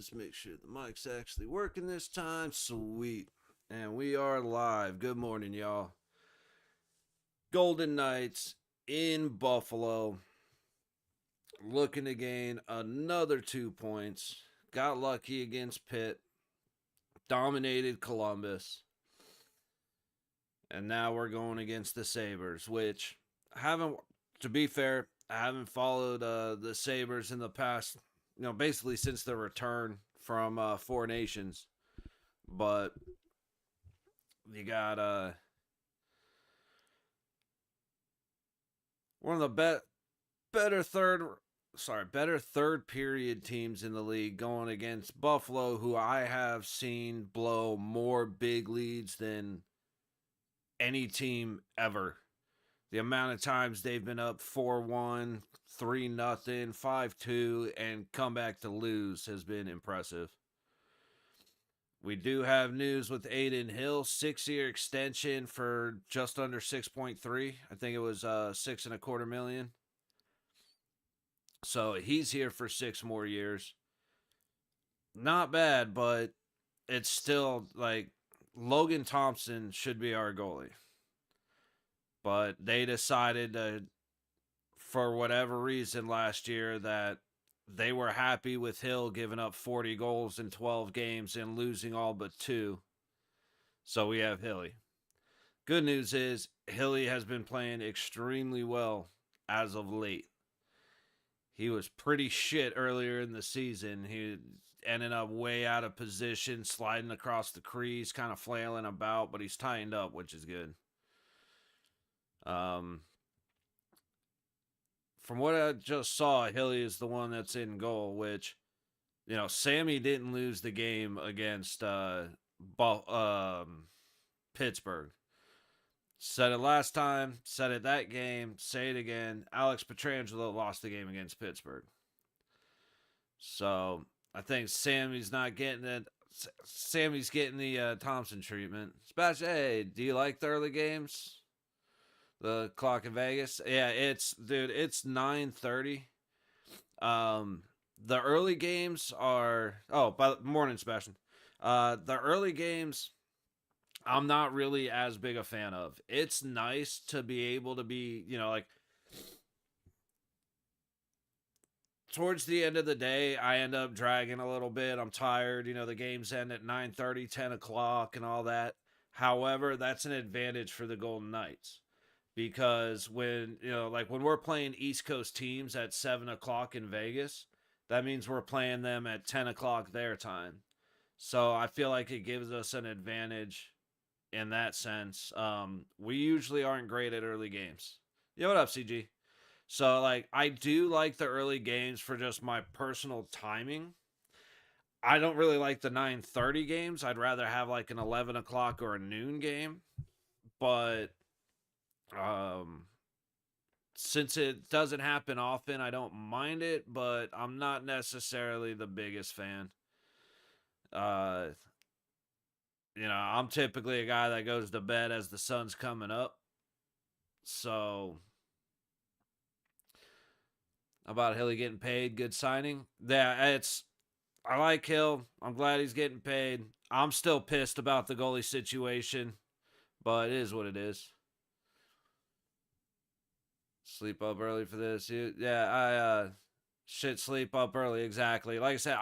just make sure the mic's actually working this time. Sweet. And we are live. Good morning, y'all. Golden Knights in Buffalo, looking to gain another 2 points. Got lucky against Pitt, dominated Columbus, and now we're going against the Sabres, which haven't, to be fair, I haven't followed the Sabres in the past, basically since their return from Four Nations. But you got one of the better third period teams in the league going against Buffalo, who I have seen blow more big leads than any team ever. The amount of times they've been up 4-1, 3-0, 5-2, and come back to lose has been impressive. We do have news with Aiden Hill, 6-year extension for just under 6.3. I think it was $6.25 million. So he's here for 6 more years. Not bad, but it's still like Logan Thompson should be our goalie. But they decided for whatever reason last year that they were happy with Hill giving up 40 goals in 12 games and losing all but 2. So we have Hilly. Good news is Hilly has been playing extremely well as of late. He was pretty shit earlier in the season. He ended up way out of position, sliding across the crease, kind of flailing about, but he's tightened up, which is good. From what I just saw, Hilly is the one that's in goal, which, Sammy didn't lose the game against Pittsburgh. Said it last time, said it that game, say it again. Alex Pietrangelo lost the game against Pittsburgh. So I think Sammy's not getting it. Sammy's getting the Thompson treatment. Sebastian, hey, do you like the early games? The clock in Vegas? Yeah, it's 9:30. The early games are morning, Sebastian. The early games I'm not really as big a fan of. It's nice to be able to be, towards the end of the day, I end up dragging a little bit. I'm tired. The games end at 9:30, 10 o'clock and all that. However, that's an advantage for the Golden Knights. Because when we're playing East Coast teams at 7 o'clock in Vegas, that means we're playing them at 10 o'clock their time. So I feel like it gives us an advantage in that sense. We usually aren't great at early games. Yo, what up, CG? So, I do like the early games for just my personal timing. I don't really like the 9:30 games. I'd rather have an 11 o'clock or a noon game. But since it doesn't happen often, I don't mind it, but I'm not necessarily the biggest fan. I'm typically a guy that goes to bed as the sun's coming up. So, about Hilly getting paid, good signing. Yeah, I like Hill. I'm glad he's getting paid. I'm still pissed about the goalie situation, but it is what it is. Sleep up early for this. I sleep up early, exactly. Like I said,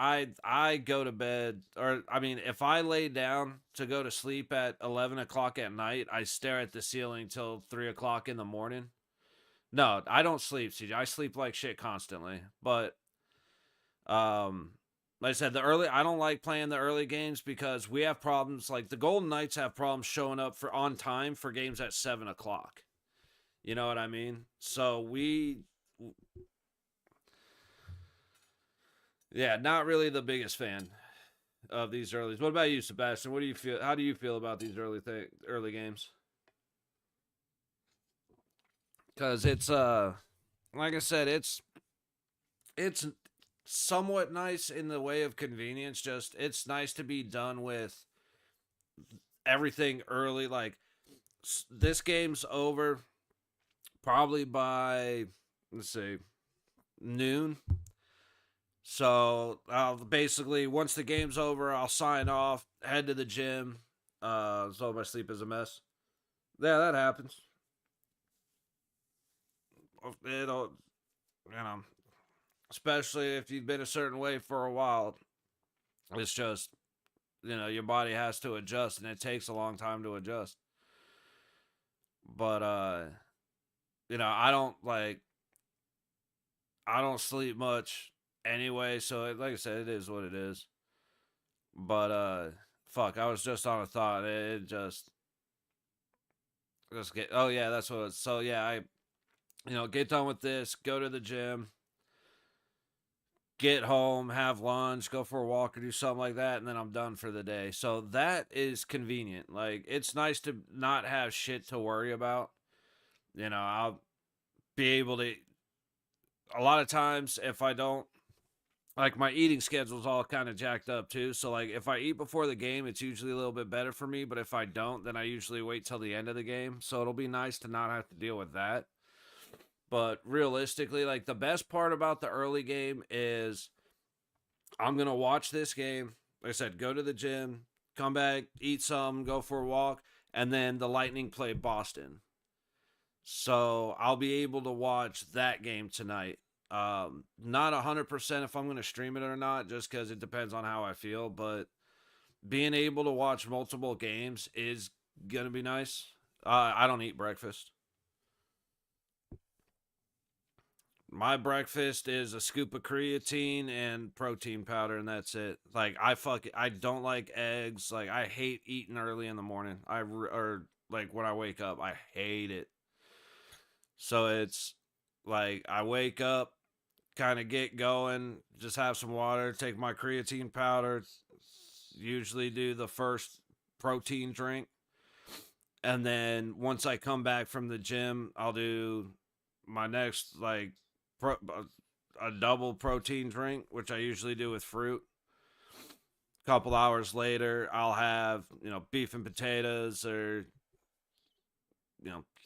I go to bed, or if I lay down to go to sleep at 11 o'clock at night, I stare at the ceiling till 3 o'clock in the morning. No, I don't sleep, CJ. I sleep like shit constantly. But like I said, I don't like playing the early games because we have problems. Like the Golden Knights have problems showing up on time for games at 7 o'clock. You know what I mean? So not really the biggest fan of these earlys. What about you, Sebastian? What do you feel? How do you feel about these early games? Because it's like I said, it's somewhat nice in the way of convenience. Just it's nice to be done with everything early. Like this game's over probably by, let's see, noon. So I'll basically, once the game's over, I'll sign off, head to the gym. So my sleep is a mess. Yeah, that happens. It'll, you know, especially if you've been a certain way for a while. It's just, your body has to adjust, and it takes a long time to adjust. But I don't I don't sleep much anyway, so like I said, it is what it is. But fuck, I was just on a thought. It just get. Oh yeah, that's what. So yeah, I get done with this, go to the gym, get home, have lunch, go for a walk or do something like that, and then I'm done for the day. So that is convenient. Like, it's nice to not have shit to worry about. I'll be able to. A lot of times, if I don't, like, my eating schedule's all kind of jacked up too. So like, if I eat before the game, it's usually a little bit better for me. But if I don't, then I usually wait till the end of the game. So it'll be nice to not have to deal with that. But realistically, like, the best part about the early game is I'm gonna watch this game. Like I said, go to the gym, come back, eat some, go for a walk, and then the Lightning play Boston. So I'll be able to watch that game tonight. Not 100% if I'm going to stream it or not, just because it depends on how I feel. But being able to watch multiple games is going to be nice. I don't eat breakfast. My breakfast is a scoop of creatine and protein powder, and that's it. Like, I don't like eggs. Like, I hate eating early in the morning. Or like when I wake up, I hate it. So it's like I wake up, kind of get going, just have some water, take my creatine powder, usually do the first protein drink. And then once I come back from the gym, I'll do my next, like, a double protein drink, which I usually do with fruit. A couple hours later, I'll have, beef and potatoes or,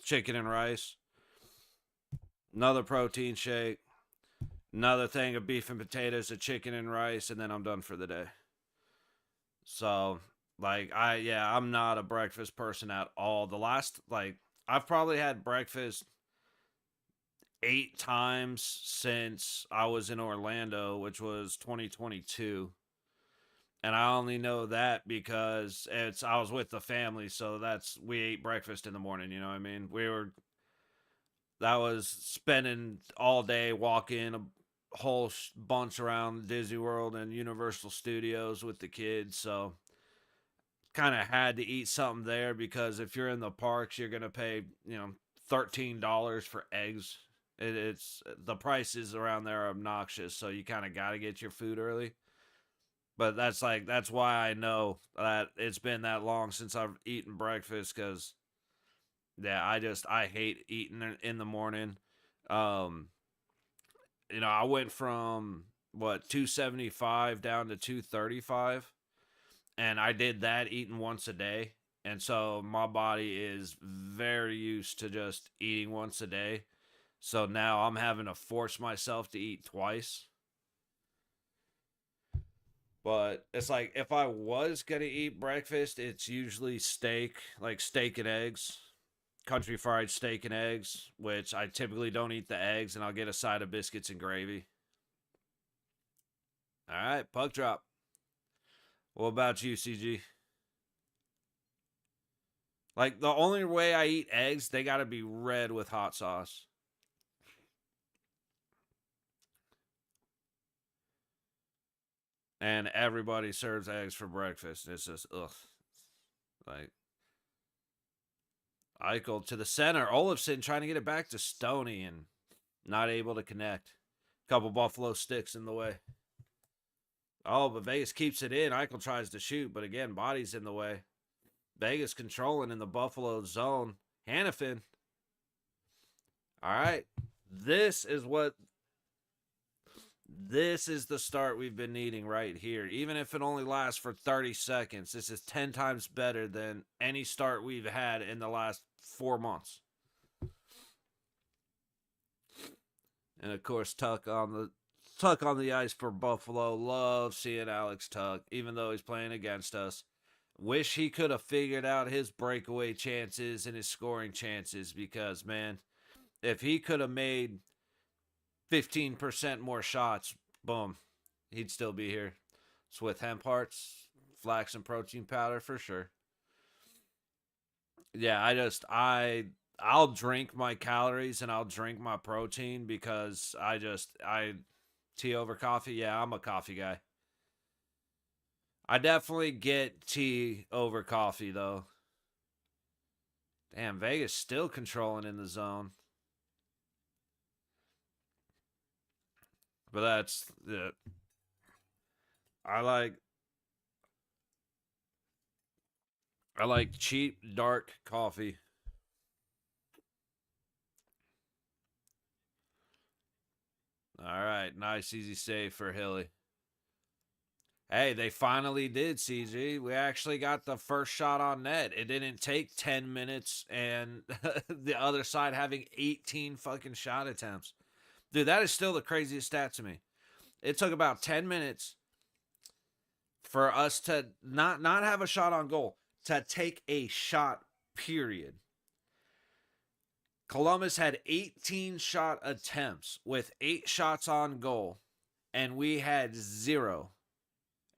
chicken and rice. Another protein shake, another thing of beef and potatoes, a chicken and rice, and then I'm done for the day. So, like, I'm not a breakfast person at all. The last, like, I've probably had breakfast 8 times since I was in Orlando, which was 2022. And I only know that because I was with the family, so we ate breakfast in the morning, you know what I mean? That was spending all day walking a whole bunch around Disney World and Universal Studios with the kids, so kind of had to eat something there because if you're in the parks, you're gonna pay $13 for eggs. It's the prices around there are obnoxious, so you kind of got to get your food early. But that's why I know that it's been that long since I've eaten breakfast because yeah, I hate eating in the morning. Um, I went from what 275 down to 235, and I did that eating once a day. And so my body is very used to just eating once a day. So now I'm having to force myself to eat twice. But it's like if I was going to eat breakfast, it's usually steak, like steak and eggs, country fried steak and eggs, which I typically don't eat the eggs, and I'll get a side of biscuits and gravy. All right, puck drop. What about you, CG? Like, the only way I eat eggs, they got to be red with hot sauce. And everybody serves eggs for breakfast. It's just, ugh. Like, Eichel to the center. Olafson trying to get it back to Stoney and not able to connect. Couple Buffalo sticks in the way. Oh, but Vegas keeps it in. Eichel tries to shoot, but again, body's in the way. Vegas controlling in the Buffalo zone. Hannafin. All right. This is what This is the start we've been needing right here. Even if it only lasts for 30 seconds, this is 10 times better than any start we've had in the last 4 months. And of course, Tuck on the Tuck on the ice for Buffalo. Love seeing Alex Tuck, even though he's playing against us. Wish he could have figured out his breakaway chances and his scoring chances because, man, if he could have made 15% more shots, boom, he'd still be here. It's with hemp hearts, flax, and protein powder for sure. Yeah, I'll drink my calories and I'll drink my protein because I tea over coffee. Yeah, I'm a coffee guy. I definitely get tea over coffee though. Damn, Vegas still controlling in the zone. But that's it. I like I like cheap dark coffee. All right, nice easy save for Hilly. Hey, they finally did, CG. We actually got the first shot on net. It didn't take 10 minutes and the other side having 18 fucking shot attempts. Dude, that is still the craziest stat to me. It took about 10 minutes for us to not have a shot on goal, to take a shot, period. Columbus had 18 shot attempts with 8 shots on goal, and we had 0.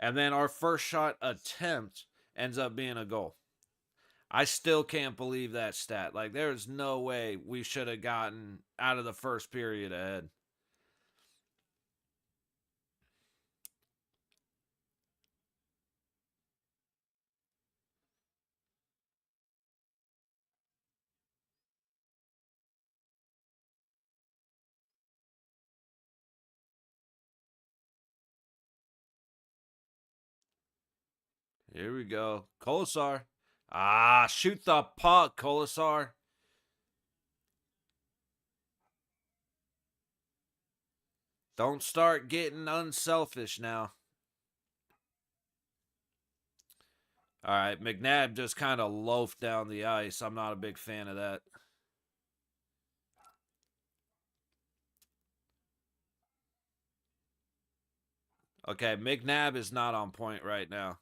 And then our first shot attempt ends up being a goal. I still can't believe that stat. Like, there's no way we should have gotten out of the first period ahead. Here we go. Colasar. Ah, shoot the puck, Colasar. Don't start getting unselfish now. All right, McNabb just kind of loafed down the ice. I'm not a big fan of that. Okay, McNabb is not on point right now.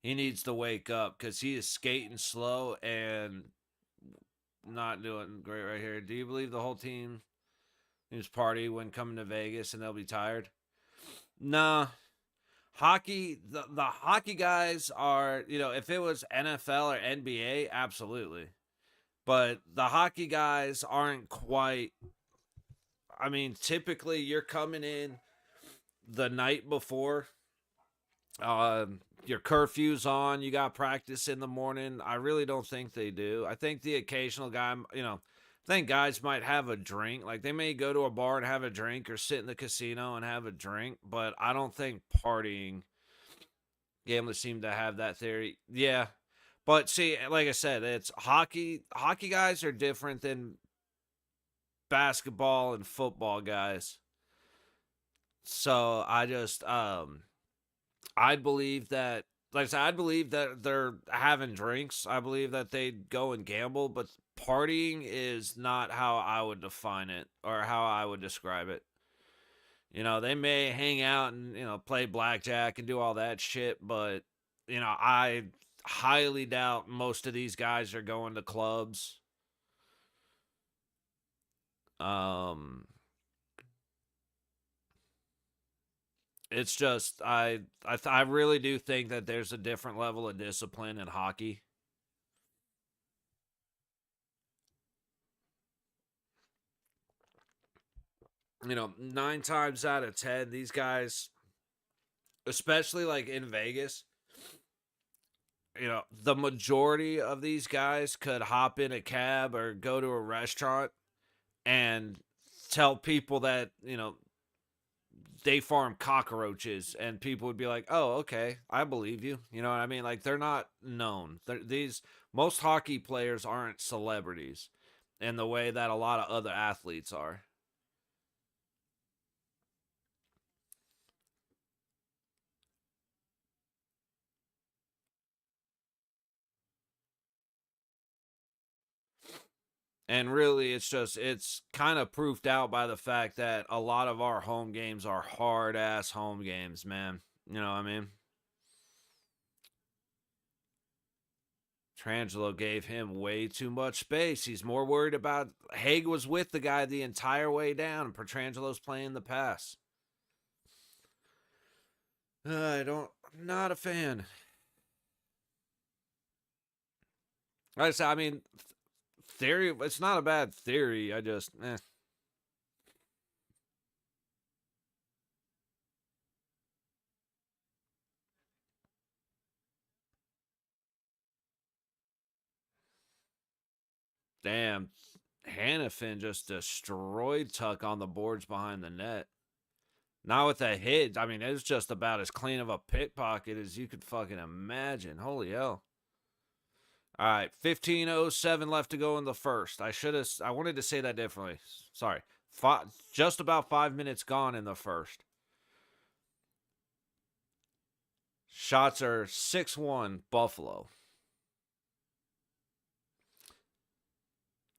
He needs to wake up because he is skating slow and not doing great right here. Do you believe the whole team is party when coming to Vegas and they'll be tired? Nah. Hockey, the hockey guys are, if it was NFL or NBA, absolutely. But the hockey guys aren't quite. I mean, typically you're coming in the night before. Your curfew's on. You got practice in the morning. I really don't think they do. I think the occasional guy, I think guys might have a drink. Like they may go to a bar and have a drink or sit in the casino and have a drink, but I don't think partying. Gamblers seem to have that theory. Yeah. But see, like I said, it's hockey. Hockey guys are different than basketball and football guys. So I believe that, like I said, I believe that they're having drinks. I believe that they go and gamble, but partying is not how I would define it or how I would describe it. They may hang out and, play blackjack and do all that shit, but, I highly doubt most of these guys are going to clubs. Um, it's just I really do think that there's a different level of discipline in hockey. 9 times out of 10, these guys, especially like in Vegas, the majority of these guys could hop in a cab or go to a restaurant and tell people that, they farm cockroaches, and people would be like, "Oh, okay, I believe you." You know what I mean? Like they're not known. These most hockey players aren't celebrities in the way that a lot of other athletes are. And really, it's kind of proofed out by the fact that a lot of our home games are hard ass home games, man. You know what I mean? Trangelo gave him way too much space. He's more worried about Haig was with the guy the entire way down, and Petrangelo's playing the pass. Not a fan. I mean, theory, it's not a bad theory. I just, damn. Hannafin just destroyed Tuck on the boards behind the net. Not with a hit. I mean, it was just about as clean of a pickpocket as you could fucking imagine. Holy hell. All right, 15:07 left to go in the first. I wanted to say that differently. Sorry. Just about 5 minutes gone in the first. Shots are 6-1 Buffalo.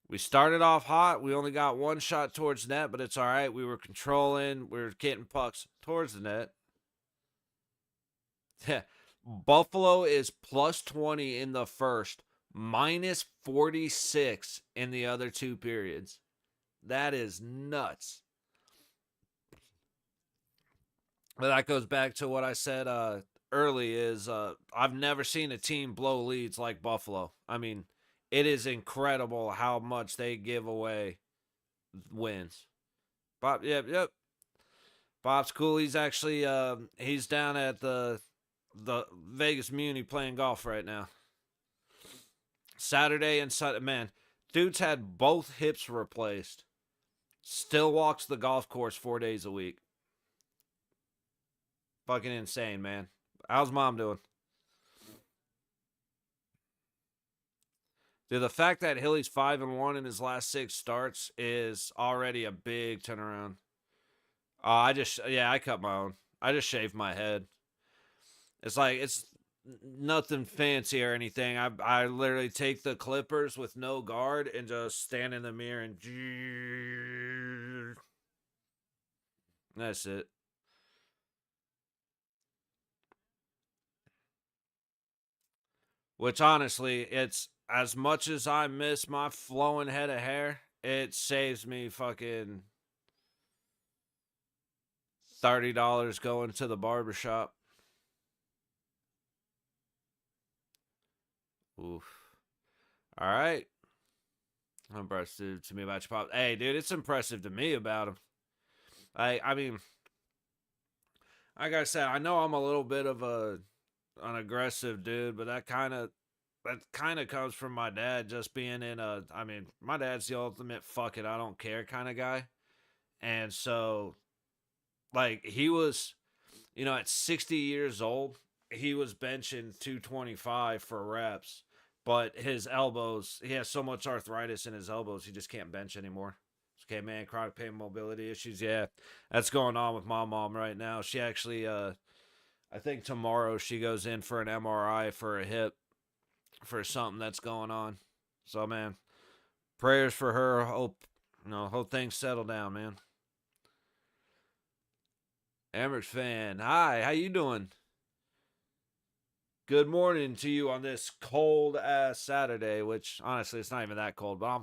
We started off hot. We only got one shot towards net, but it's all right. We were controlling. We were getting pucks towards the net. Buffalo is plus 20 in the first, minus 46 in the other two periods. That is nuts. But that goes back to what I said early is I've never seen a team blow leads like Buffalo. I mean, it is incredible how much they give away wins. Bob, yep. Bob's cool. He's actually he's down at the Vegas Muni playing golf right now. Saturday and Sunday, man, dude's had both hips replaced. Still walks the golf course 4 days a week. Fucking insane, man. How's mom doing? Dude, the fact that Hilly's 5-1 in his last 6 starts is already a big turnaround. I cut my own. I just shaved my head. It's nothing fancy or anything. I literally take the clippers with no guard and just stand in the mirror and that's it. Which honestly, it's as much as I miss my flowing head of hair, it saves me fucking $30 going to the barbershop. Oof. All right. Impressive to me about your pop. Hey, dude, it's impressive to me about him. I mean, like I said, I know I'm a little bit of an aggressive dude, but that kind of comes from my dad just being in a. I mean, my dad's the ultimate fuck it, I don't care kind of guy, and so like he was, at 60 years old, he was benching 225 for reps, but his elbows, he has so much arthritis in his elbows, he just can't bench anymore. Okay, man, chronic pain mobility issues. Yeah, that's going on with my mom right now. She actually, I think tomorrow she goes in for an MRI for a hip for something that's going on. So, man, prayers for her. Hope things settle down, man. Emmerich fan, hi, how you doing? Good morning to you on this cold ass Saturday, which honestly it's not even that cold, but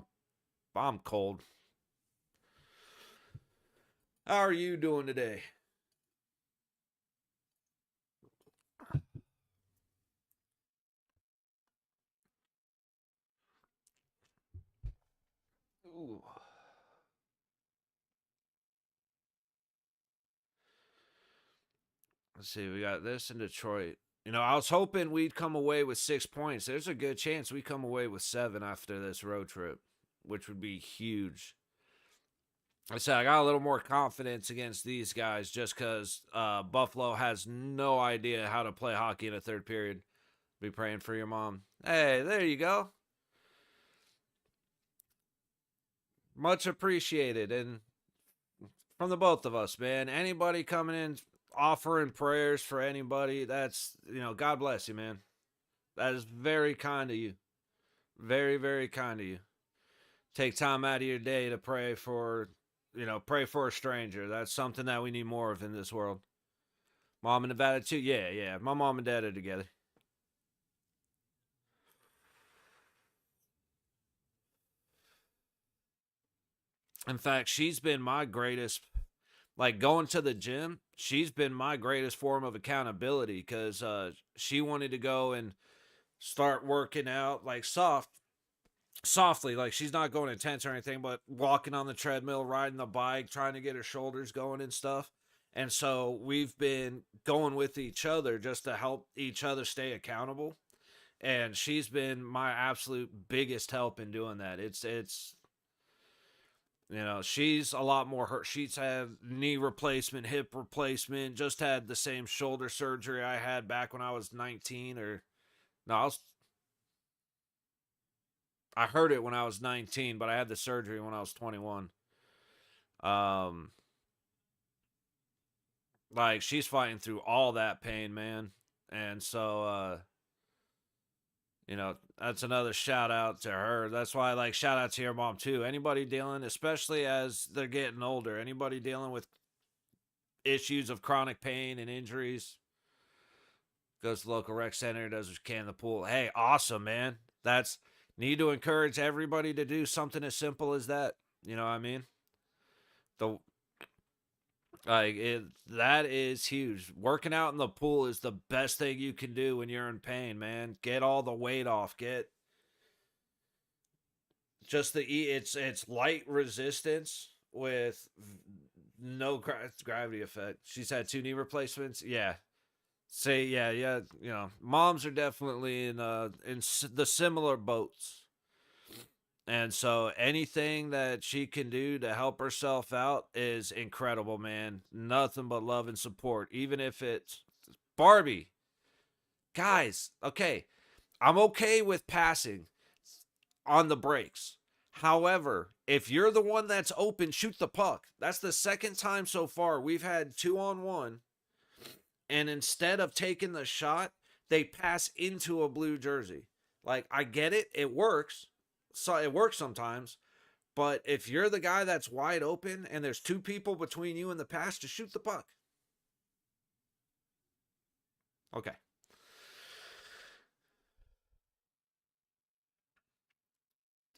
I'm cold. How are you doing today? Ooh. Let's see, we got this in Detroit. I was hoping we'd come away with 6 points. There's a good chance we come away with 7 after this road trip, which would be huge. I said I got a little more confidence against these guys just because Buffalo has no idea how to play hockey in a third period. Be praying for your mom. Hey, there you go. Much appreciated. And from the both of us, man. Anybody coming in offering prayers for anybody, that's, God bless you, man. That is very kind of you. Very, very kind of you. Take time out of your day to pray for, pray for a stranger. That's something that we need more of in this world. Mom and Nevada too. Yeah, yeah. My mom and dad are together. In fact, she's been my greatest, like going to the gym. She's been my greatest form of accountability because she wanted to go and start working out like softly. Like she's not going intense or anything, but walking on the treadmill, riding the bike, trying to get her shoulders going and stuff. And so we've been going with each other just to help each other stay accountable. And she's been my absolute biggest help in doing that. It's she's a lot more hurt. She's had knee replacement, hip replacement, just had the same shoulder surgery I had back when I was 19 or no, I heard it when I was 19, but I had the surgery when I was 21. Um like she's fighting through all that pain, man. And so that's another shout out to her. That's why I like shout out to your mom too. Anybody dealing, especially as they're getting older, anybody dealing with issues of chronic pain and injuries, goes to the local rec center, does what you can in the pool. Hey, awesome, man. That's need to encourage everybody to do something as simple as that. You know what I mean? The that is huge. Working out in the pool is the best thing you can do when you're in pain, man. Get all the weight off. Get just it's light resistance with no gravity effect. She's had 2 knee replacements. Yeah. Say yeah. Moms are definitely in the similar boats. And so anything that she can do to help herself out is incredible, man. Nothing but love and support. Even if it's Barbie. Guys, okay. I'm okay with passing on the brakes. However, if you're the one that's open, shoot the puck. That's the second time so far we've had 2-on-1. And instead of taking the shot, they pass into a blue jersey. Like, I get it. It works. So it works sometimes. But if you're the guy that's wide open and there's 2 people between you and the pass, just shoot the puck. Okay.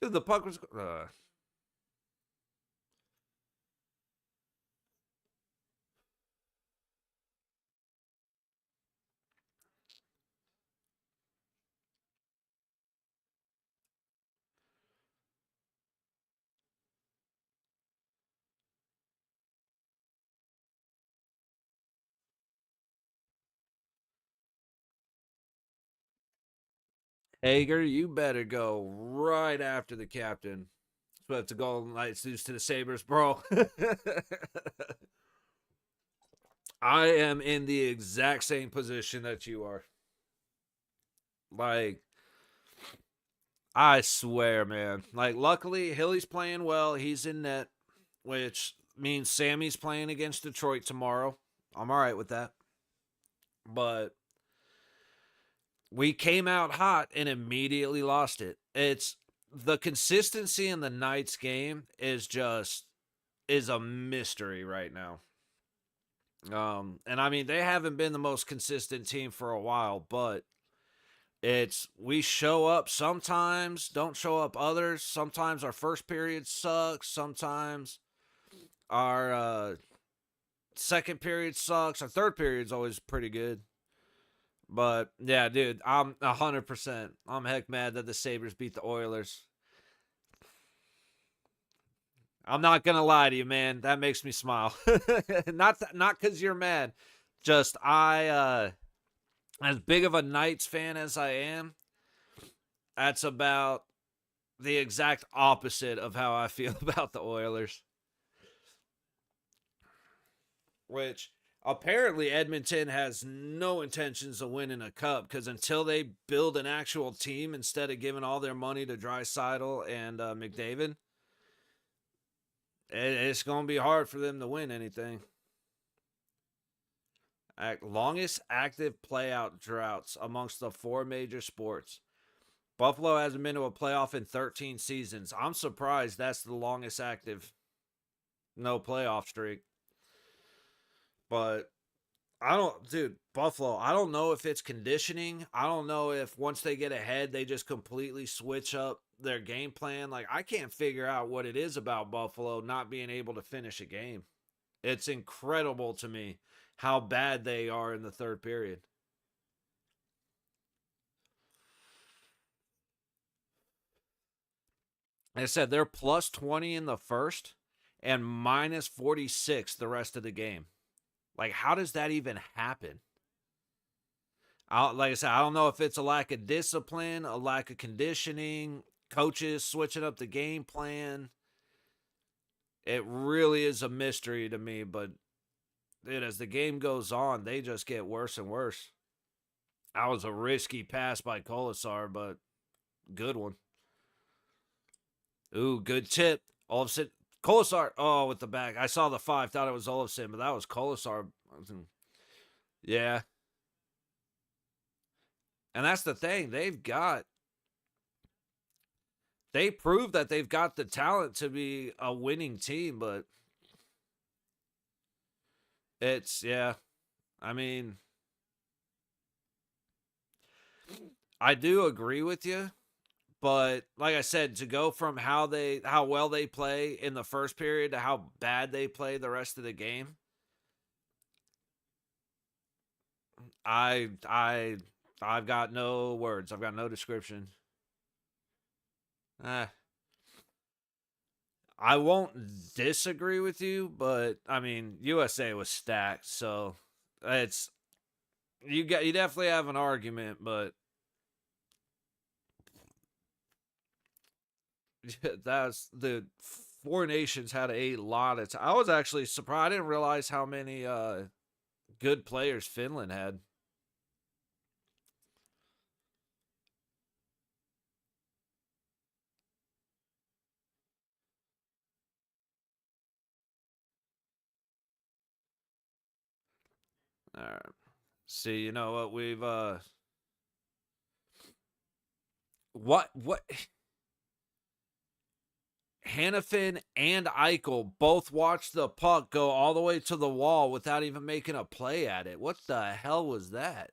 Dude, the puck was. Hager, you better go right after the captain. But the Golden Knights lose to the Sabres, bro. I am in the exact same position that you are. Like, I swear, man. Like, luckily, Hilly's playing well. He's in net, which means Sammy's playing against Detroit tomorrow. I'm all right with that. But we came out hot and immediately lost it. It's the consistency in the Knights game is a mystery right now. And I mean, they haven't been the most consistent team for a while, but it's we show up sometimes, don't show up others. Sometimes our first period sucks. Sometimes our second period sucks. Our third period's always pretty good. But yeah, dude, I'm 100%. I'm heck mad that the Sabres beat the Oilers. I'm not gonna lie to you, man. That makes me smile. Not because you're mad. Just as big of a Knights fan as I am, that's about the exact opposite of how I feel about the Oilers. Which apparently Edmonton has no intentions of winning a cup because until they build an actual team instead of giving all their money to Draisaitl and McDavid, it's going to be hard for them to win anything. Longest active playout droughts amongst the 4 major sports. Buffalo hasn't been to a playoff in 13 seasons. I'm surprised that's the longest active no playoff streak. But I don't, dude, Buffalo, I don't know if it's conditioning. I don't know if once they get ahead, they just completely switch up their game plan. Like, I can't figure out what it is about Buffalo not being able to finish a game. It's incredible to me how bad they are in the third period. Like I said, they're plus 20 in the first and minus 46 the rest of the game. Like, how does that even happen? Like I said, I don't know if it's a lack of discipline, a lack of conditioning, coaches switching up the game plan. It really is a mystery to me, but dude, as the game goes on, they just get worse and worse. That was a risky pass by Colasar, but good one. Ooh, good tip. Olofsson. Colasar. Oh, with the back. I saw the 5. Thought it was Olofsson, but that was Colasar. Yeah. And that's the thing. They proved that they've got the talent to be a winning team, but yeah. I mean, I do agree with you, but like I said, to go from how well they play in the first period to how bad they play the rest of the game, I've got no words. I've got no description. Eh, I won't disagree with you, but I mean, USA was stacked, so it's you definitely have an argument, but that's the four nations had a lot of I was actually surprised. I didn't realize how many good players Finland had. All right. See, you know what we've what Hannafin and Eichel both watched the puck go all the way to the wall without even making a play at it. What the hell was that?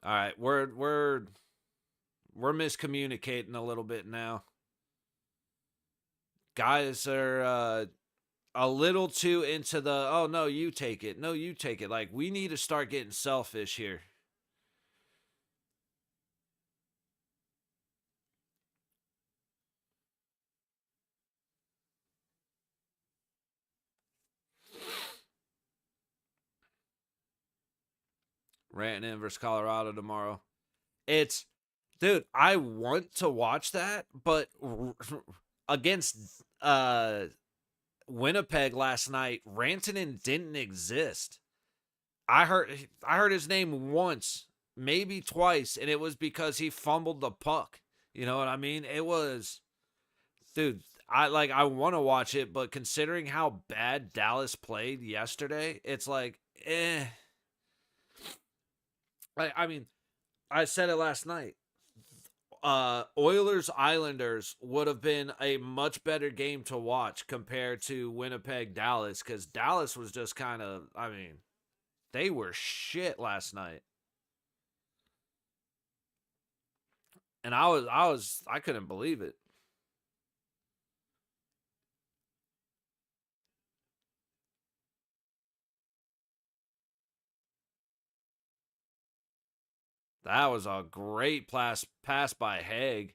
All right, we're miscommunicating a little bit now. Guys are a little too into the oh no, you take it. No, you take it. Like we need to start getting selfish here. Rantanen versus Colorado tomorrow. It's dude, I want to watch that, but against Winnipeg last night, Rantanen didn't exist. I heard his name once, maybe twice, and it was because he fumbled the puck. You know what I mean? It was dude, I want to watch it, but considering how bad Dallas played yesterday, it's like I mean, I said it last night. Oilers Islanders would have been a much better game to watch compared to Winnipeg Dallas because Dallas was just kind of, I mean, they were shit last night. And I couldn't believe it. That was a great pass by Haig.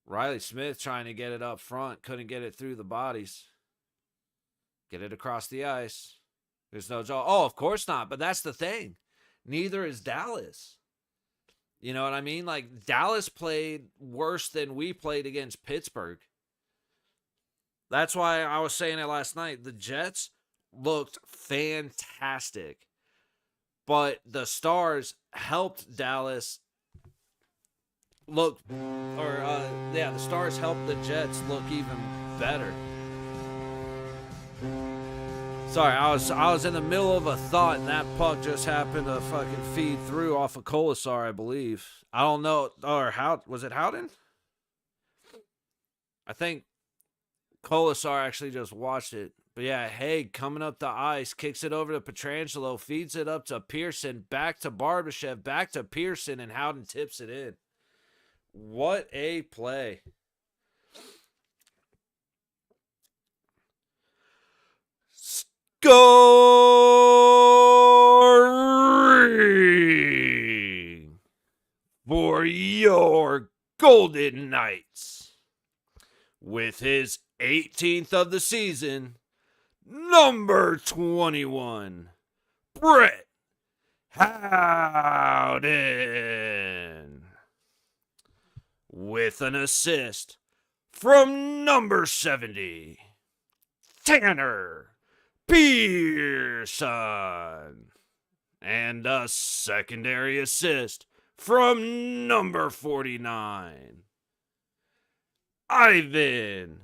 Riley Smith trying to get it up front, couldn't get it through the bodies. Get it across the ice. There's no jaw. Oh, of course not. But that's the thing. Neither is Dallas. You know what I mean? Like Dallas played worse than we played against Pittsburgh. That's why I was saying it last night. The Jets looked fantastic, but the Stars helped Dallas look, or yeah, the Stars helped the Jets look even better. Sorry, I was in the middle of a thought, and that puck just happened to fucking feed through off of Colasar, I believe. I don't know, or how was it Howden? I think Colasar actually just watched it. But yeah, Haig coming up the ice, kicks it over to Petrangelo, feeds it up to Pearson, back to Barbashev, back to Pearson, and Howden tips it in. What a play. Scoring for your Golden Knights. With his 18th of the season, number 21, Brett Howden. With an assist from number 70, Tanner Pearson. And a secondary assist from number 49, Ivan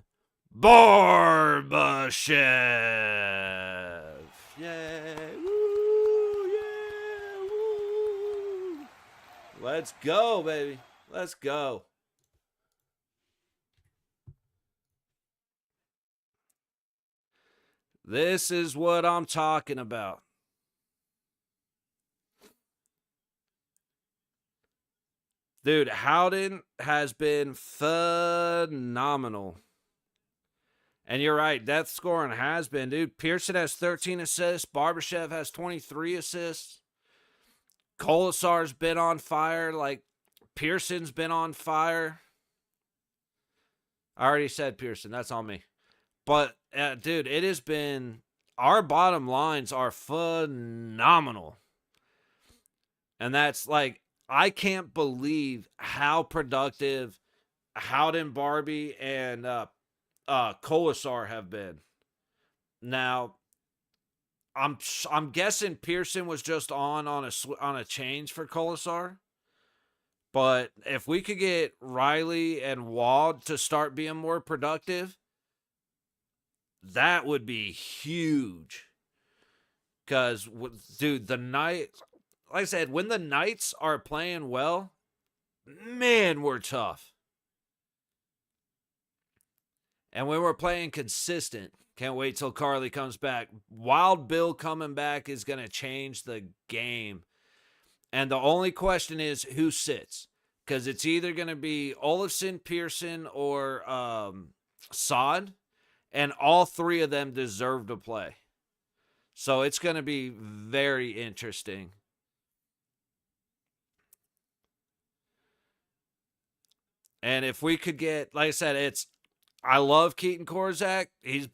Barbashev. Yay. Woo. Yeah. Woo. Let's go, baby. Let's go. This is what I'm talking about. Dude, Howden has been phenomenal. And you're right, death scoring has been, dude. Pearson has 13 assists. Barbashev has 23 assists. Colasar's been on fire. Like, Pearson's been on fire. I already said Pearson. That's on me. But, dude, it has been... Our bottom lines are phenomenal. And that's, like... I can't believe how productive Howden, Barbie, and Colasar have been. Now, I'm guessing Pearson was just on a change for Colasar. But if we could get Riley and Wald to start being more productive, that would be huge. Because, dude, the Knights, like I said, when the Knights are playing well, man, we're tough. And when we're playing consistent, can't wait till Carly comes back. Wild Bill coming back is going to change the game. And the only question is who sits. Because it's either going to be Olofsson, Pearson, or Sod. And all three of them deserve to play. So it's going to be very interesting. And if we could get, like I said, I love Keaton Korczak. He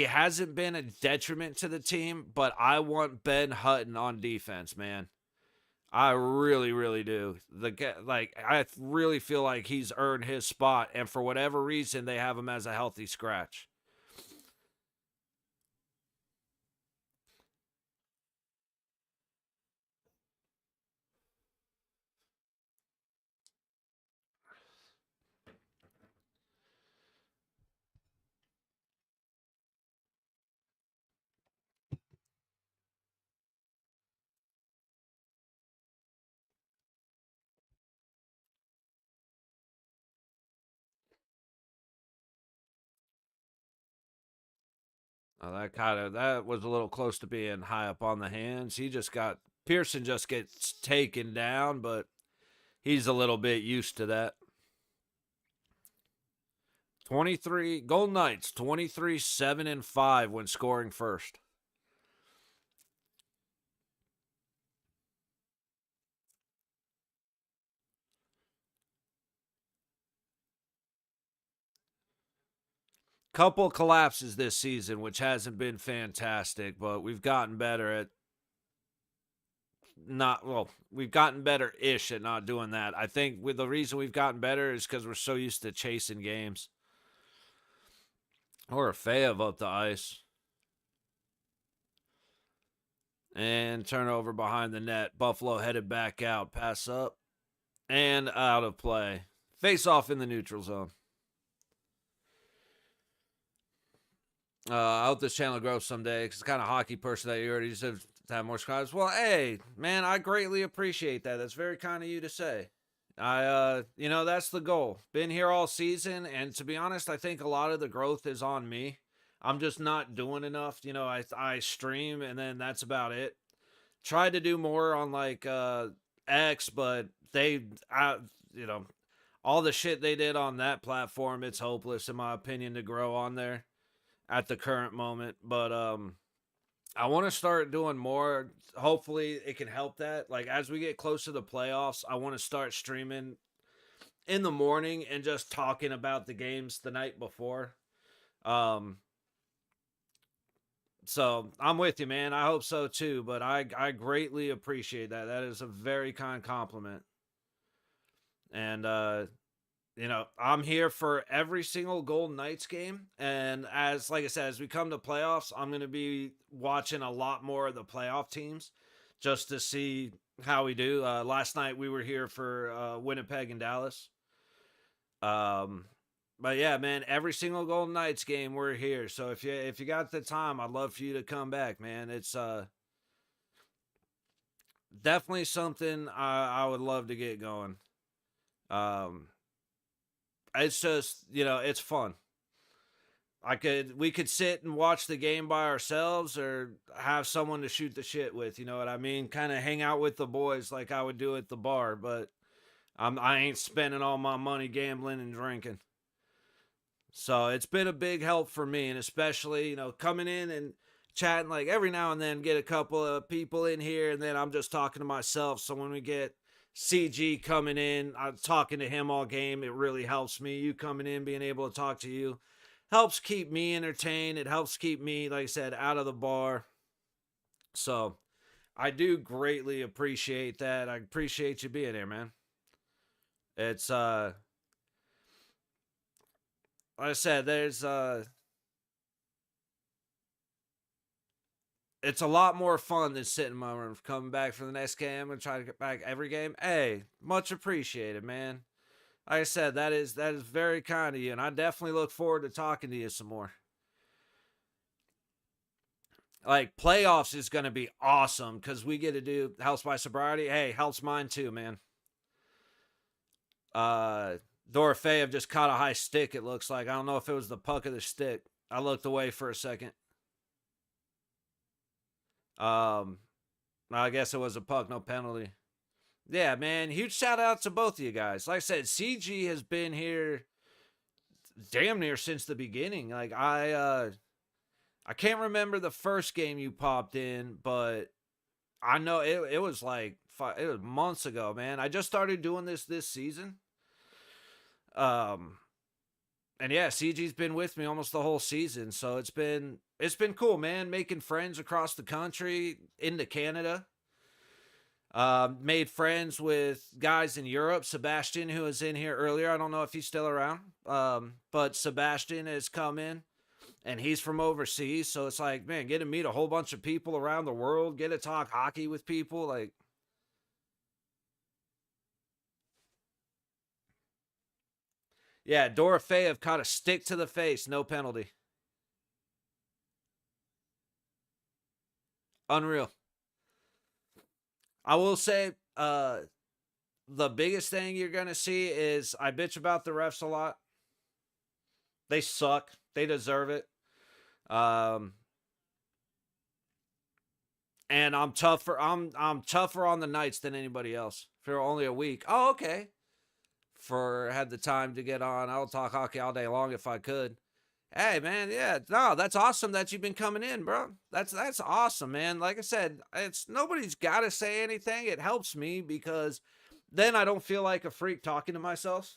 hasn't been a detriment to the team, but I want Ben Hutton on defense, man. I really, really do. I really feel like he's earned his spot, and for whatever reason, they have him as a healthy scratch. That was a little close to being high up on the hands. Pearson just gets taken down, but he's a little bit used to that. 23 Golden Knights, 23, 7, and 5 when scoring first. Couple collapses this season, which hasn't been fantastic, but we've gotten better at we've gotten better-ish at not doing that. I think the reason we've gotten better is because we're so used to chasing games. Or Feyev up the ice. And turnover behind the net. Buffalo headed back out. Pass up. And out of play. Face off in the neutral zone. I hope this channel grows someday because it's kind of hockey person that you already just have to have more subscribers. Well, hey, man, I greatly appreciate that. That's very kind of you to say. That's the goal. Been here all season, and to be honest, I think a lot of the growth is on me. I'm just not doing enough. I stream, and then that's about it. Tried to do more on like X, but you know, all the shit they did on that platform, it's hopeless in my opinion to grow on there at the current moment. But I want to start doing more. Hopefully it can help that. Like as we get close to the playoffs, I want to start streaming in the morning and just talking about the games the night before. Um so I'm with you, man. I hope so too, but I greatly appreciate that. That is a very kind compliment. And I'm here for every single Golden Knights game. And like I said, as we come to playoffs, I'm going to be watching a lot more of the playoff teams just to see how we do. Last night we were here for Winnipeg and Dallas. But yeah, man, every single Golden Knights game we're here. So if you got the time, I'd love for you to come back, man. It's definitely something I would love to get going. Um, it's just it's fun. We could sit and watch the game by ourselves or have someone to shoot the shit with, you know what I mean? Kind of hang out with the boys like I would do at the bar, but I ain't spending all my money gambling and drinking. So it's been a big help for me, and especially, coming in and chatting like every now and then get a couple of people in here and then I'm just talking to myself. So when we get CG coming in, I'm talking to him all game. It really helps me. You coming in, being able to talk to you helps keep me entertained. It helps keep me, like I said, out of the bar. So I do greatly appreciate that. I appreciate you being here, man. It's like I said, it's a lot more fun than sitting in my room. Coming back for the next game and try to get back every game. Hey, much appreciated, man. Like I said, that is very kind of you, and I definitely look forward to talking to you some more. Like playoffs is going to be awesome because we get to do House by Sobriety. Hey, helps mine too, man. Uh, Dorofeyev just caught a high stick. It looks like I don't know if it was the puck of the stick. I looked away for a second. Um, I guess it was a puck, no penalty. Yeah, man. Huge shout out to both of you guys. Like I said, CG has been here damn near since the beginning. Like I can't remember the first game you popped in, but I know it was like it was months ago, man. I just started doing this season. Um and yeah, CG's been with me almost the whole season, so it's been cool, man. Making friends across the country, into Canada. Made friends with guys in Europe. Sebastian, who was in here earlier, I don't know if he's still around. But Sebastian has come in, and he's from overseas, so it's like, man, get to meet a whole bunch of people around the world, get to talk hockey with people, like. Yeah, Dorofeyev caught a stick to the face, no penalty. Unreal. I will say, the biggest thing you're gonna see is I bitch about the refs a lot. They suck. They deserve it. Um, and I'm tougher on the Knights than anybody else for only a week. Oh, okay. For had the time to get on, I'll talk hockey all day long if I could. Hey man, yeah, no, that's awesome that you've been coming in, bro. That's awesome, man. Like I said, it's nobody's got to say anything. It helps me because then I don't feel like a freak talking to myself.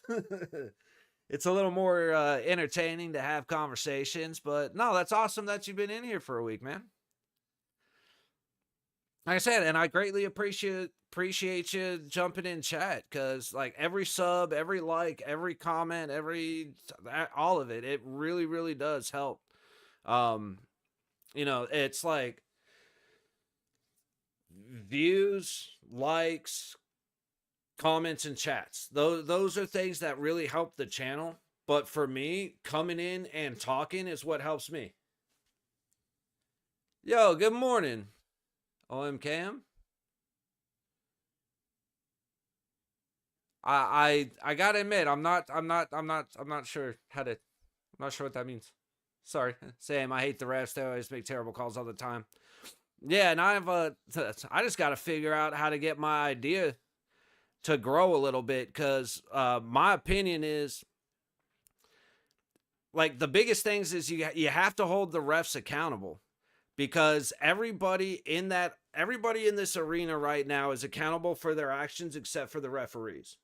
It's a little more entertaining to have conversations, but no, that's awesome that you've been in here for a week, man. Like I said, and I greatly appreciate you jumping in chat because like every sub, every like, every comment, all of it, it really really does help. Um, it's like views, likes, comments, and chats. Those are things that really help the channel. But for me, coming in and talking is what helps me. Yo, good morning. OMKM. I gotta admit, I'm not sure how to. I'm not sure what that means. Sorry, Sam. I hate the refs. They always make terrible calls all the time. Yeah, and I just got to figure out how to get my idea to grow a little bit because my opinion is like the biggest things is you have to hold the refs accountable because everybody in this arena right now is accountable for their actions except for the referees.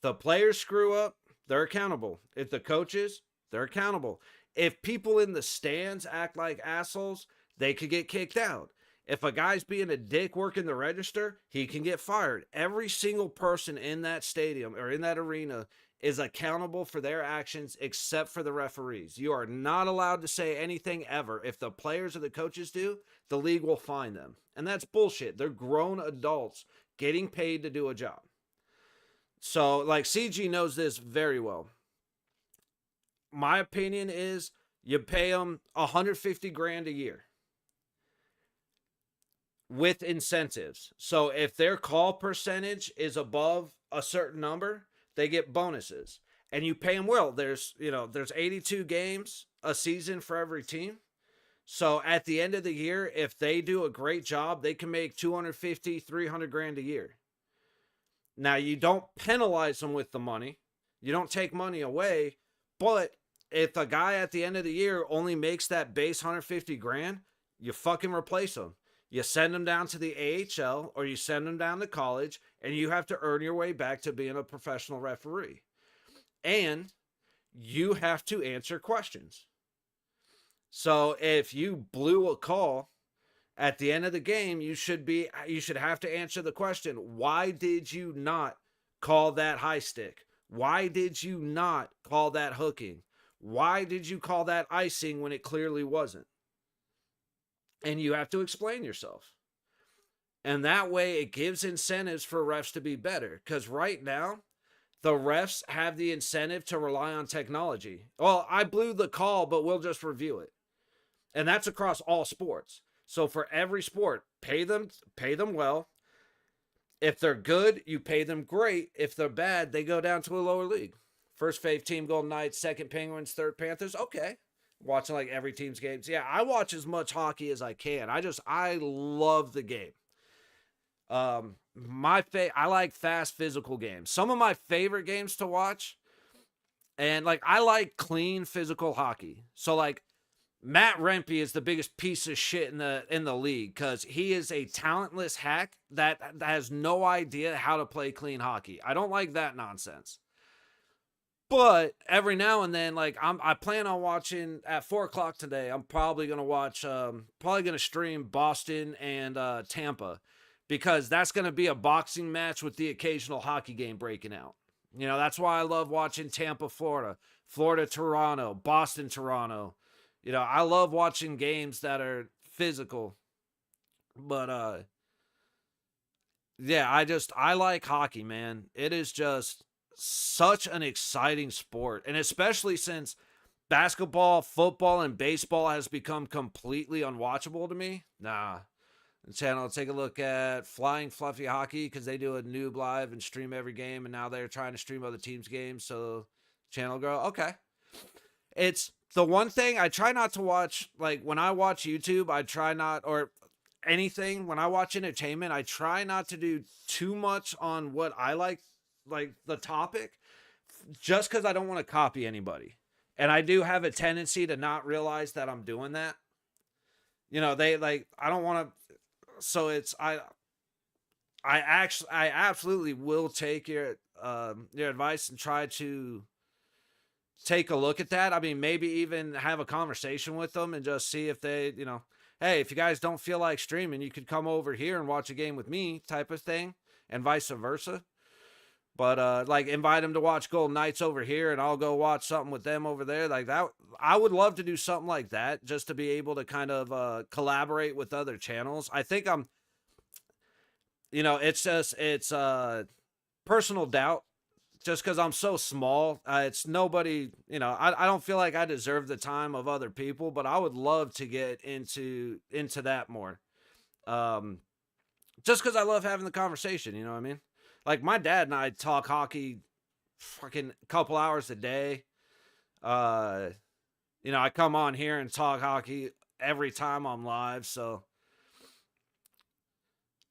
The players screw up, they're accountable. If the coaches, they're accountable. If people in the stands act like assholes, they could get kicked out. If a guy's being a dick working the register, he can get fired. Every single person in that stadium or in that arena is accountable for their actions except for the referees. You are not allowed to say anything ever. If the players or the coaches do, the league will fine them. And that's bullshit. They're grown adults getting paid to do a job. So, like, CG knows this very well. My opinion is you pay them 150 grand a year with incentives. So, if their call percentage is above a certain number, they get bonuses. And you pay them well. There's 82 games a season for every team. So at the end of the year, if they do a great job, they can make 250, 300 grand a year. Now, you don't penalize them with the money. You don't take money away. But if a guy at the end of the year only makes that base 150 grand, you fucking replace him. You send him down to the AHL or you send him down to college, and you have to earn your way back to being a professional referee. And you have to answer questions. So if you blew a call at the end of the game, you should have to answer the question, why did you not call that high stick? Why did you not call that hooking? Why did you call that icing when it clearly wasn't? And you have to explain yourself. And that way it gives incentives for refs to be better. Because right now, the refs have the incentive to rely on technology. Well, I blew the call, but we'll just review it. And that's across all sports. So for every sport, pay them well. If they're good, you pay them great. If they're bad, they go down to a lower league. First fave team Golden Knights, second Penguins, third Panthers. Okay. Watching like every team's games. Yeah, I watch as much hockey as I can. I love the game. I like fast physical games. Some of my favorite games to watch, and like I like clean physical hockey. So like Matt Rempe is the biggest piece of shit in the league because he is a talentless hack that has no idea how to play clean hockey. I don't like that nonsense. But every now and then, like I plan on watching at 4 o'clock today. I'm probably gonna stream Boston and Tampa because that's gonna be a boxing match with the occasional hockey game breaking out. That's why I love watching Tampa, Florida, Florida, Toronto, Boston, Toronto. I love watching games that are physical. But yeah, I like hockey, man. It is just such an exciting sport. And especially since basketball, football, and baseball has become completely unwatchable to me. Nah. The channel, take a look at Flying Fluffy Hockey because they do a noob live and stream every game, and now they're trying to stream other teams' games. So channel grow. Okay. It's the one thing I try not to watch. Like when I watch YouTube, I try not, or anything, when I watch entertainment, I try not to do too much on what I like the topic, just because I don't want to copy anybody. And I do have a tendency to not realize that I'm doing that. They like, I don't want to, so it's, I absolutely will take your advice and try to take a look at that. I mean, maybe even have a conversation with them and just see if they, hey, if you guys don't feel like streaming, you could come over here and watch a game with me, type of thing, and vice versa. But like invite them to watch Golden Knights over here, and I'll go watch something with them over there. Like that, I would love to do something like that, just to be able to kind of collaborate with other channels. I think it's personal doubt just because I'm so small, it's nobody. I don't feel like I deserve the time of other people, but I would love to get into that more. Um, just because I love having the conversation. You know what I mean? Like my dad and I talk hockey, fucking couple hours a day. Uh, I come on here and talk hockey every time I'm live, so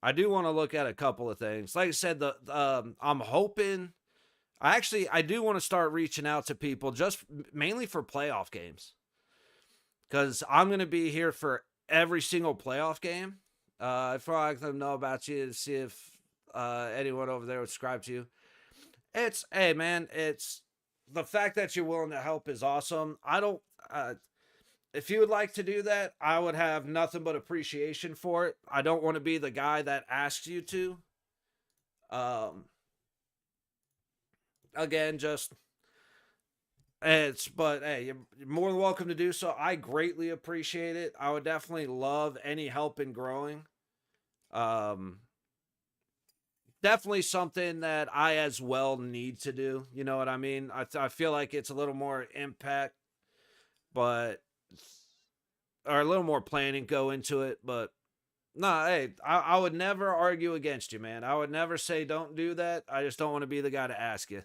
I do want to look at a couple of things. Like I said, I'm hoping. I do want to start reaching out to people just mainly for playoff games because I'm going to be here for every single playoff game. I'd probably like them to know about you to see if anyone over there would subscribe to you. Hey man, it's the fact that you're willing to help is awesome. I don't. If you would like to do that, I would have nothing but appreciation for it. I don't want to be the guy that asks you to. Um, again, just but hey, you're more than welcome to do so. I greatly appreciate it. I would definitely love any help in growing. Um, definitely something that I as well need to do. You know what I mean? I feel like it's a little more impact, but or a little more planning go into it. But no, hey, I would never argue against you, man. I would never say don't do that. I just don't want to be the guy to ask you.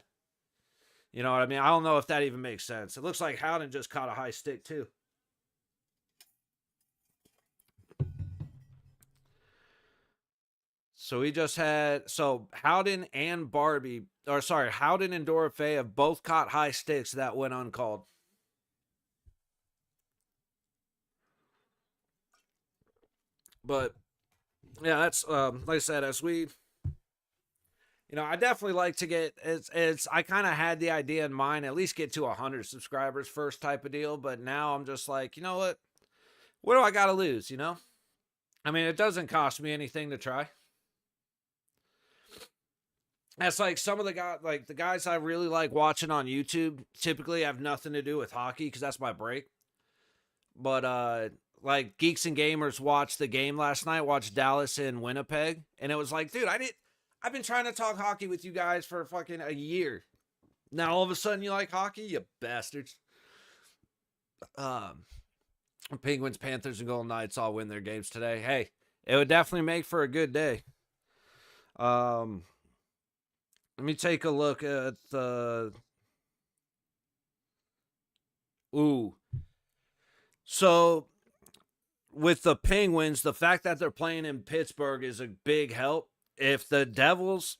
You know what I mean? I don't know if that even makes sense. It looks like Howden just caught a high stick too. So we just had Howden and Howden and Dorifay have both caught high sticks that went uncalled. But yeah, that's like I said, as we I definitely like to get it's I kind of had the idea in mind, at least get to 100 subscribers first type of deal, but now I'm just like, you know what do I got to lose, I mean, it doesn't cost me anything to try. That's like some of the guys I really like watching on YouTube typically have nothing to do with hockey because that's my break. But like Geeks and Gamers watched the game last night, watched Dallas and Winnipeg, and it was like, dude, I've been trying to talk hockey with you guys for fucking a year. Now all of a sudden you like hockey, you bastards. Penguins, Panthers, and Golden Knights all win their games today. Hey, it would definitely make for a good day. Let me take a look at the. Ooh. So, with the Penguins, the fact that they're playing in Pittsburgh is a big help. If the Devils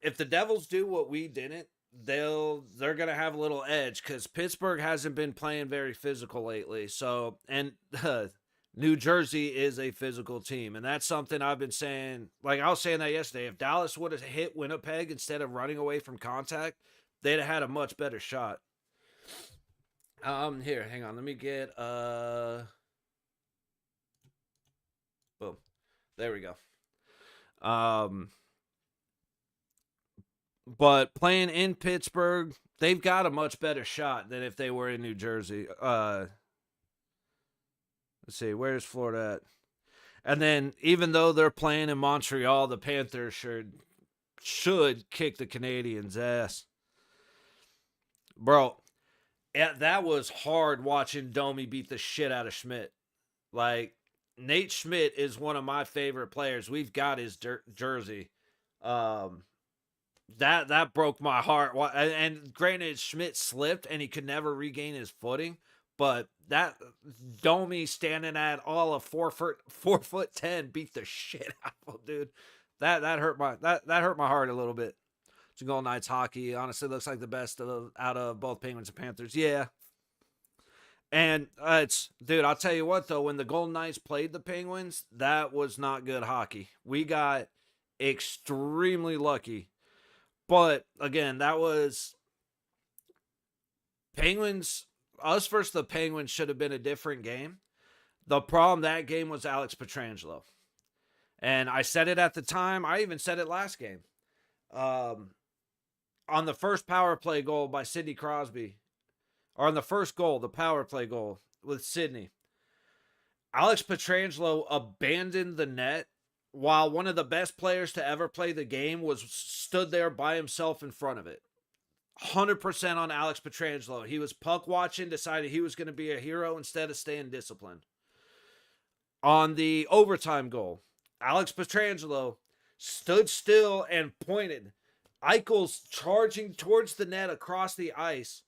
do what we didn't, they're gonna have a little edge because Pittsburgh hasn't been playing very physical lately. So, and New Jersey is a physical team, and that's something I've been saying. Like I was saying that yesterday. If Dallas would have hit Winnipeg instead of running away from contact, they'd have had a much better shot. Here, hang on. Let me get boom. There we go. But playing in Pittsburgh, they've got a much better shot than if they were in New Jersey. Let's see, where's Florida at? And then, even though they're playing in Montreal, the Panthers should kick the Canadiens' ass. Bro, that was hard watching Domi beat the shit out of Schmidt. Like, Nate Schmidt is one of my favorite players. We've got his jersey. That broke my heart. And granted, Schmidt slipped and he could never regain his footing. But that Domi standing at all of 4'10" beat the shit out of him, dude. That hurt my heart a little bit. So Golden Knights hockey honestly looks like the best out of both Penguins and Panthers. Yeah. And dude, I'll tell you what though, when the Golden Knights played the Penguins, that was not good hockey. We got extremely lucky. But again, that was Penguins. Us versus the Penguins should have been a different game. The problem that game was Alex Pietrangelo. And I said it at the time. I even said it last game. On the first power play goal by Sidney Crosby, or on the first goal, the power play goal with Sidney, Alex Pietrangelo abandoned the net while one of the best players to ever play the game stood there by himself in front of it. 100% on Alex Petrangelo. He was puck watching, decided he was going to be a hero instead of staying disciplined. On the overtime goal, Alex Petrangelo stood still and pointed. Eichel's charging towards the net across the ice.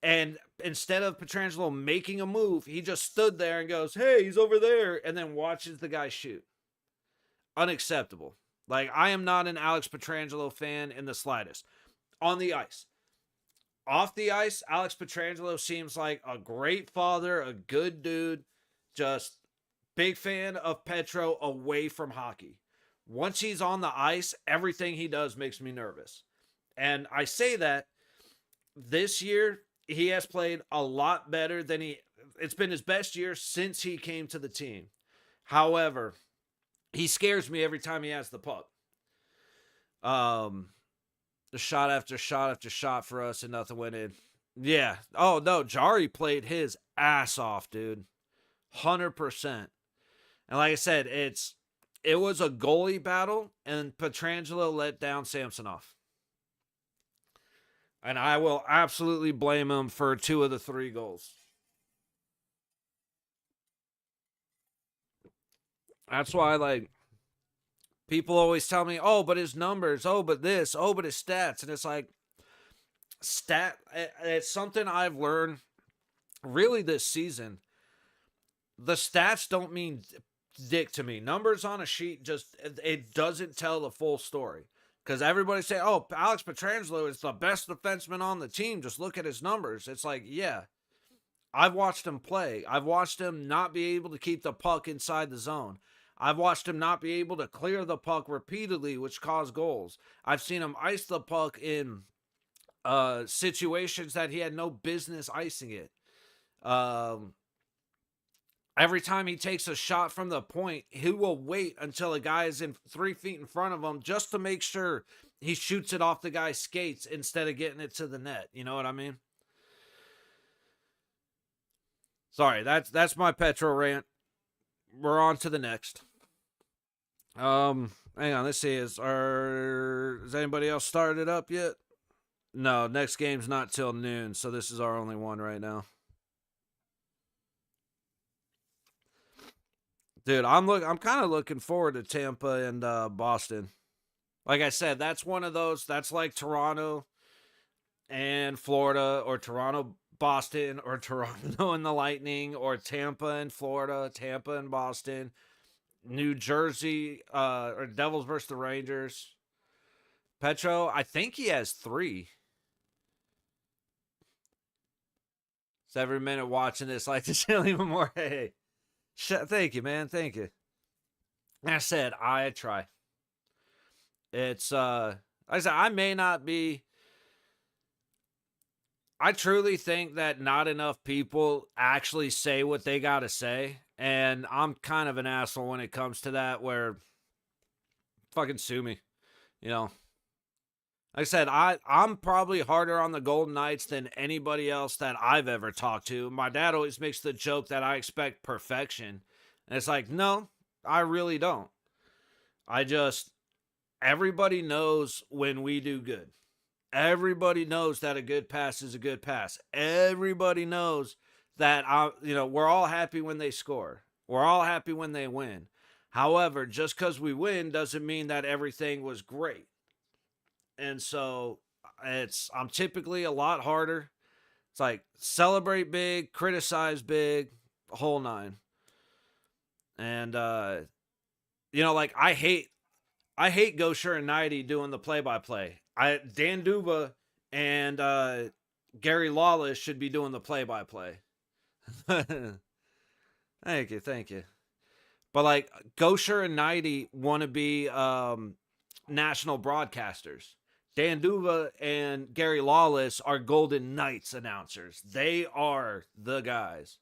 And instead of Petrangelo making a move, he just stood there and goes, "Hey, he's over there," and then watches the guy shoot. Unacceptable. Like, I am not an Alex Petrangelo fan in the slightest. On the ice. Off the ice, Alex Petrangelo seems like a great father, a good dude, just big fan of Petro away from hockey. Once he's on the ice, everything he does makes me nervous. And I say that this year, he has played a lot better than it's been his best year since he came to the team. However, he scares me every time he has the puck. The shot after shot after shot for us and nothing went in. Yeah. Oh, no. Jari played his ass off, dude. 100%. And like I said, it was a goalie battle, and Petrangelo let down Samsonov. And I will absolutely blame him for 2 of the 3 goals. That's why, like, people always tell me, "Oh, but his numbers, oh, but this, oh, but his stats." And it's like, it's something I've learned really this season. The stats don't mean dick to me. Numbers on a sheet it doesn't tell the full story. Because everybody say, "Oh, Alex Petrangelo is the best defenseman on the team. Just look at his numbers." It's like, yeah, I've watched him play. I've watched him not be able to keep the puck inside the zone. I've watched him not be able to clear the puck repeatedly, which caused goals. I've seen him ice the puck in situations that he had no business icing it. Every time he takes a shot from the point, he will wait until a guy is in 3 feet in front of him just to make sure he shoots it off the guy's skates instead of getting it to the net. You know what I mean? Sorry, that's my Petro rant. We're on to the next. Hang on. Let's see. Has anybody else started it up yet? No, next game's not till noon, so this is our only one right now. Dude, I'm kind of looking forward to Tampa and Boston. Like I said, that's one of those. That's like Toronto and Florida, or Toronto, Boston, or Toronto and the Lightning, or Tampa and Florida, Tampa and Boston, New Jersey, or Devils versus the Rangers. Petro, I think he has 3. So every minute watching this, like to chill even more. Hey, thank you, man. Thank you. I said I try. It's like I said, I may not be. I truly think that not enough people actually say what they gotta say, and I'm kind of an asshole when it comes to that. Where fucking sue me, you know. Like I said, I'm probably harder on the Golden Knights than anybody else that I've ever talked to. My dad always makes the joke that I expect perfection. And it's like, no, I really don't. Everybody knows when we do good. Everybody knows that a good pass is a good pass. Everybody knows that, we're all happy when they score. We're all happy when they win. However, just because we win doesn't mean that everything was great. And so I'm typically a lot harder. It's like celebrate big, criticize big, whole 9. And like I hate Gosher and Nighty doing the play-by-play. Dan Duba and Gary Lawless should be doing the play-by-play. Thank you. But like Gosher and Nighty want to be national broadcasters. Dan Duva and Gary Lawless are Golden Knights announcers. They are the guys.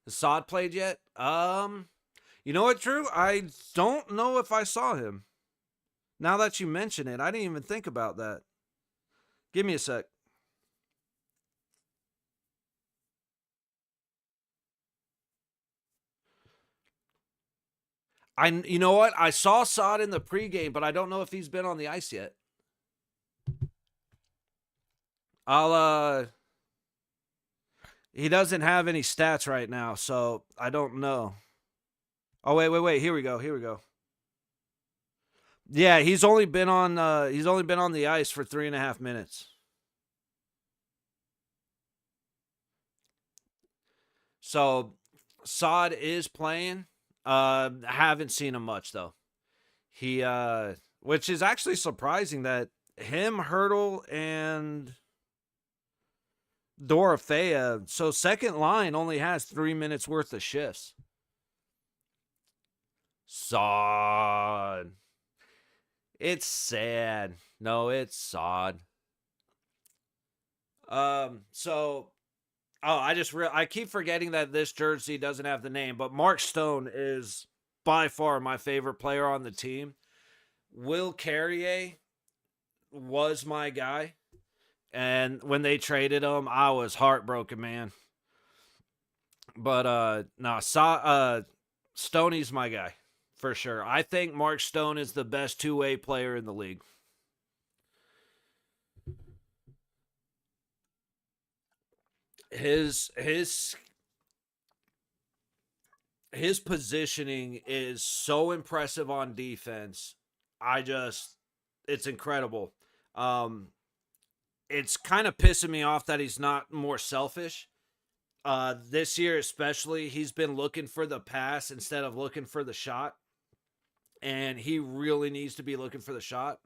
Has Sod played yet? You know what, Drew? I don't know if I saw him. Now that you mention it, I didn't even think about that. Give me a sec. You know what? I saw Sod in the pregame, but I don't know if he's been on the ice yet. I'll he doesn't have any stats right now, so I don't know. Oh wait. Here we go. Here we go. Yeah, he's only been on the ice for 3.5 minutes. So Sod is playing. Haven't seen him much though. He which is actually surprising that him, Hurdle, and Dorothea, so second line only has 3 minutes worth of shifts. Sod. It's sad. No, it's sod. So I keep forgetting that this jersey doesn't have the name, but Mark Stone is by far my favorite player on the team. Will Carrier was my guy, and when they traded him, I was heartbroken, man. But no, Stoney's my guy for sure. I think Mark Stone is the best two-way player in the league. His his positioning is so impressive on defense. I just it's incredible. Um it's kind of pissing me off that he's not more selfish. This year especially, he's been looking for the pass instead of looking for the shot. And he really needs to be looking for the shot.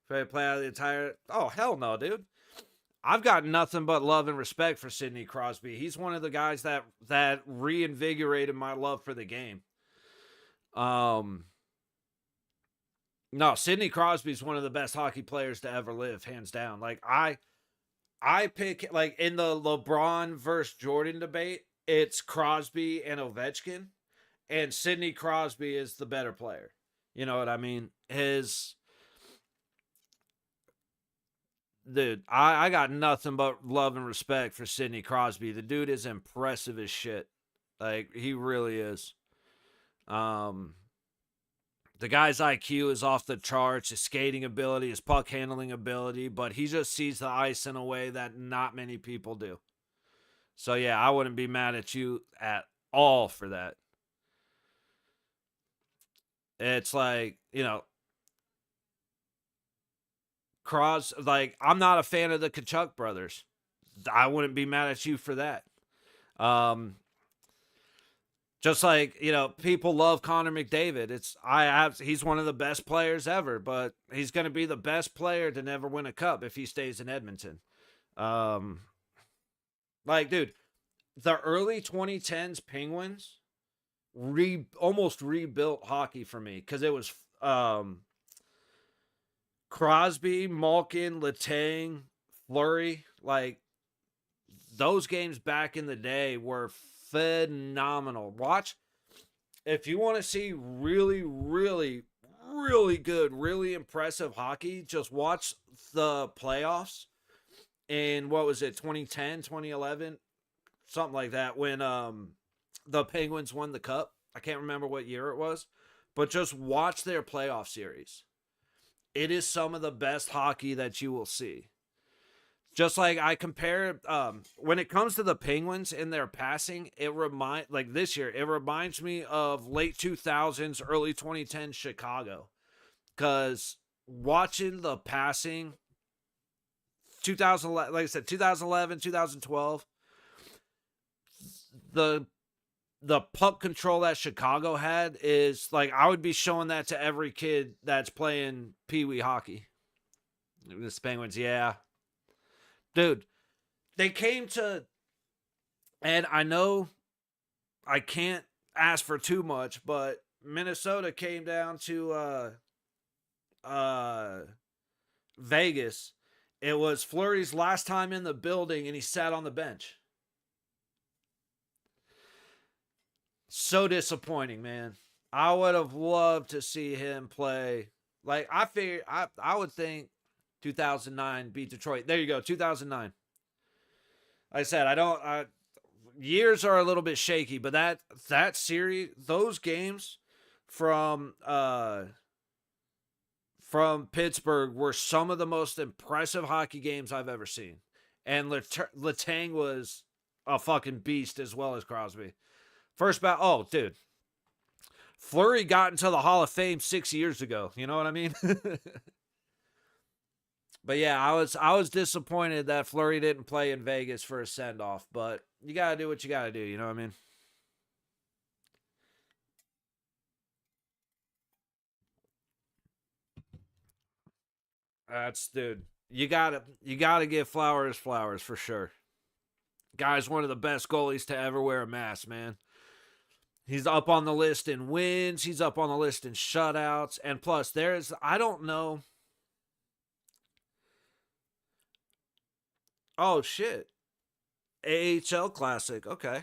If I play out the entire oh hell no, dude. I've got nothing but love and respect for Sidney Crosby. He's one of the guys that reinvigorated my love for the game. Um, no, Sidney Crosby's one of the best hockey players to ever live, hands down. Like I pick like in the LeBron versus Jordan debate, it's Crosby and Ovechkin, and Sidney Crosby is the better player. You know what I mean? His dude, I got nothing but love and respect for Sidney Crosby. The dude is impressive as shit. Like he really is. Um, the guy's IQ is off the charts. His skating ability, his puck handling ability, but he just sees the ice in a way that not many people do. So yeah, I wouldn't be mad at you at all for that. It's like like I'm not a fan of the Kachuk brothers. I wouldn't be mad at you for that. Um, just like people love Connor McDavid. He's one of the best players ever, but he's going to be the best player to never win a cup if he stays in Edmonton. Um, like, dude, the early 2010s Penguins almost rebuilt hockey for me because it was Crosby, Malkin, Letang, Fleury. Like those games back in the day were phenomenal. Watch if you want to see really, really, really good, really impressive hockey, just watch the playoffs in what was it, 2010, 2011, something like that, when the Penguins won the cup. I can't remember what year it was, but just watch their playoff series. It is some of the best hockey that you will see. Just like I compare, when it comes to the Penguins and their passing, like this year, it reminds me of late 2000s, early 2010s Chicago, because watching the passing, 2011, like I said, 2011, 2012, the puck control that Chicago had is like I would be showing that to every kid that's playing Pee Wee hockey. The Penguins, yeah, dude, they came to, and I know I can't ask for too much, but Minnesota came down to uh Vegas. It was Fleury's last time in the building, and he sat on the bench. So disappointing, man. I would have loved to see him play. Like I figured, I would think 2009 beat Detroit. There you go, 2009. Like I said, I don't. Years are a little bit shaky, but that series, those games from from Pittsburgh were some of the most impressive hockey games I've ever seen. And Letang was a fucking beast as well as Crosby. First battle, oh, dude. Fleury got into the Hall of Fame 6 years ago. You know what I mean? But yeah, I was disappointed that Fleury didn't play in Vegas for a send off. But you gotta do what you gotta do. You know what I mean? That's dude. You gotta give Flowers flowers for sure. Guy's one of the best goalies to ever wear a mask, man. He's up on the list in wins. He's up on the list in shutouts. And plus, I don't know. Oh, shit. AHL Classic. Okay.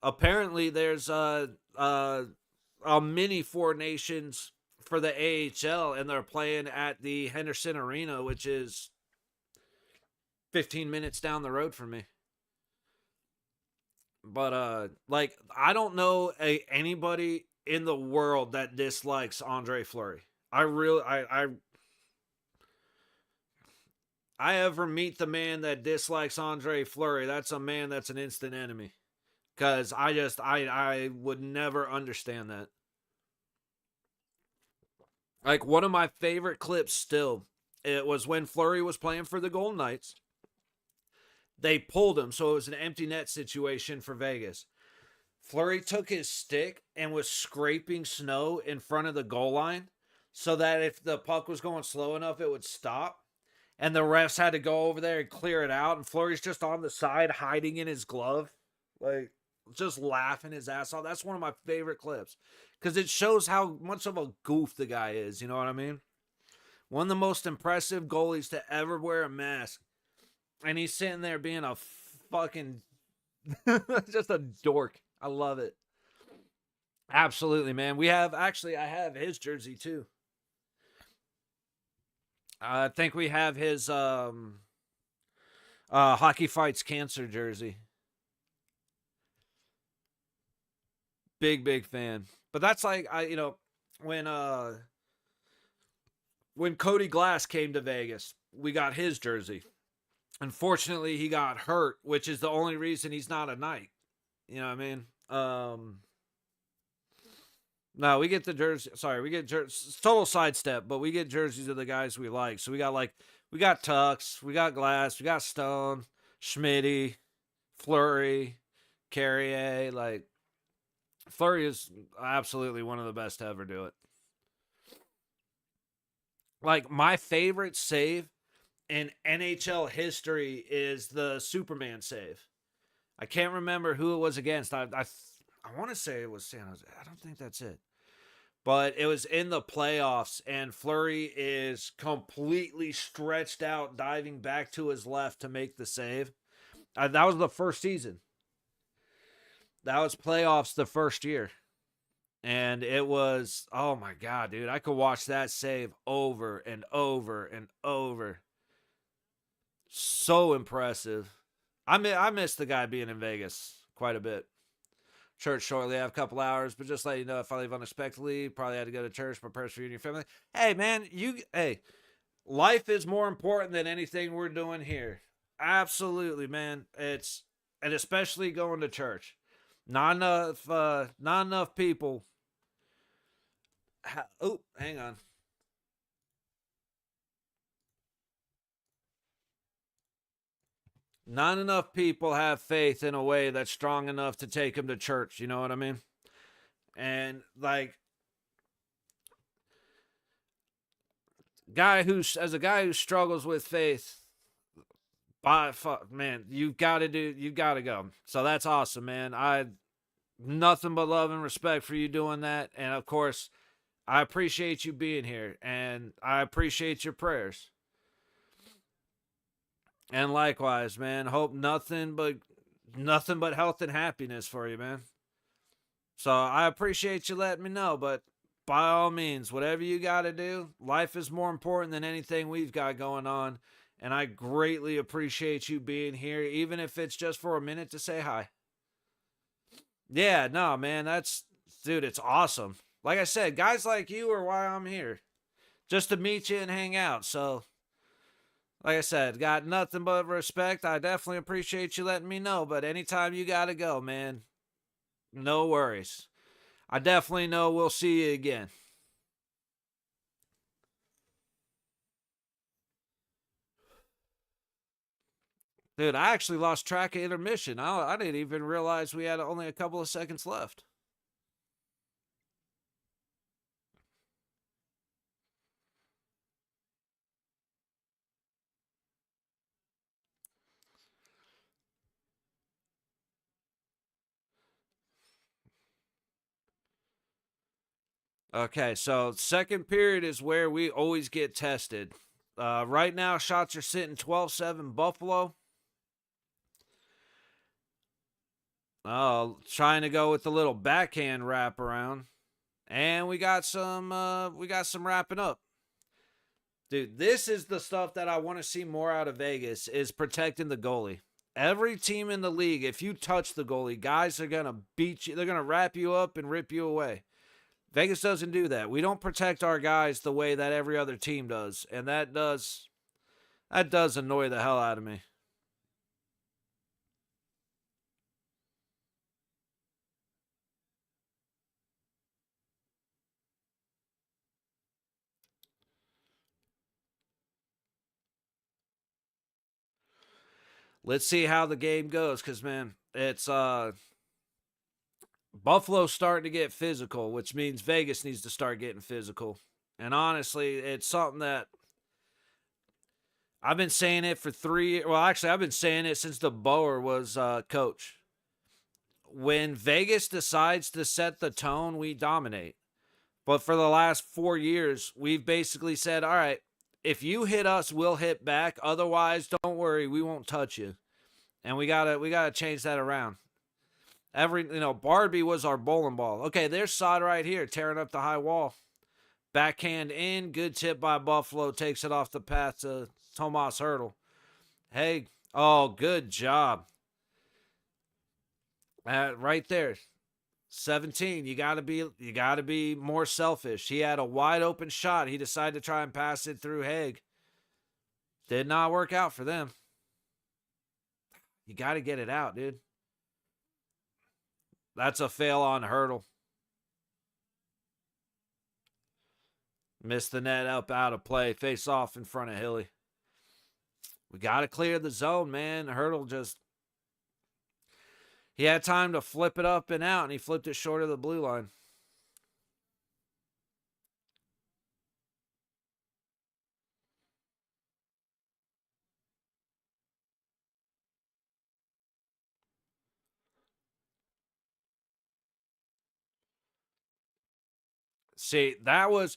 Apparently, there's a mini Four Nations for the AHL, and they're playing at the Henderson Arena, which is 15 minutes down the road from me. But like I don't know anybody in the world that dislikes Andre Fleury. I ever meet the man that dislikes Andre Fleury, that's a man that's an instant enemy. Cause I would never understand that. Like one of my favorite clips still, it was when Fleury was playing for the Golden Knights. They pulled him, so it was an empty net situation for Vegas. Fleury took his stick and was scraping snow in front of the goal line so that if the puck was going slow enough, it would stop. And the refs had to go over there and clear it out. And Fleury's just on the side, hiding in his glove, like just laughing his ass off. That's one of my favorite clips because it shows how much of a goof the guy is. You know what I mean? One of the most impressive goalies to ever wear a mask. And he's sitting there being a fucking just a dork. I love it. Absolutely, man. I have his jersey too. I think we have his Hockey Fights Cancer jersey. Big fan. But that's like when when Cody Glass came to Vegas, we got his jersey. Unfortunately, he got hurt, which is the only reason he's not a Knight. You know what I mean? No, we get the jersey. Sorry, we get jerseys. Total sidestep, but we get jerseys of the guys we like. So we got Tux, we got Glass, we got Stone, Schmitty, Fleury, Carrier. Like Fleury is absolutely one of the best to ever do it. Like my favorite save in NHL history is the Superman save. I can't remember who it was against. I want to say it was San Jose. I don't think that's it. But it was in the playoffs, and Fleury is completely stretched out, diving back to his left to make the save. That was the first season. That was playoffs the first year. And it was, oh my God, dude. I could watch that save over and over and over. So impressive. I miss the guy being in Vegas quite a bit. Church shortly. I have a couple hours, but just let you know if I leave unexpectedly, probably had to go to church, prepare for you and your family. Hey, man, life is more important than anything we're doing here. Absolutely, man. And especially going to church. Not enough people. Oh, hang on. Not enough people have faith in a way that's strong enough to take them to church. You know what I mean? And like, as a guy who struggles with faith, man, you gotta go. So that's awesome, man. I nothing but love and respect for you doing that, and of course, I appreciate you being here, and I appreciate your prayers. And likewise, man, hope nothing but health and happiness for you, man. So I appreciate you letting me know, but by all means, whatever you got to do, life is more important than anything we've got going on. And I greatly appreciate you being here, even if it's just for a minute to say hi. Yeah, no, man, dude, it's awesome. Like I said, guys like you are why I'm here, just to meet you and hang out. So Like I said, got nothing but respect. I definitely appreciate you letting me know. But anytime you got to go, man, no worries. I definitely know we'll see you again. Dude, I actually lost track of intermission. I didn't even realize we had only a couple of seconds left. Okay, so second period is where we always get tested. Right now, shots are sitting 12-7 Buffalo. Trying to go with the little backhand wraparound. And we got some wrapping up. Dude, this is the stuff that I want to see more out of Vegas is protecting the goalie. Every team in the league, if you touch the goalie, guys are going to beat you. They're going to wrap you up and rip you away. Vegas doesn't do that. We don't protect our guys the way that every other team does, and that does annoy the hell out of me. Let's see how the game goes cuz man, it's Buffalo's starting to get physical, which means Vegas needs to start getting physical. And honestly, it's something that I've been saying it for 3 well, actually I've been saying it since the Boer was coach. When Vegas decides to set the tone, we dominate. But for the last 4 years, we've basically said, all right, if you hit us, we'll hit back. Otherwise, don't worry, we won't touch you. And we gotta change that around. Barbie was our bowling ball. Okay, there's Sod right here, tearing up the high wall. Backhand in, good tip by Buffalo, takes it off the path to Tomas Hurdle. Hey, oh, good job. Right there. 17. You gotta be more selfish. He had a wide open shot. He decided to try and pass it through Haig. Did not work out for them. You gotta get it out, dude. That's a fail on Hurdle. Missed the net up out of play. Face off in front of Hilly. We gotta clear the zone, man. Hurdle just he had time to flip it up and out, and he flipped it short of the blue line. See, that was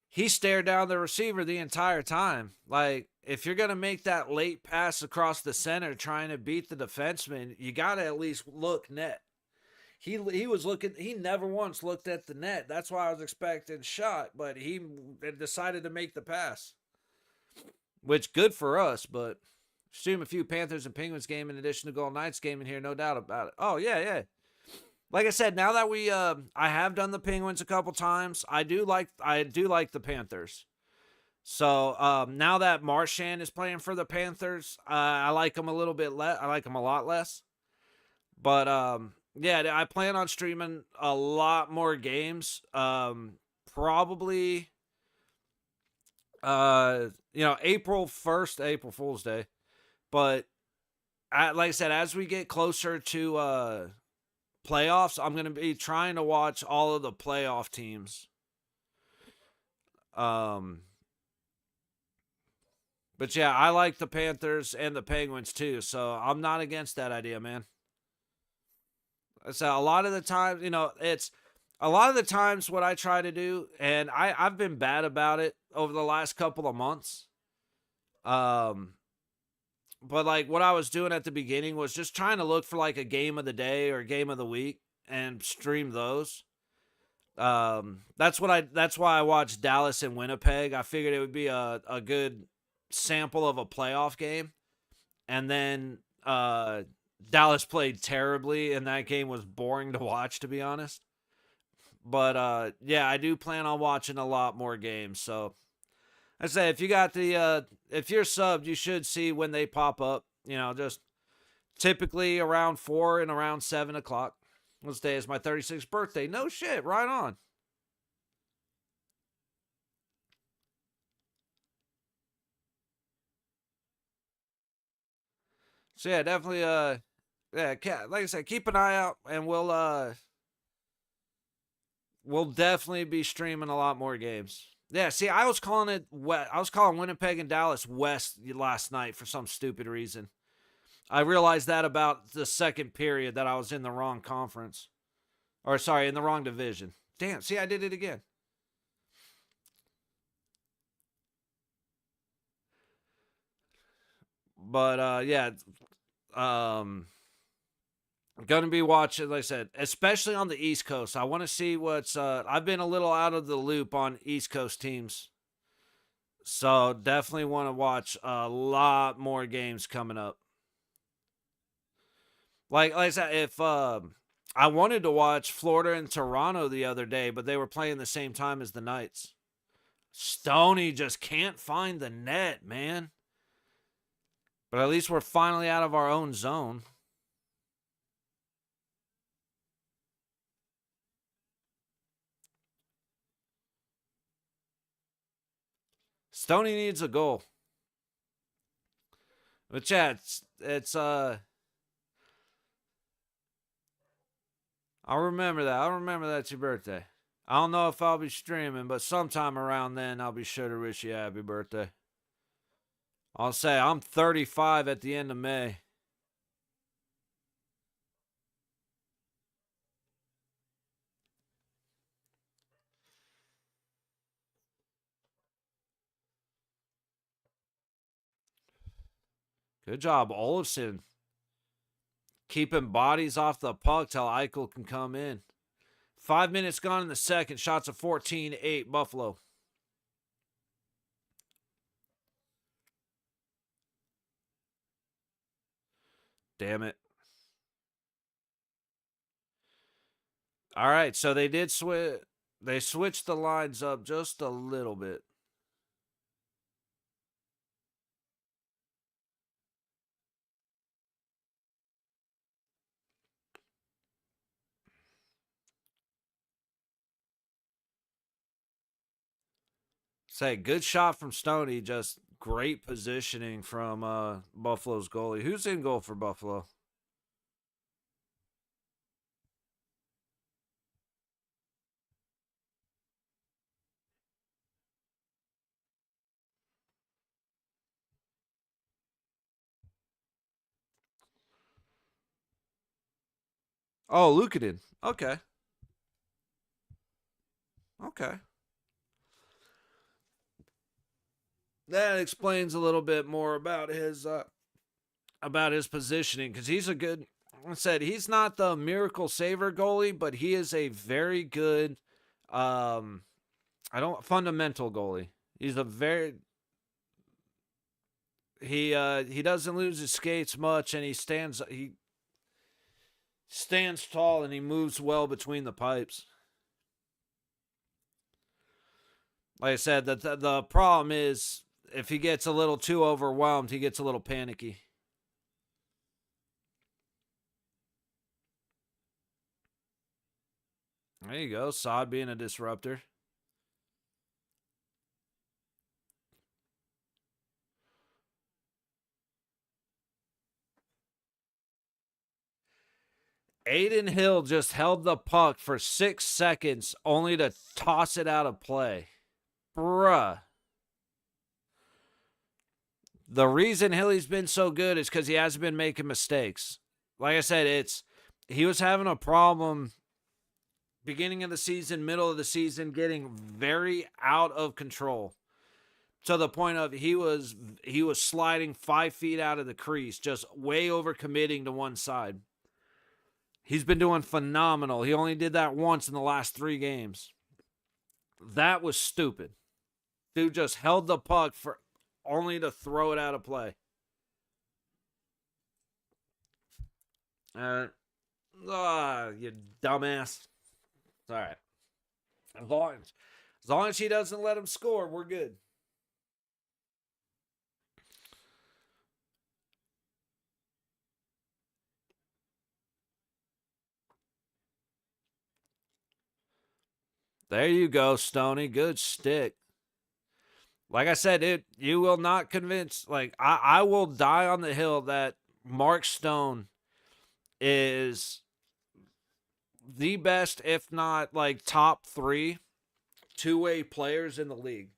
he stared down the receiver the entire time. Like, if you're gonna make that late pass across the center trying to beat the defenseman, you gotta at least look net. He was looking. He never once looked at the net. That's why I was expecting shot, but he decided to make the pass, which good for us. But assume a few Panthers and Penguins game in addition to Golden Knights game in here, no doubt about it. Oh yeah, yeah. Like I said, now that I have done the Penguins a couple times, I do like the Panthers. So now that Marchand is playing for the Panthers, I like him a little bit less. I like him a lot less. But yeah, I plan on streaming a lot more games. Probably April 1st, April Fool's Day. But like I said, as we get closer to playoffs, I'm going to be trying to watch all of the playoff teams. Um but yeah, I like the Panthers and the Penguins too, so I'm not against that idea, man. So a lot of the times, it's a lot of the times what I try to do, and I've been bad about it over the last couple of months. Um, but like what I was doing at the beginning was just trying to look for like a game of the day or game of the week and stream those. That's why I watched Dallas and Winnipeg. I figured it would be a good sample of a playoff game. And then Dallas played terribly, and that game was boring to watch, to be honest. But yeah, I do plan on watching a lot more games. So I say if you got if you're subbed, you should see when they pop up. Just typically around 4 and around 7 o'clock. This day is my 36th birthday. No shit, right on. So yeah, definitely yeah, like I said, keep an eye out, and we'll definitely be streaming a lot more games. Yeah, see, I was calling it West. I was calling Winnipeg and Dallas West last night for some stupid reason. I realized that about the second period that I was in the wrong conference. Or sorry, in the wrong division. Damn, see, I did it again. But yeah, um gonna be watching, like I said, especially on the East Coast. I want to see what's I've been a little out of the loop on East Coast teams. So definitely want to watch a lot more games coming up. Like I said, if I wanted to watch Florida and Toronto the other day, but they were playing the same time as the Knights. Stoney just can't find the net, man. But at least we're finally out of our own zone. Stoney needs a goal. But yeah, it's I'll remember that. I'll remember that's your birthday. I don't know if I'll be streaming, but sometime around then I'll be sure to wish you a happy birthday. I'll say I'm 35 at the end of May. Good job, Olafson. Keeping bodies off the puck till Eichel can come in. 5 minutes gone in the second. Shots of 14-8 Buffalo. Damn it. All right, so they did switch. They switched the lines up just a little bit. Say, good shot from Stoney. Just great positioning from Buffalo's goalie. Who's in goal for Buffalo? Oh, Lukanen. Okay. Okay. That explains a little bit more about his positioning, because he's a good. I said he's not the miracle saver goalie, but he is a very good um I don't fundamental goalie. He's a very he doesn't lose his skates much, and he stands tall, and he moves well between the pipes. Like I said, the problem is if he gets a little too overwhelmed, he gets a little panicky. There you go, Sod being a disruptor. Aiden Hill just held the puck for 6 seconds only to toss it out of play. Bruh. The reason Hilly's been so good is because he hasn't been making mistakes. Like I said, he was having a problem beginning of the season, middle of the season, getting very out of control. To the point of he was sliding 5 feet out of the crease, just way over committing to one side. He's been doing phenomenal. He only did that once in the last 3 games. That was stupid. Dude just held the puck for only to throw it out of play. Uh, you dumbass. All right. As long as he doesn't let him score, we're good. There you go, Stoney. Good stick. Like I said, you will not convince. Like I will die on the hill that Mark Stone is the best, if not like top three two-way players in the league.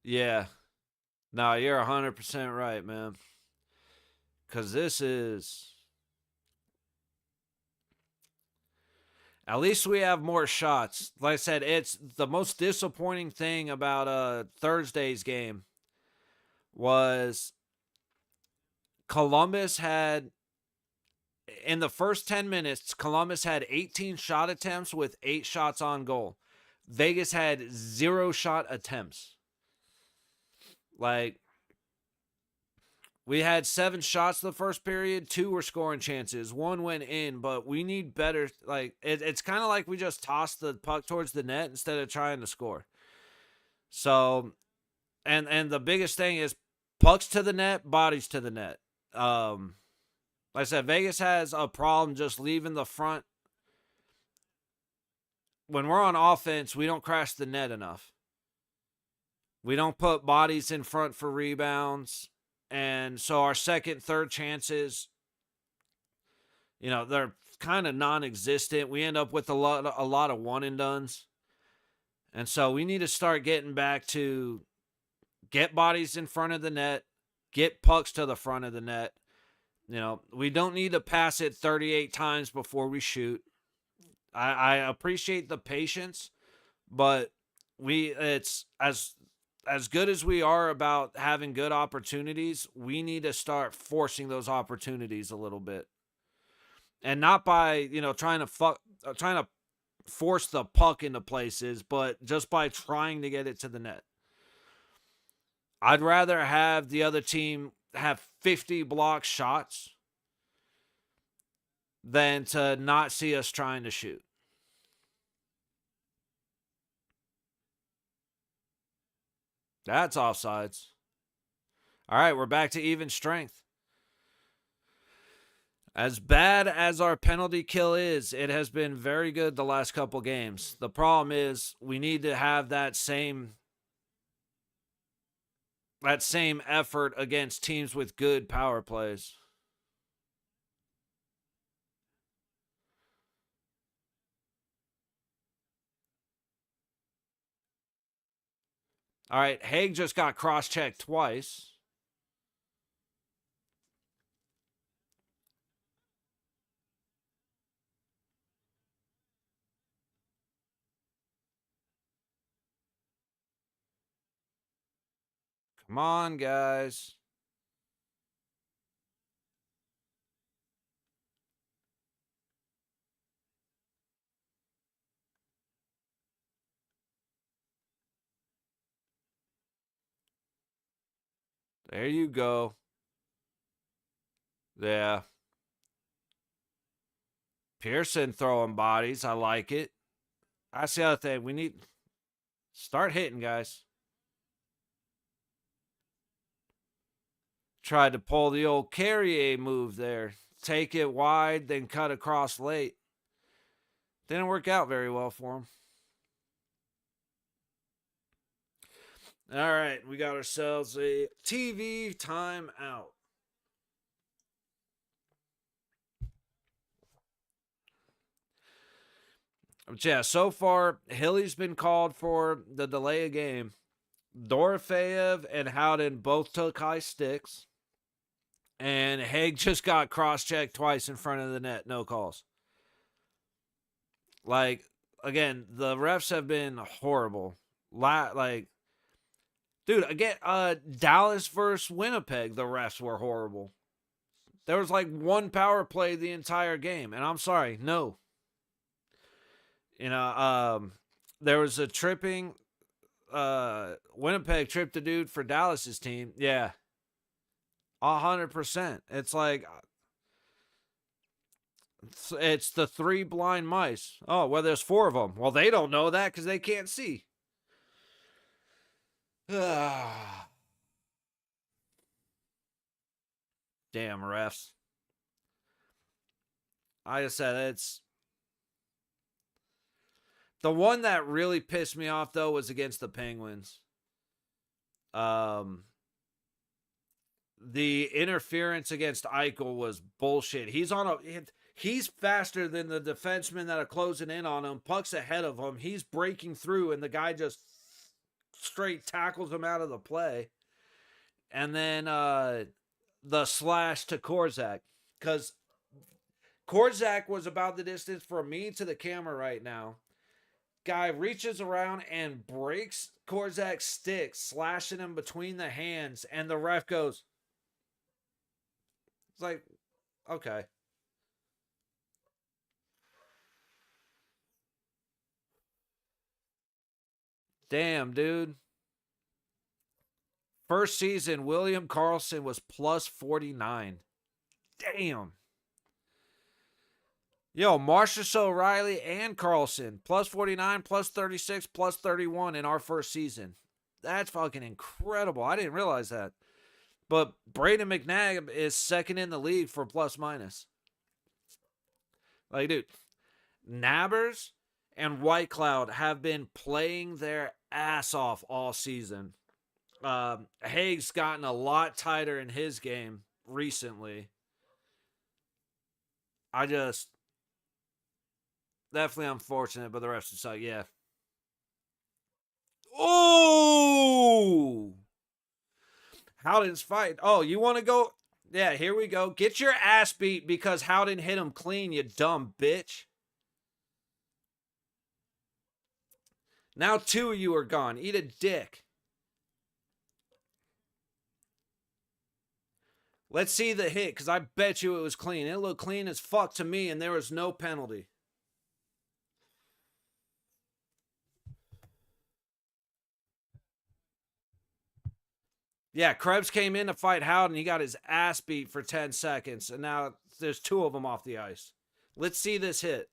Yeah. No, you're 100% right, man. Because this is. At least we have more shots. Like I said, it's the most disappointing thing about Thursday's game was Columbus had in the first 10 minutes, Columbus had 18 shot attempts with 8 shots on goal. Vegas had 0 shot attempts. Like, we had 7 shots the first period. 2 were scoring chances. 1 went in, but we need better. Like, it's kind of like we just tossed the puck towards the net instead of trying to score. So, and the biggest thing is pucks to the net, bodies to the net. Like I said, Vegas has a problem just leaving the front. When we're on offense, we don't crash the net enough. We don't put bodies in front for rebounds. And so our second, third chances, they're kind of non-existent. We end up with a lot of one and dones. And so we need to start getting back to get bodies in front of the net, get pucks to the front of the net. We don't need to pass it 38 times before we shoot. I appreciate the patience, but it's as good as we are about having good opportunities, we need to start forcing those opportunities a little bit. And not by, trying to force the puck into places, but just by trying to get it to the net. I'd rather have the other team have 50 block shots than to not see us trying to shoot. That's offsides. All right, we're back to even strength. As bad as our penalty kill is, it has been very good the last couple games. The problem is we need to have that same effort against teams with good power plays. All right, Haig just got cross-checked twice. Come on, guys. There you go. Yeah. Pearson throwing bodies. I like it. That's the other thing. We need start hitting, guys. Tried to pull the old Carrier move there. Take it wide, then cut across late. Didn't work out very well for him. All right, we got ourselves a TV timeout. But yeah, so far, Hilly's been called for the delay of game. Dorofeyev and Howden both took high sticks. And Haig just got cross-checked twice in front of the net. No calls. Like, again, the refs have been horrible. Dude, again, Dallas versus Winnipeg, the refs were horrible. There was like one power play the entire game. And I'm sorry, no. There was a tripping. Winnipeg tripped a dude for Dallas's team. Yeah. 100%. It's like it's the 3 blind mice. Oh, well, there's 4 of them. Well, they don't know that because they can't see. Damn refs. I just said it's the one that really pissed me off though was against the Penguins. Um, the interference against Eichel was bullshit. He's faster than the defensemen that are closing in on him. Puck's ahead of him. He's breaking through, and the guy just straight tackles him out of the play. And then the slash to Korzak, because Korzak was about the distance from me to the camera right now. Guy reaches around and breaks Korzak's stick, slashing him between the hands, and the ref goes, it's like, okay. Damn, dude. First season, William Karlsson was plus 49. Damn. Yo, Marchessault, O'Reilly, and Karlsson, plus 49, plus 36, plus 31 in our first season. That's fucking incredible. I didn't realize that. But Braden McNabb is second in the league for plus minus. Like, dude, Nabbers and Whitecloud have been playing their ass off all season. Haig's gotten a lot tighter in his game recently. Definitely unfortunate, but the rest is like, yeah. Oh! Howden's fight. Oh, you want to go? Yeah, here we go. Get your ass beat because Howden hit him clean, you dumb bitch. Now 2 of you are gone. Eat a dick. Let's see the hit, because I bet you it was clean. It looked clean as fuck to me, and there was no penalty. Yeah, Krebs came in to fight Howden. He got his ass beat for 10 seconds, and now there's 2 of them off the ice. Let's see this hit.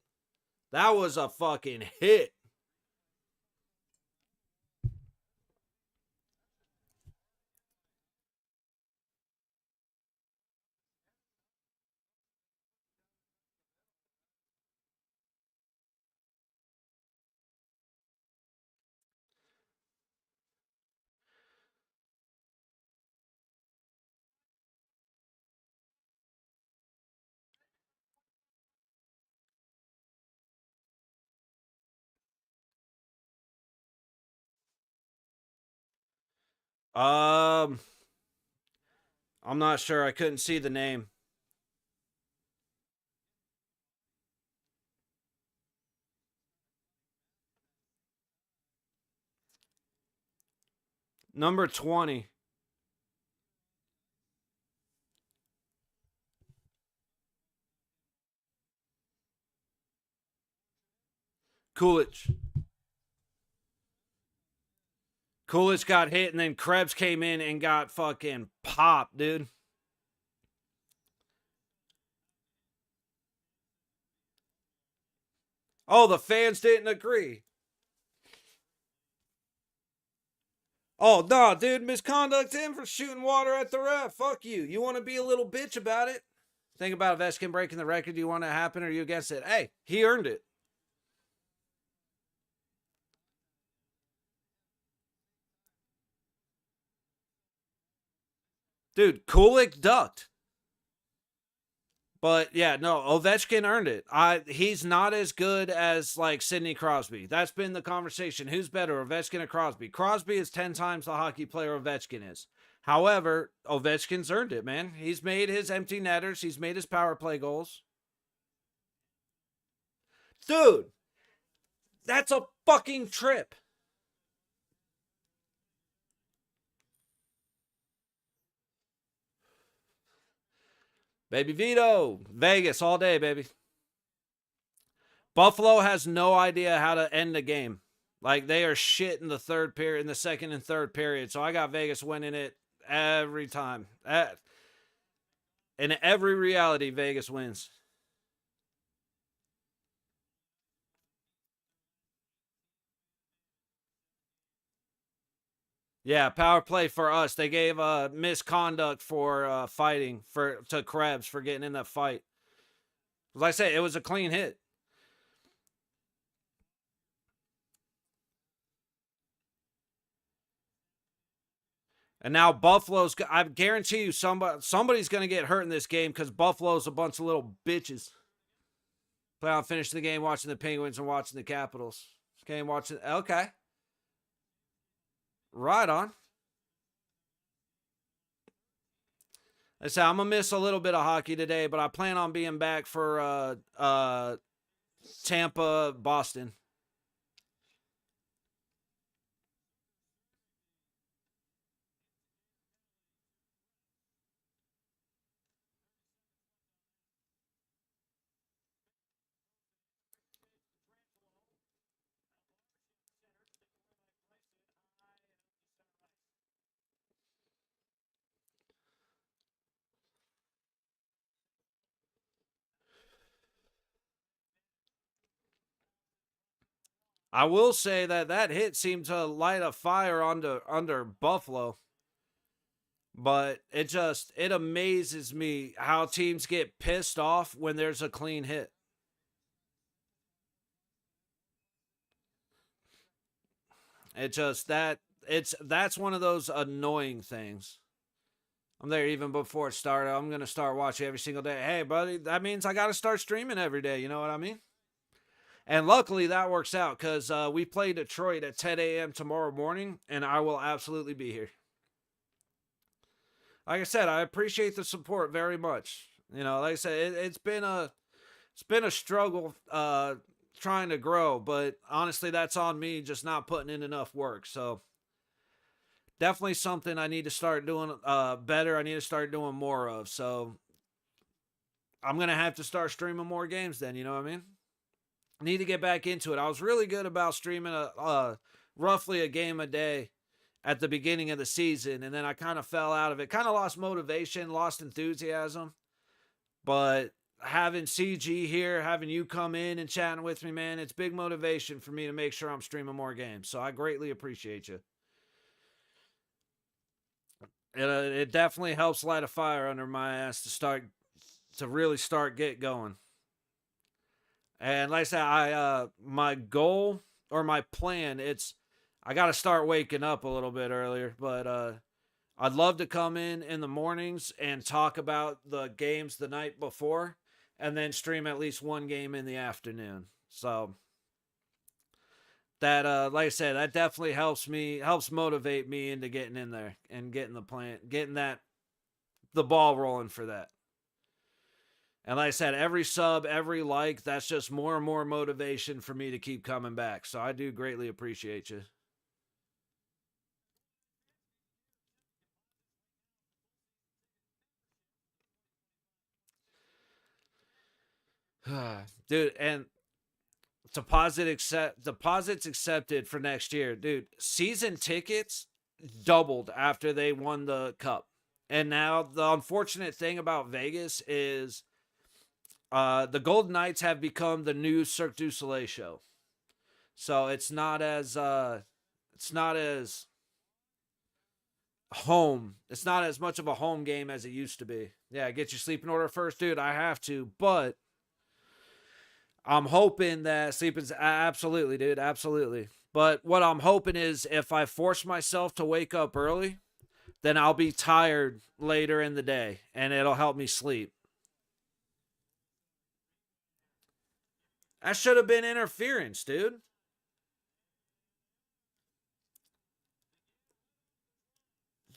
That was a fucking hit. Um, I'm not sure. I couldn't see the name. Number 20. Coolidge. Coolidge got hit, and then Krebs came in and got fucking popped, dude. Oh, the fans didn't agree. Oh, no, dude, misconduct him for shooting water at the ref. Fuck you. You want to be a little bitch about it? Think about Ovechkin breaking the record. Do you want it to happen or are you against it? Hey, he earned it. Dude, Kulik ducked. But yeah, no, Ovechkin earned it. He's not as good as like Sidney Crosby. That's been the conversation. Who's better, Ovechkin or Crosby? Crosby is 10 times the hockey player Ovechkin is. However, Ovechkin's earned it, man. He's made his empty netters. He's made his power play goals. Dude, that's a fucking trip. Baby Vito, Vegas all day, baby. Buffalo has no idea how to end the game. Like they are shit in the third period, in the second and third period. So I got Vegas winning it every time. In every reality, Vegas wins. Yeah, power play for us. They gave misconduct for fighting to Krebs for getting in that fight. Like I said, it was a clean hit. And now Buffalo's. I guarantee you, somebody's going to get hurt in this game because Buffalo's a bunch of little bitches. Plan on finishing the game watching the Penguins and watching the Capitals. Game watching. Okay, right on. I say I'm gonna miss a little bit of hockey today, but I plan on being back for Tampa, Boston. I will say that hit seemed to light a fire under Buffalo, but it amazes me how teams get pissed off when there's a clean hit. It just that's one of those annoying things. I'm there even before it started. I'm gonna start watching every single day. Hey, buddy, that means I gotta start streaming every day. You know what I mean? And luckily that works out because we play Detroit at 10 a.m. tomorrow morning, and I will absolutely be here. Like I said, I appreciate the support very much. You know, like I said, it's been a struggle trying to grow, but honestly, that's on me just not putting in enough work. So definitely something I need to start doing better. I need to start doing more of. So I'm gonna have to start streaming more games. Then you know what I mean? Need to get back into it. I was really good about streaming roughly a game a day at the beginning of the season, and then I kind of fell out of it. Kind of lost motivation, lost enthusiasm. But having CG here, having you come in and chatting with me, man, it's big motivation for me to make sure I'm streaming more games. So I greatly appreciate you. It definitely helps light a fire under my ass to really start get going. And like I said, my goal or my plan, I got to start waking up a little bit earlier, but I'd love to come in the mornings and talk about the games the night before and then stream at least one game in the afternoon. So that like I said, that definitely helps motivate me into getting in there and getting the ball rolling for that. And like I said, every sub, every like, that's just more and more motivation for me to keep coming back. So I do greatly appreciate you. Dude, and deposits accepted for next year. Dude, season tickets doubled after they won the cup. And now the unfortunate thing about Vegas is the Golden Knights have become the new Cirque du Soleil show. So it's not as home. It's not as much of a home game as it used to be. Yeah, get your sleep in order first, dude. I have to, but I'm hoping that sleep is absolutely, dude, absolutely. But what I'm hoping is if I force myself to wake up early, then I'll be tired later in the day and it'll help me sleep. That should have been interference, dude.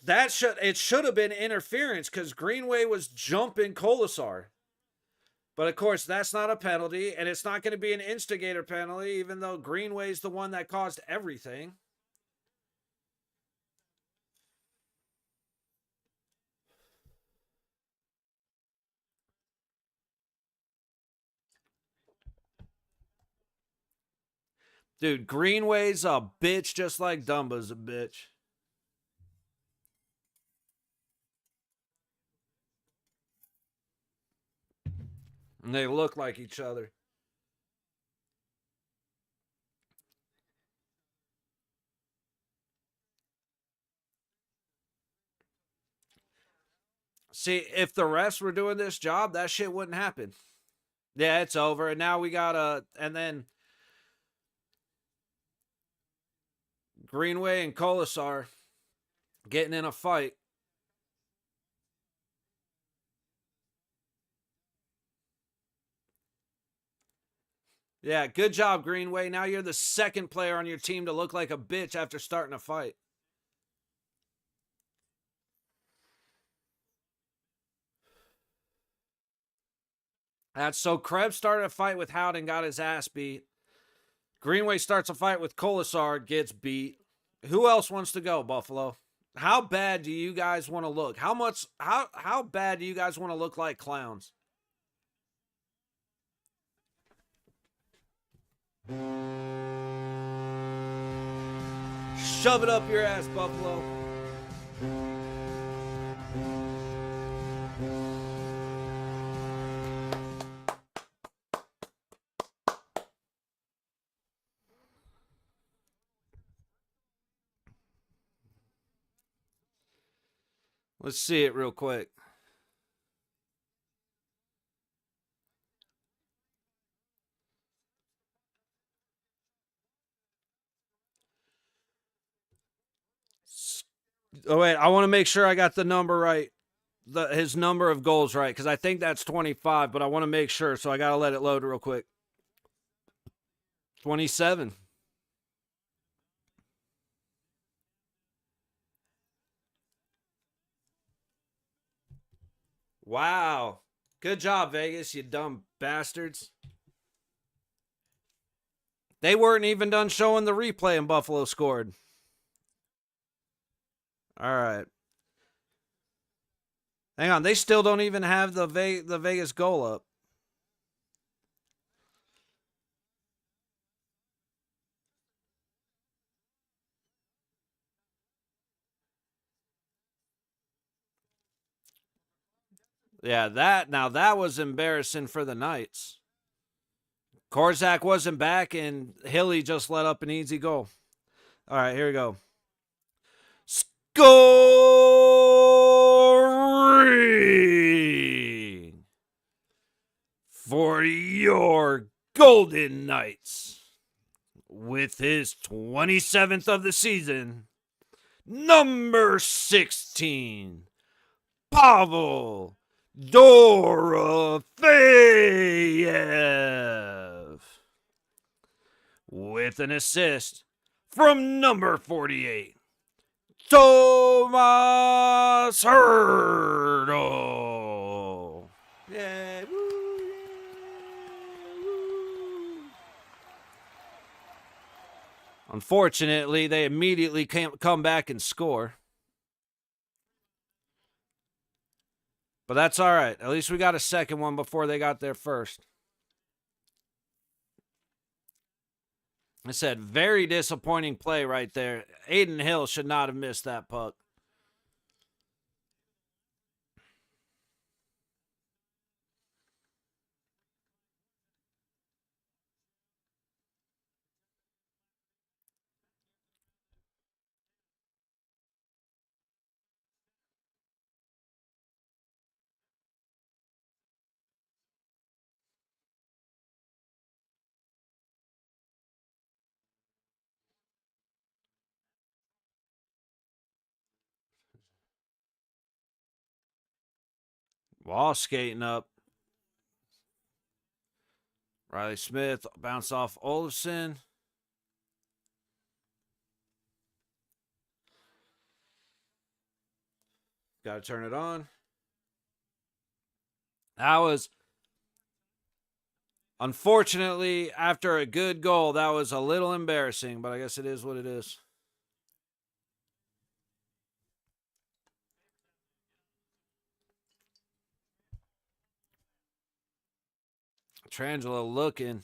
It should have been interference because Greenway was jumping Colasar. But of course, that's not a penalty, and it's not going to be an instigator penalty, even though Greenway's the one that caused everything. Dude, Greenway's a bitch just like Dumba's a bitch. And they look like each other. See, if the refs were doing this job, that shit wouldn't happen. Yeah, it's over. And now we got and then Greenway and Colasar getting in a fight. Yeah, good job, Greenway. Now you're the second player on your team to look like a bitch after starting a fight. That's so Krebs started a fight with Howden, got his ass beat. Greenway starts a fight with Colasar, gets beat. Who else wants to go, Buffalo? How bad do you guys want to look? How bad do you guys want to look like clowns? Shove it up your ass, Buffalo. Let's see it real quick. Oh, wait. I want to make sure I got the number right. His number of goals right, because I think that's 25, but I want to make sure, so I got to let it load real quick. 27. Wow. Good job, Vegas, you dumb bastards. They weren't even done showing the replay and Buffalo scored. All right. Hang on. They still don't even have the Vegas goal up. Yeah, that was embarrassing for the Knights. Korzak wasn't back, and Hilly just let up an easy goal. All right, here we go. Scoring for your Golden Knights with his 27th of the season, number 16, Pavel Dorofeyev, with an assist from number 48, Thomas Hurdle. Yeah, woo, yeah, woo. Unfortunately, they immediately can't come back and score. But that's all right. At least we got a second one before they got there first. I said, very disappointing play right there. Aiden Hill should not have missed that puck. Wall skating up. Riley Smith bounce off Olofsson. Got to turn it on. That was, unfortunately, after a good goal, that was a little embarrassing, but I guess it is what it is. Trangelo looking.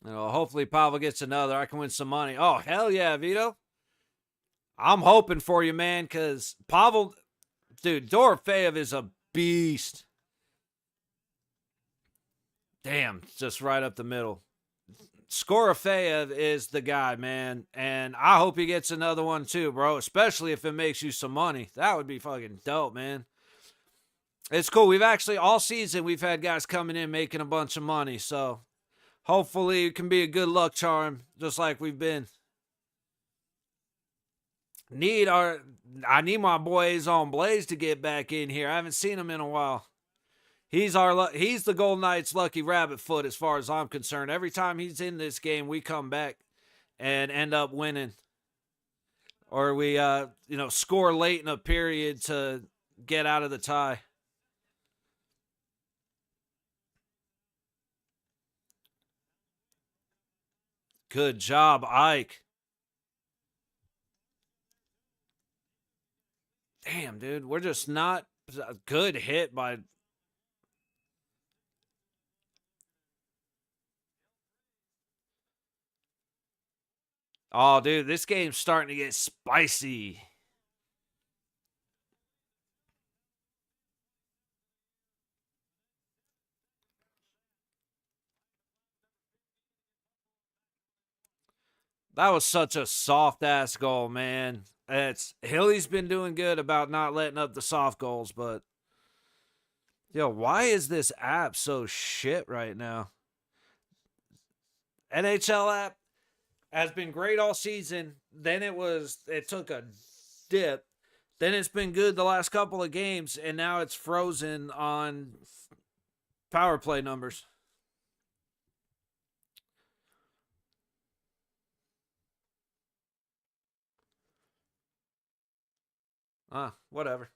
Hopefully Pavel gets another. I can win some money. Oh, hell yeah, Vito. I'm hoping for you, man, because Pavel, dude, Dorofeyev is a beast. Damn, just right up the middle. Skorofeyev is the guy, man. And I hope he gets another one too, bro. Especially if it makes you some money. That would be fucking dope, man. It's cool. We've actually, all season, we've had guys coming in making a bunch of money. So hopefully it can be a good luck charm, just like we've been. I need my boys on Blaze to get back in here. I haven't seen him in a while. He's the Golden Knights' lucky rabbit foot as far as I'm concerned. Every time he's in this game, we come back and end up winning, or we score late in a period to get out of the tie. Good job, Ike. Damn, dude, we're just not a good hit by. Oh, dude, this game's starting to get spicy. That was such a soft ass goal, man. It's Hilly's been doing good about not letting up the soft goals, but yo, why is this app so shit right now? NHL app has been great all season. Then it took a dip. Then it's been good the last couple of games, and now it's frozen on power play numbers. Whatever.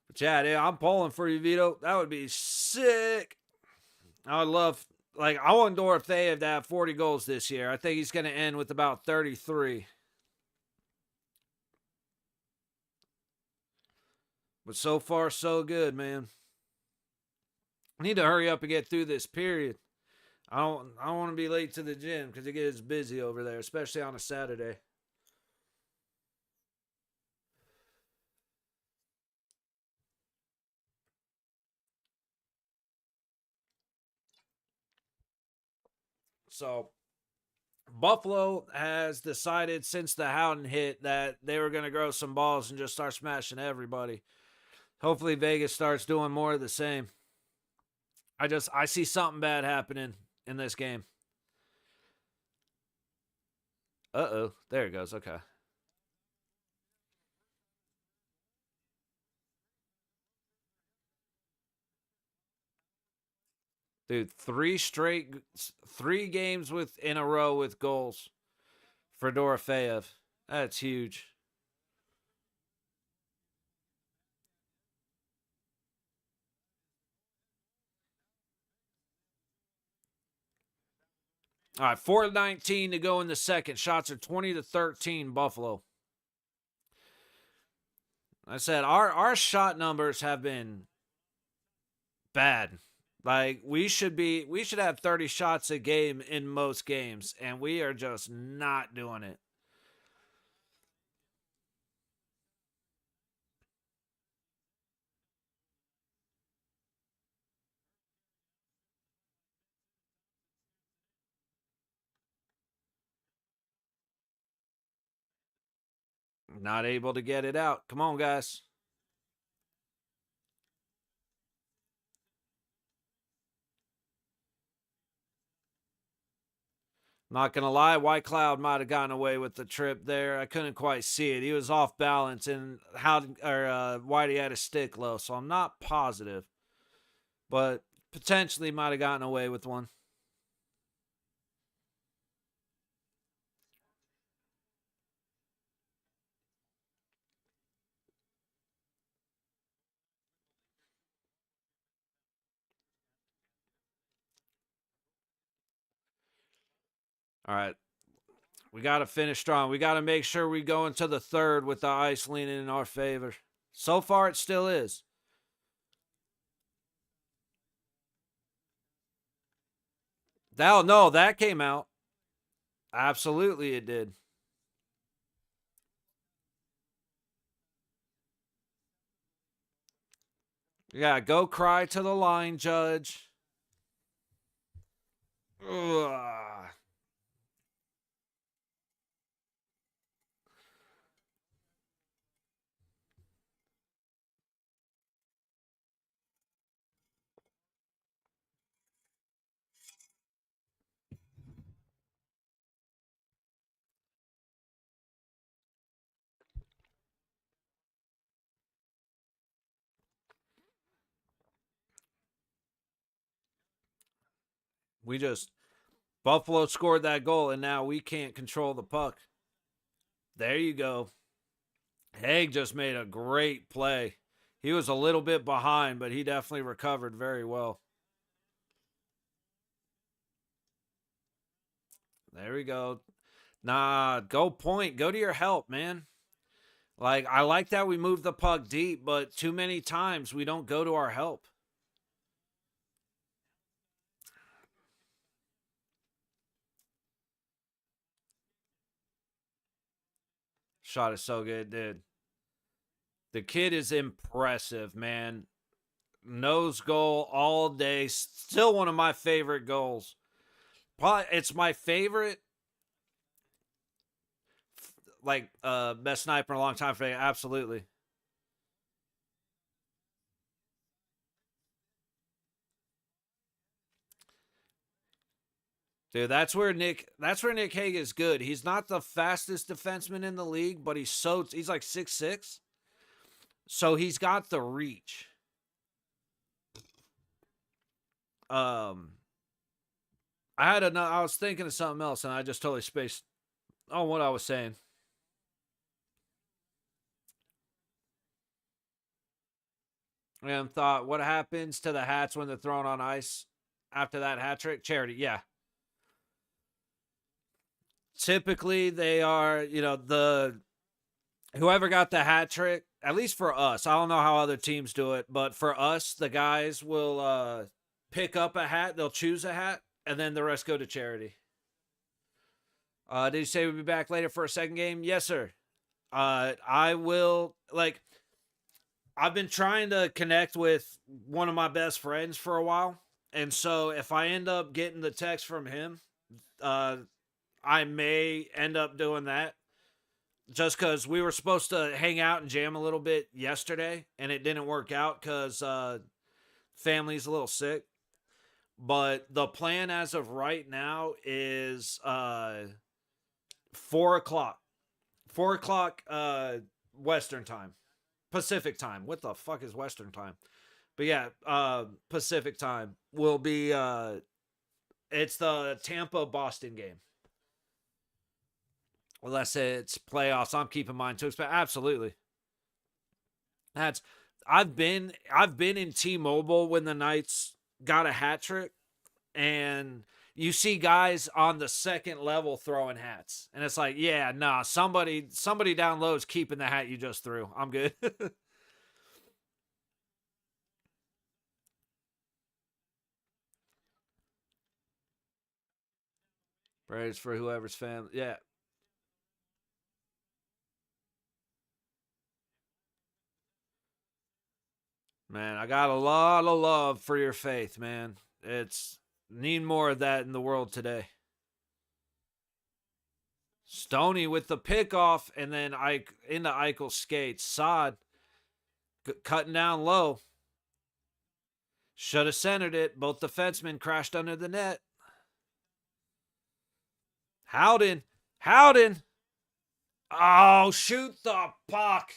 But yeah, dude, I'm pulling for you, Vito. That would be sick. I would love, like, I want Dorothea to have 40 goals this year. I think he's going to end with about 33. But so far, so good, man. I need to hurry up and get through this period. I don't want to be late to the gym because it gets busy over there, especially on a Saturday. So Buffalo has decided since the Howden hit that they were going to grow some balls and just start smashing everybody. Hopefully Vegas starts doing more of the same. I see something bad happening in this game. Uh-oh. There it goes. Okay. Dude, three games in a row with goals for Dorofeyev. That's huge. All right, 4:19 to go in the second. Shots are 20-13 Buffalo. I said our shot numbers have been bad. Like we should have 30 shots a game in most games, and we are just not doing it. Not able to get it out. Come on, guys. Not gonna lie, White Cloud might have gotten away with the trip there. I couldn't quite see it. He was off balance, and Whitey had a stick low, so I'm not positive, but potentially might have gotten away with one. All right, we got to finish strong. We got to make sure we go into the third with the ice leaning in our favor. So far, it still is. No, that came out. Absolutely, it did. Yeah, go cry to the line judge. Ugh. We just Buffalo scored that goal, and now we can't control the puck. There you go. Haig just made a great play. He was a little bit behind, but he definitely recovered very well. There we go. Nah, go point. Go to your help, man. Like, I like that we move the puck deep, but too many times we don't go to our help. Shot is so good, dude. The kid is impressive, man. Nose goal all day. Still one of my favorite goals. Probably, it's my favorite, like, best sniper in a long time for me. Absolutely. Dude, that's where Nick Hague is good. He's not the fastest defenseman in the league, but he's like 6'6". So he's got the reach. Um I was thinking of something else and I just totally spaced on what I was saying. And thought, what happens to the hats when they're thrown on ice after that hat trick? Charity, yeah. Typically they are, the whoever got the hat trick, at least for us, I don't know how other teams do it, but for us, the guys will pick up a hat, they'll choose a hat, and then the rest go to charity. Did you say we'll be back later for a second game? Yes, sir. I will, like, I've been trying to connect with one of my best friends for a while. And so if I end up getting the text from him, uh, I may end up doing that just because we were supposed to hang out and jam a little bit yesterday and it didn't work out because family's a little sick. But the plan as of right now is 4 o'clock. 4 o'clock Western time. Pacific time. What the fuck is Western time? But yeah, Pacific time will be it's the Tampa Boston game. Unless it's playoffs, I'm keeping mine to expect. Absolutely. That's I've been in T-Mobile when the Knights got a hat trick, and you see guys on the second level throwing hats, and it's like, yeah, nah, somebody down low is keeping the hat you just threw. I'm good. Praise for whoever's family. Yeah, man, I got a lot of love for your faith, man. It's need more of that in the world today. Stoney with the pickoff, and then Ike into Eichel's skates. Sod cutting down low. Should have centered it. Both defensemen crashed under the net. Howden. Howden. Oh, shoot the puck.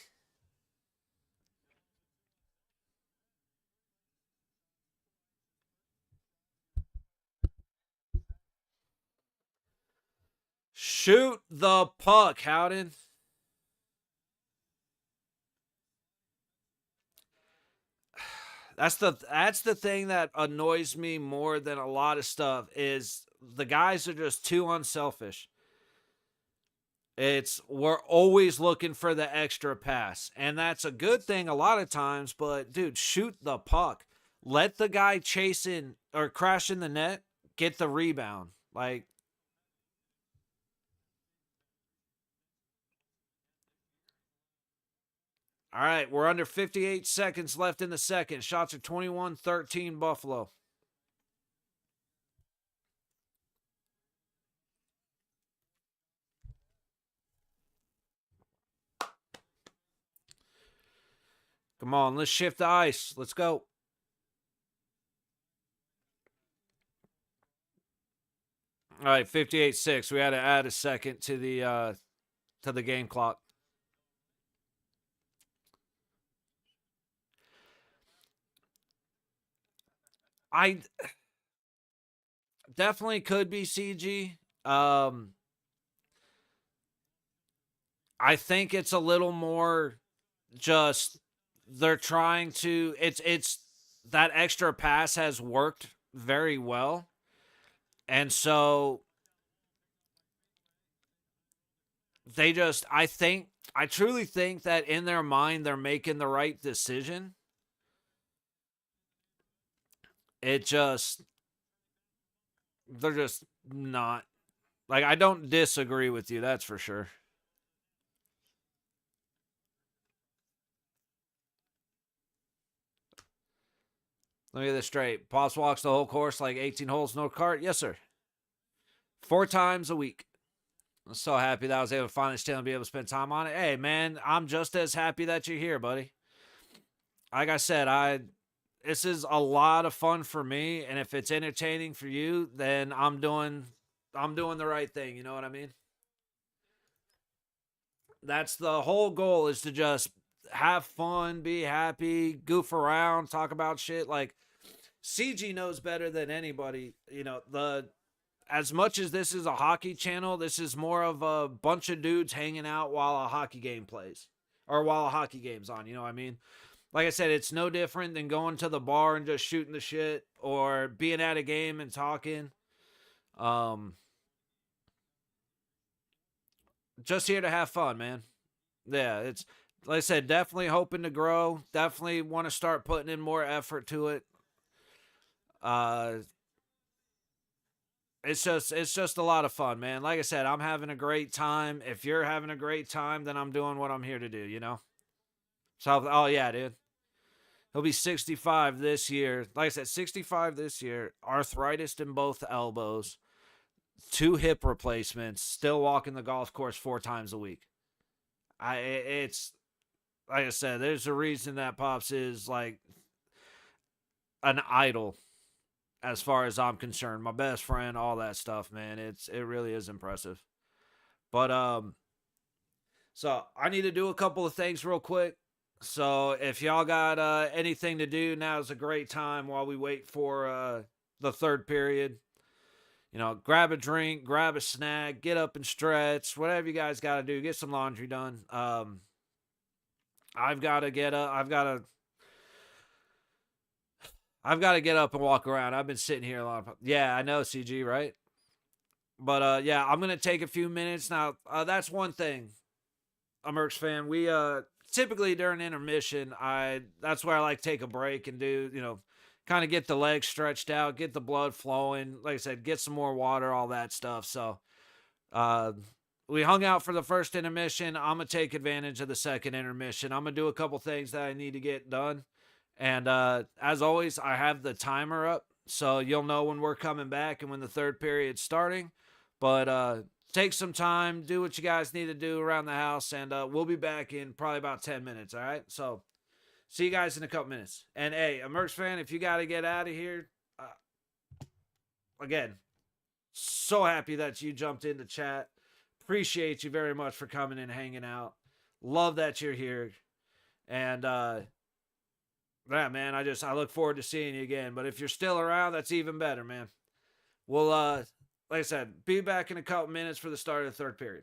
Shoot the puck, Howden. That's the thing that annoys me more than a lot of stuff is the guys are just too unselfish. It's we're always looking for the extra pass, and that's a good thing a lot of times. But dude, shoot the puck. Let the guy chase in or crash in the net, get the rebound. Like, all right, we're under 58 seconds left in the second. Shots are 21-13 Buffalo. Come on, let's shift the ice. Let's go. All right, 58-6. We had to add a second to the game clock. I definitely could be CG. I think it's a little more just they're trying to it's that extra pass has worked very well. And so I truly think that in their mind they're making the right decision. It just they're just not like I don't disagree with you, that's for sure. Let me get this straight. Pops walks the whole course like 18 holes, no cart. Yes, sir. 4 times a week. I'm so happy that I was able to finally still be able to spend time on it. Hey, man, I'm just as happy that you're here, buddy. Like I said, this is a lot of fun for me, and if it's entertaining for you, then I'm doing the right thing. You know what I mean? That's the whole goal is to just have fun, be happy, goof around, talk about shit. Like CG knows better than anybody. You know, the as much as this is a hockey channel, this is more of a bunch of dudes hanging out while a hockey game plays or while a hockey game's on. You know what I mean? Like I said, it's no different than going to the bar and just shooting the shit or being at a game and talking. Um, just here to have fun, man. Yeah, it's like I said, definitely hoping to grow. Definitely want to start putting in more effort to it. Uh, it's just a lot of fun, man. Like I said, I'm having a great time. If you're having a great time, then I'm doing what I'm here to do. You know. So oh yeah, dude. He'll be 65 this year. Like I said, 65 this year. Arthritis in both elbows, 2 hip replacements, still walking the golf course 4 times a week. It's like I said, there's a reason that Pops is like an idol as far as I'm concerned. My best friend, all that stuff, man. It really is impressive. But so I need to do a couple of things real quick. So if y'all got anything to do, now is a great time while we wait for the third period. You know, grab a drink, grab a snack, get up and stretch, whatever you guys got to do. Get some laundry done. I've got to get up. I've got to get up and walk around. I've been sitting here a lot. Yeah, I know, CG, right? But yeah, I'm gonna take a few minutes now. That's one thing. A Mercs fan. We typically during intermission, that's where I like to take a break and do kind of get the legs stretched out, get the blood flowing. Like I said, get some more water, all that stuff. So uh, we hung out for the first intermission. I'm gonna take advantage of the second intermission. I'm gonna do a couple things that I need to get done. And as always, I have the timer up, so you'll know when we're coming back and when the third period's starting. But take some time, do what you guys need to do around the house, and we'll be back in probably about 10 minutes, all right? So see you guys in a couple minutes. And hey, a Mercs fan, if you got to get out of here, again, so happy that you jumped into chat. Appreciate you very much for coming and hanging out. Love that you're here. And yeah, man, I look forward to seeing you again. But if you're still around, that's even better, man. We'll like I said, be back in a couple minutes for the start of the third period.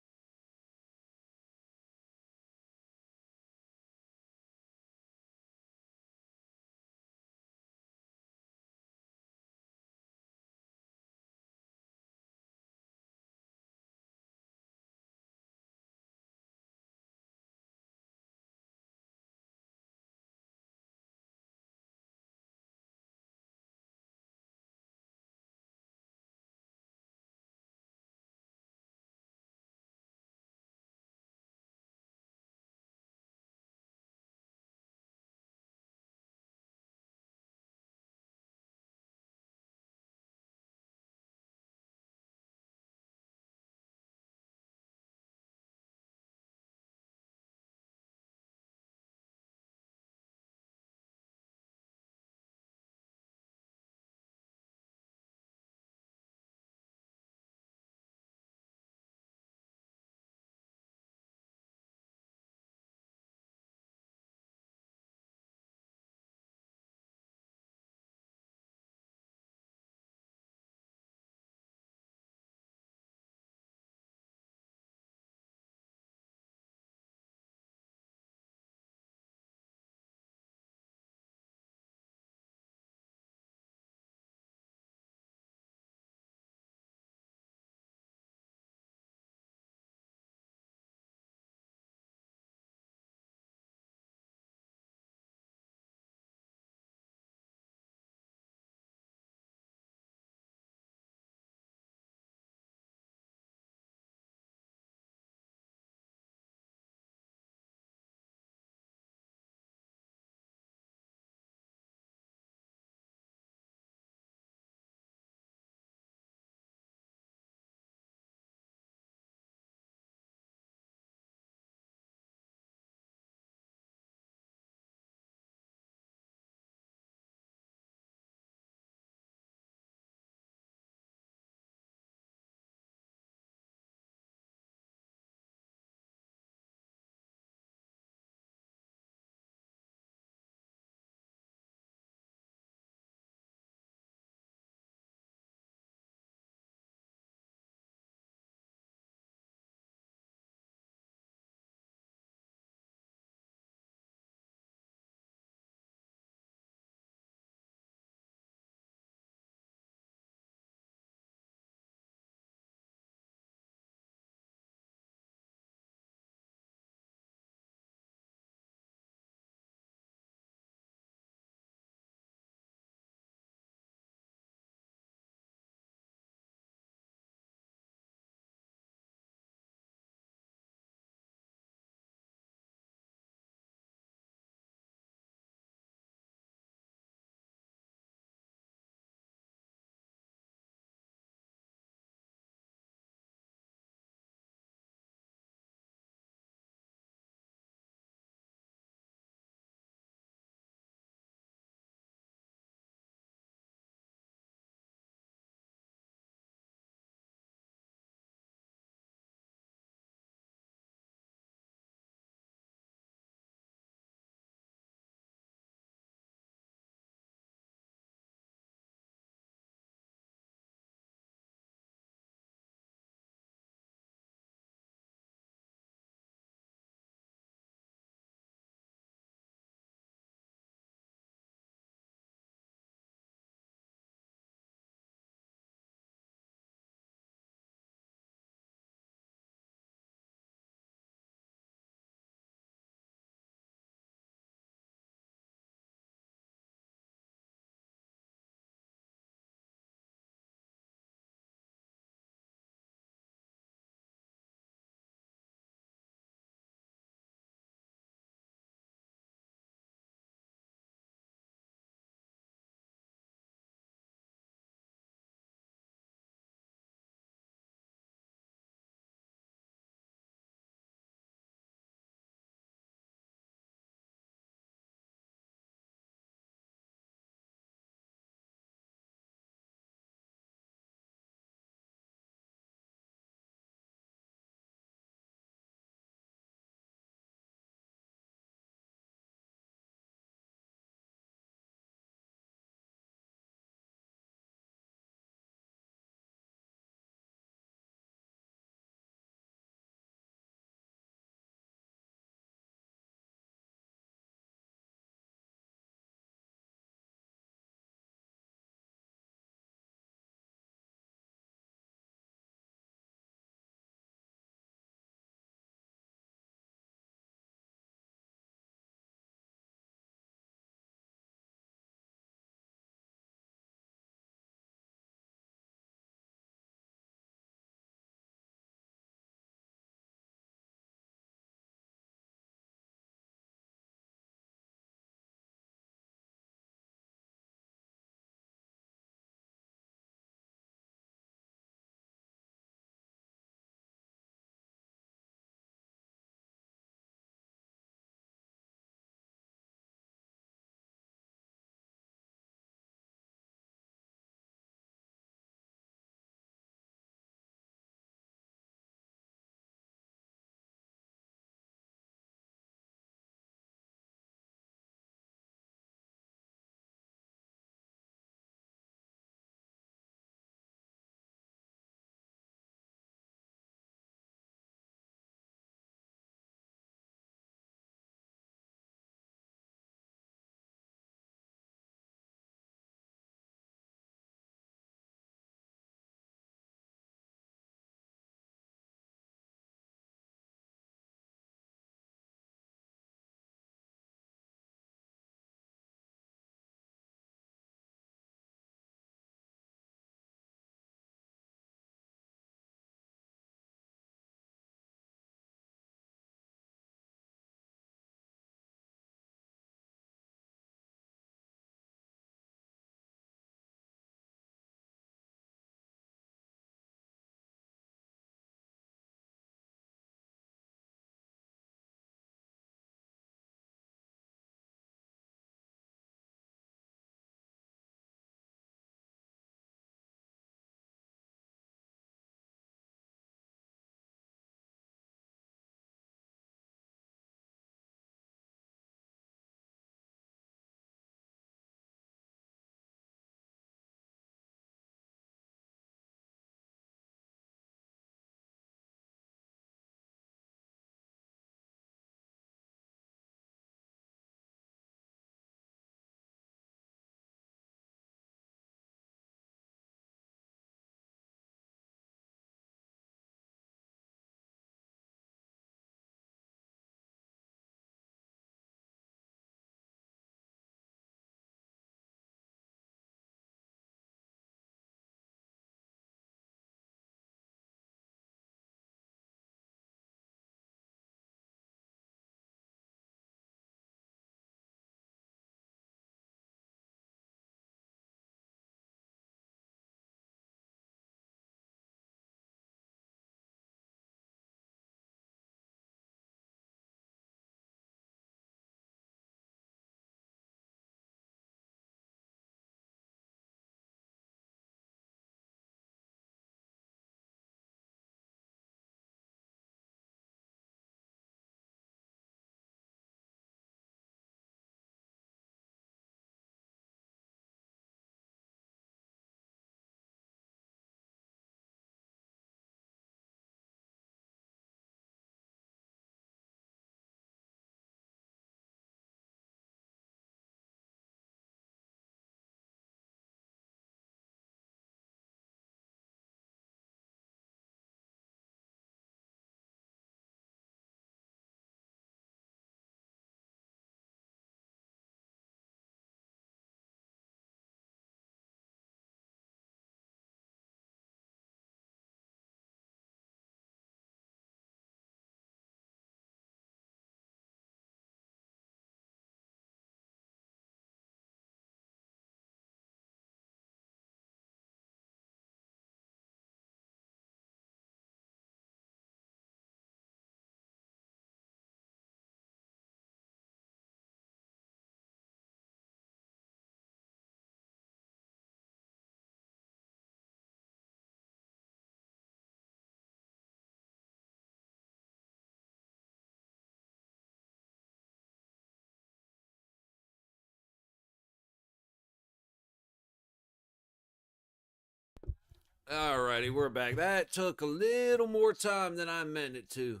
Alrighty, we're back. That took a little more time than I meant it to.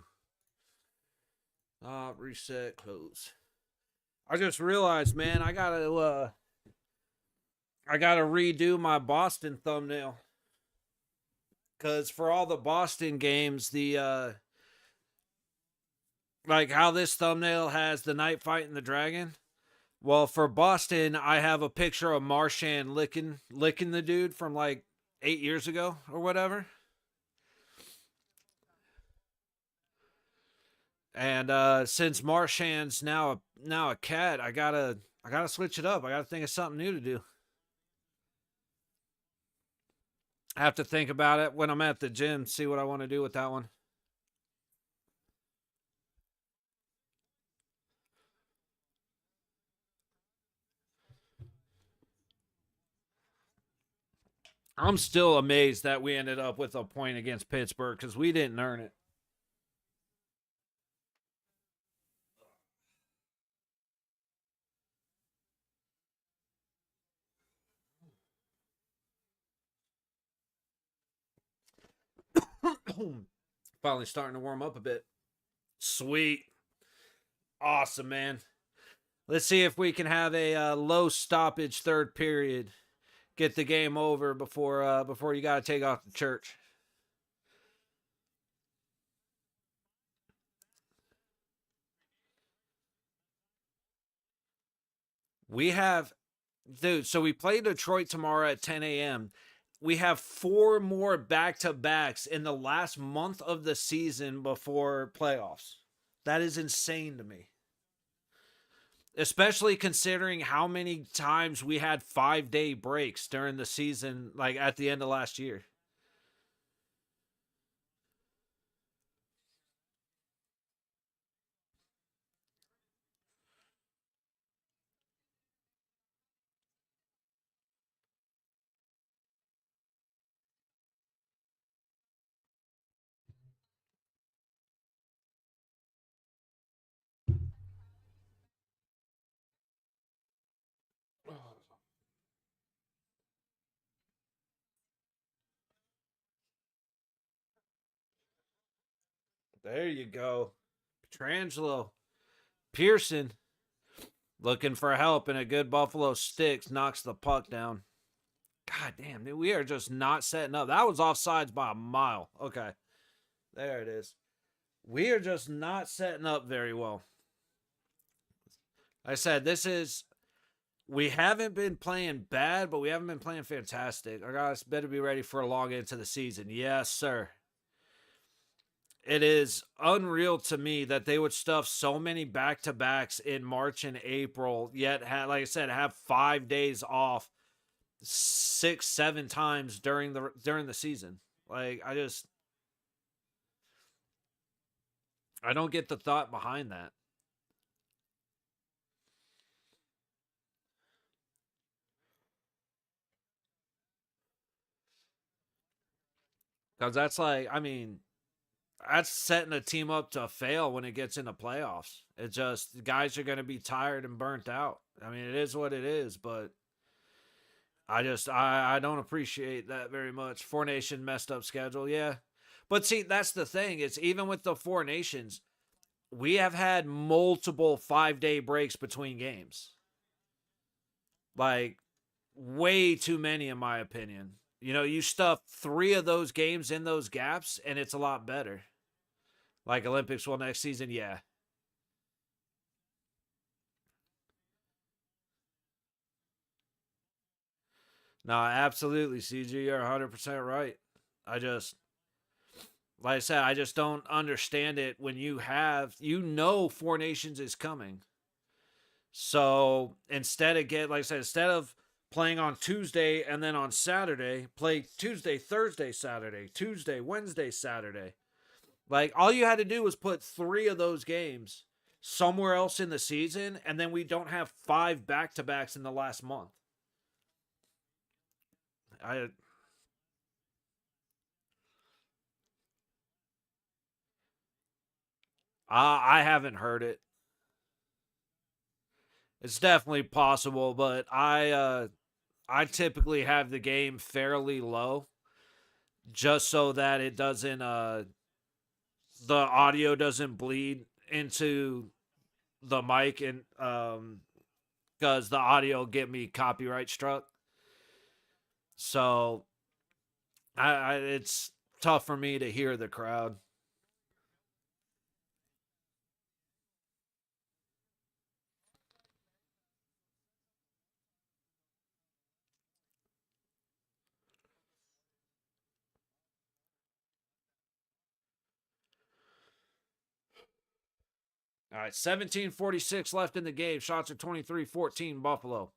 Reset close. I just realized, man, I gotta redo my Boston thumbnail. Cause for all the Boston games, the like how this thumbnail has the knight fighting the dragon. Well, for Boston, I have a picture of Marchand licking the dude from like 8 years ago or whatever. And since Marchand's now a cat, I gotta switch it up. I gotta think of something new to do. I have to think about it when I'm at the gym, see what I want to do with that one. I'm still amazed that we ended up with a point against Pittsburgh because we didn't earn it. Finally starting to warm up a bit. Sweet. Awesome, man. Let's see if we can have a low stoppage third period. Get the game over before you got to take off to church. We have, dude. So we play Detroit tomorrow at 10 a.m. We have four more back to backs in the last month of the season before playoffs. That is insane to me. Especially considering how many times we had 5 day breaks during the season, like at the end of last year. There you go. Petrangelo. Pearson looking for help, and a good Buffalo Sticks knocks the puck down. God damn, dude, we are just not setting up. That was offsides by a mile. Okay, there it is. We are just not setting up very well. Like I said, we haven't been playing bad, but we haven't been playing fantastic. Our guys better be ready for a long into the season. Yes, sir. It is unreal to me that they would stuff so many back to backs in March and April, yet like I said, have 5 days off 6, 7 times during the season. Like I don't get the thought behind that. Because that's like, I mean, that's setting a team up to fail when it gets into playoffs. It just guys are going to be tired and burnt out. I mean, it is what it is, but I don't appreciate that very much. Four Nation messed up schedule, yeah. But see, that's the thing. It's even with the Four Nations, we have had multiple 5 day breaks between games. Like way too many in my opinion. You know, you stuff three of those games in those gaps and it's a lot better. Like Olympics will next season, yeah. No, absolutely, CG. You're 100% right. I just, like I said, I just don't understand it when Four Nations is coming. So like I said, instead of playing on Tuesday and then on Saturday, play Tuesday, Thursday, Saturday, Tuesday, Wednesday, Saturday. Like all you had to do was put three of those games somewhere else in the season, and then we don't have five back to backs in the last month. I I haven't heard it. It's definitely possible, but I typically have the game fairly low. just so that it doesn't the audio doesn't bleed into the mic, and because the audio get me copyright struck. So it's tough for me to hear the crowd. All right, 17:46 left in the game. Shots are 23-14 Buffalo.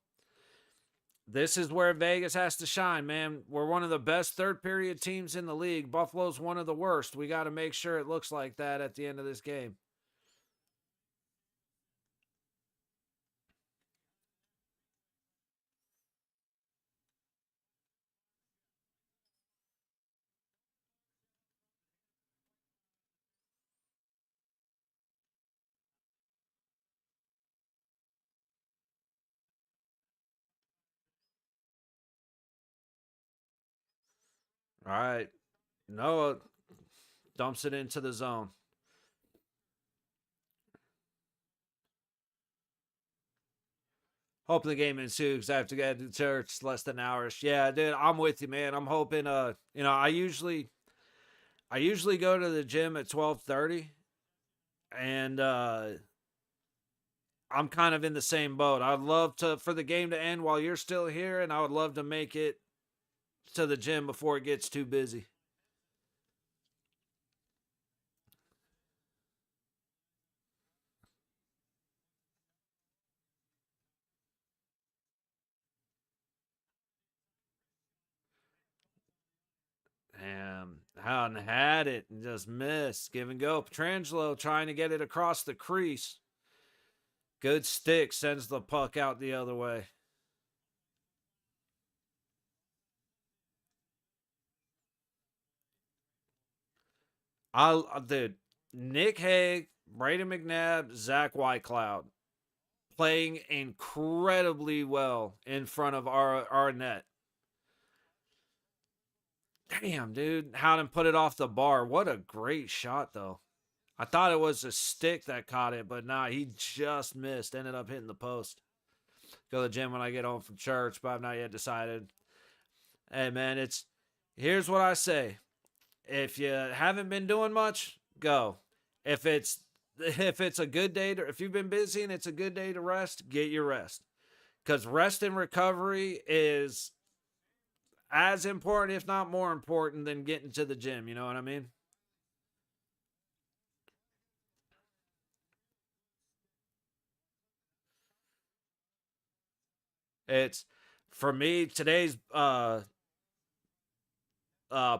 This is where Vegas has to shine, man. We're one of the best third period teams in the league. Buffalo's one of the worst. We got to make sure it looks like that at the end of this game. All right. Noah dumps it into the zone. Hoping the game ensues because I have to get to church less than hours. Yeah, dude, I'm with you, man. I'm hoping. I usually go to the gym at 12:30, and I'm kind of in the same boat. I'd love to for the game to end while you're still here, and I would love to make it to the gym before it gets too busy. And Howden had it and just missed. Give and go. Petrangelo trying to get it across the crease. Good stick sends the puck out the other way. Dude, Nick Hague, Braden McNabb, Zach Whitecloud playing incredibly well in front of our net. Damn, dude. Howden put it off the bar. What a great shot, though. I thought it was a stick that caught it, but nah, he just missed. Ended up hitting the post. Go to the gym when I get home from church, but I've not yet decided. Hey, man, here's what I say. If you haven't been doing much, go. If it's a good day to, if you've been busy and it's a good day to rest, get your rest. Because rest and recovery is as important, if not more important, than getting to the gym. You know what I mean? It's for me today's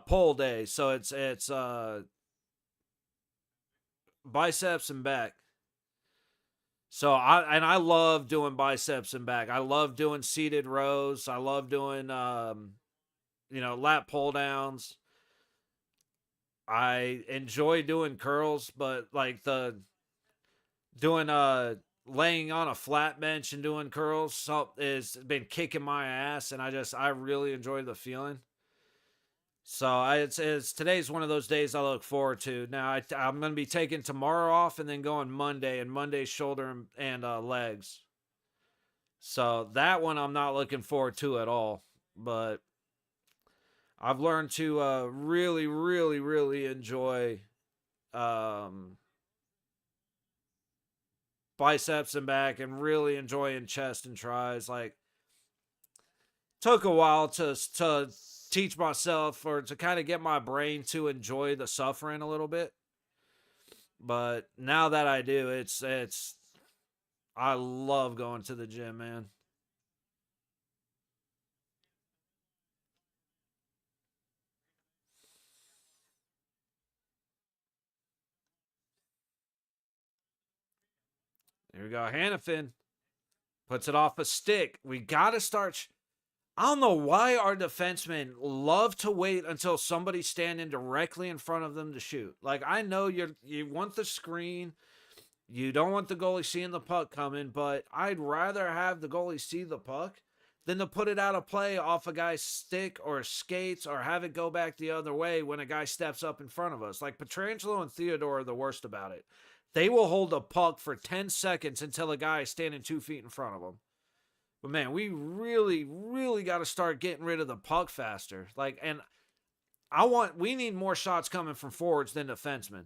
pull day, so it's biceps and back. So I love doing biceps and back. I love doing seated rows. I love doing lat pull downs. I enjoy doing curls, but like the doing laying on a flat bench and doing curls is been kicking my ass, and I really enjoy the feeling. So it's today's one of those days I look forward to. Now I'm going to be taking tomorrow off and then going Monday, and Monday's shoulder and legs. So that one I'm not looking forward to at all. But I've learned to really, really, really enjoy um, biceps and back, and really enjoying chest and tries. Like, took a while to teach myself or to kind of get my brain to enjoy the suffering a little bit. But now that I do, it's I love going to the gym, man. Here we go. Hannafin puts it off a stick. We got to start. I don't know why our defensemen love to wait until somebody's standing directly in front of them to shoot. Like, I know you want the screen, you don't want the goalie seeing the puck coming, but I'd rather have the goalie see the puck than to put it out of play off a guy's stick or skates or have it go back the other way when a guy steps up in front of us. Like Petrangelo and Theodore are the worst about it. They will hold a puck for 10 seconds until a guy is standing 2 feet in front of them. But man, we really, really got to start getting rid of the puck faster. Like, and we need more shots coming from forwards than defensemen.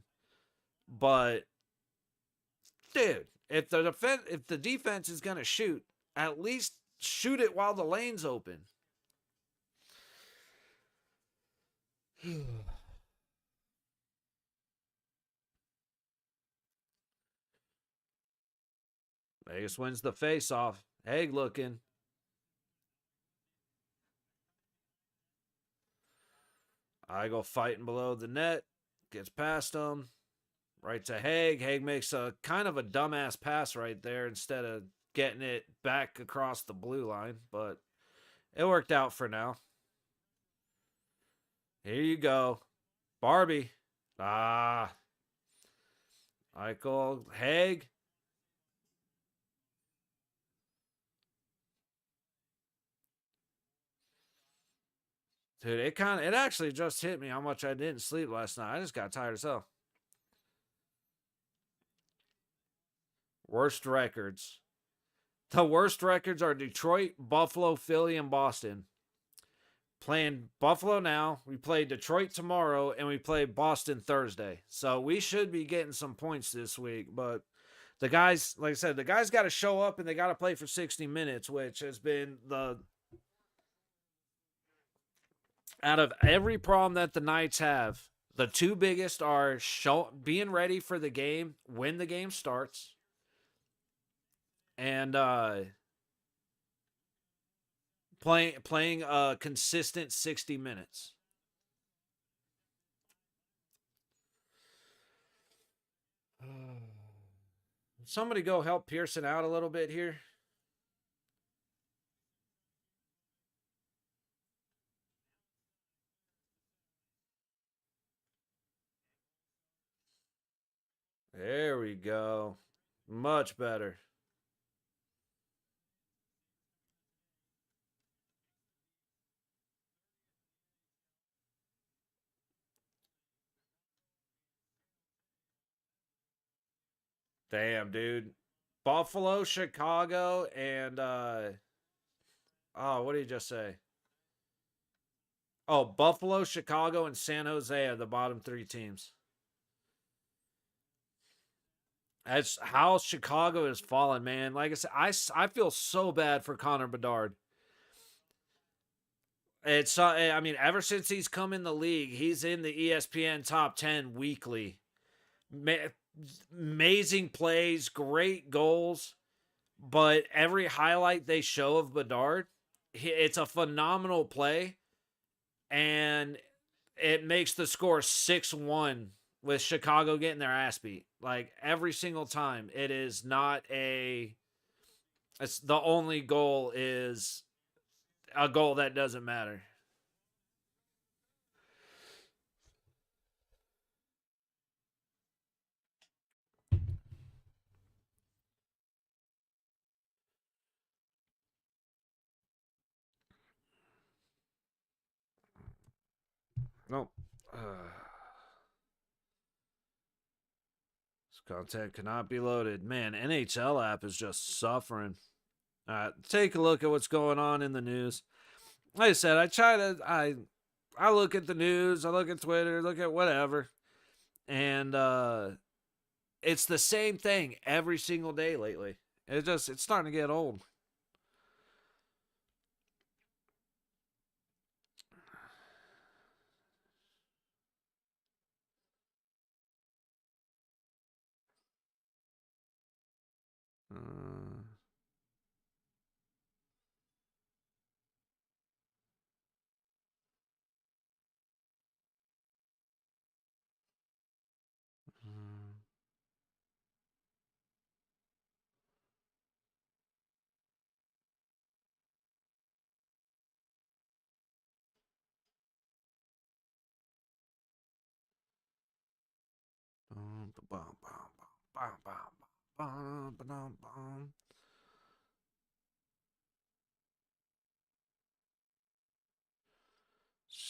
But dude, if the defense is gonna shoot, at least shoot it while the lane's open. Vegas wins the face-off. Haig looking. I go fighting below the net. Gets past him. Right to Haig. Haig makes a kind of a dumbass pass right there instead of getting it back across the blue line. But it worked out for now. Here you go. Barbie. Eichel. Haig. Dude, it actually just hit me how much I didn't sleep last night. I just got tired as hell. Worst records. The worst records are Detroit, Buffalo, Philly, and Boston. Playing Buffalo now. We play Detroit tomorrow, and we play Boston Thursday. So we should be getting some points this week. But the guys, like I said, the guys got to show up and they got to play for 60 minutes, which has been the. Out of every problem that the Knights have, the two biggest are being ready for the game when the game starts, and playing a consistent 60 minutes. Somebody go help Pearson out a little bit here. There we go. Much better. Damn, dude. Buffalo, Chicago, and what did you just say? Oh, Buffalo, Chicago, and San Jose are the bottom three teams. That's how Chicago has fallen, man. Like I said, I feel so bad for Connor Bedard. I mean, ever since he's come in the league, he's in the ESPN top 10 weekly. Amazing plays, great goals, but every highlight they show of Bedard, it's a phenomenal play, and it makes the score 6-1 with Chicago getting their ass beat. Like every single time, it is not a. It's the only goal is a goal that doesn't matter. Nope. This content cannot be loaded. Man, NHL app is just suffering. All right, take a look at what's going on in the news. Like I said, I look at the news, I look at Twitter, look at whatever, and it's the same thing every single day lately. It's starting to get old. Uh,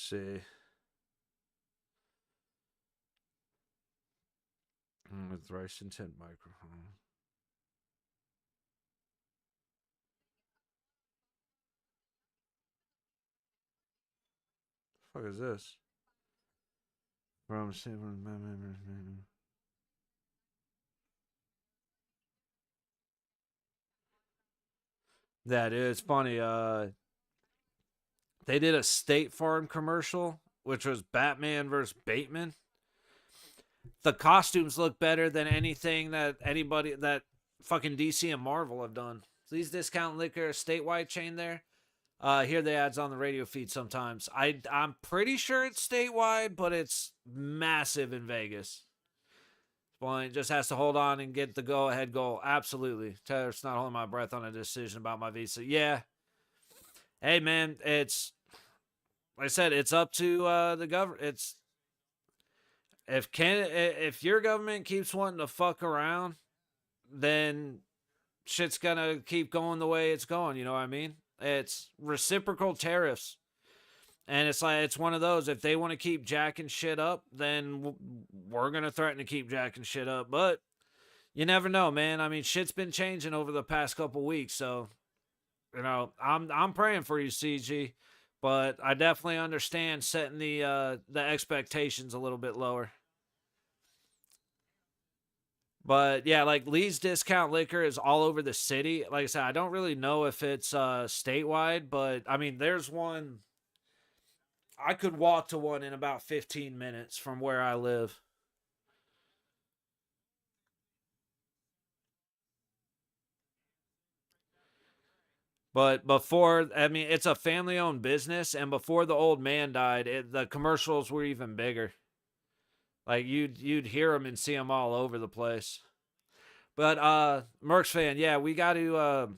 see. With rice and tint microphone. The fuck is this? From that is funny. They did a State Farm commercial, which was Batman versus Bateman. The costumes look better than anything that anybody that fucking DC and Marvel have done. Please discount liquor, statewide chain there. Hear the ads on the radio feed sometimes. I'm pretty sure it's statewide, but it's massive in Vegas. Point just has to hold on and get the go ahead goal. Absolutely. Taylor's not holding my breath on a decision about my visa. Yeah. Hey man, it's like I said, it's up to the government. It's if your government keeps wanting to fuck around, then shit's gonna keep going the way it's going. You know what I mean? It's reciprocal tariffs, and it's like it's one of those. If they want to keep jacking shit up, then we're gonna threaten to keep jacking shit up. But you never know, man. I mean, shit's been changing over the past couple weeks, so you know, I'm praying for you, CG. But I definitely understand setting the expectations a little bit lower. But yeah, like Lee's Discount Liquor is all over the city. Like I said, I don't really know if it's statewide, but I mean, there's one. I could walk to one in about 15 minutes from where I live. But before, I mean, it's a family owned business, and before the old man died, the commercials were even bigger. Like you'd hear them and see them all over the place. But Mercs fan, yeah, we got to.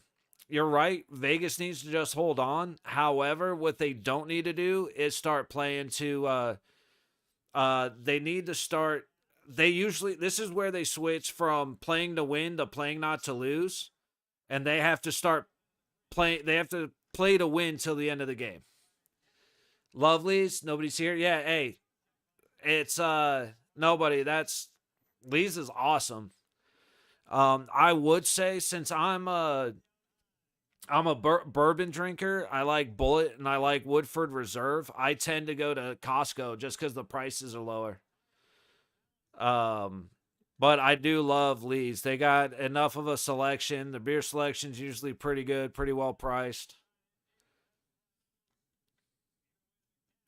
You're right. Vegas needs to just hold on. However, what they don't need to do is start playing to. They need to start. They usually this is where they switch from playing to win to playing not to lose, and they have to start playing. They have to play to win till the end of the game. Lovelies, nobody's here. Yeah, hey, it's nobody. That's Lee's is awesome. I would say since I'm a bourbon drinker. I like Bullet and I like Woodford Reserve. I tend to go to Costco just because the prices are lower. Um, but I do love Lee's. They got enough of a selection. The beer selection's usually pretty good, pretty well priced.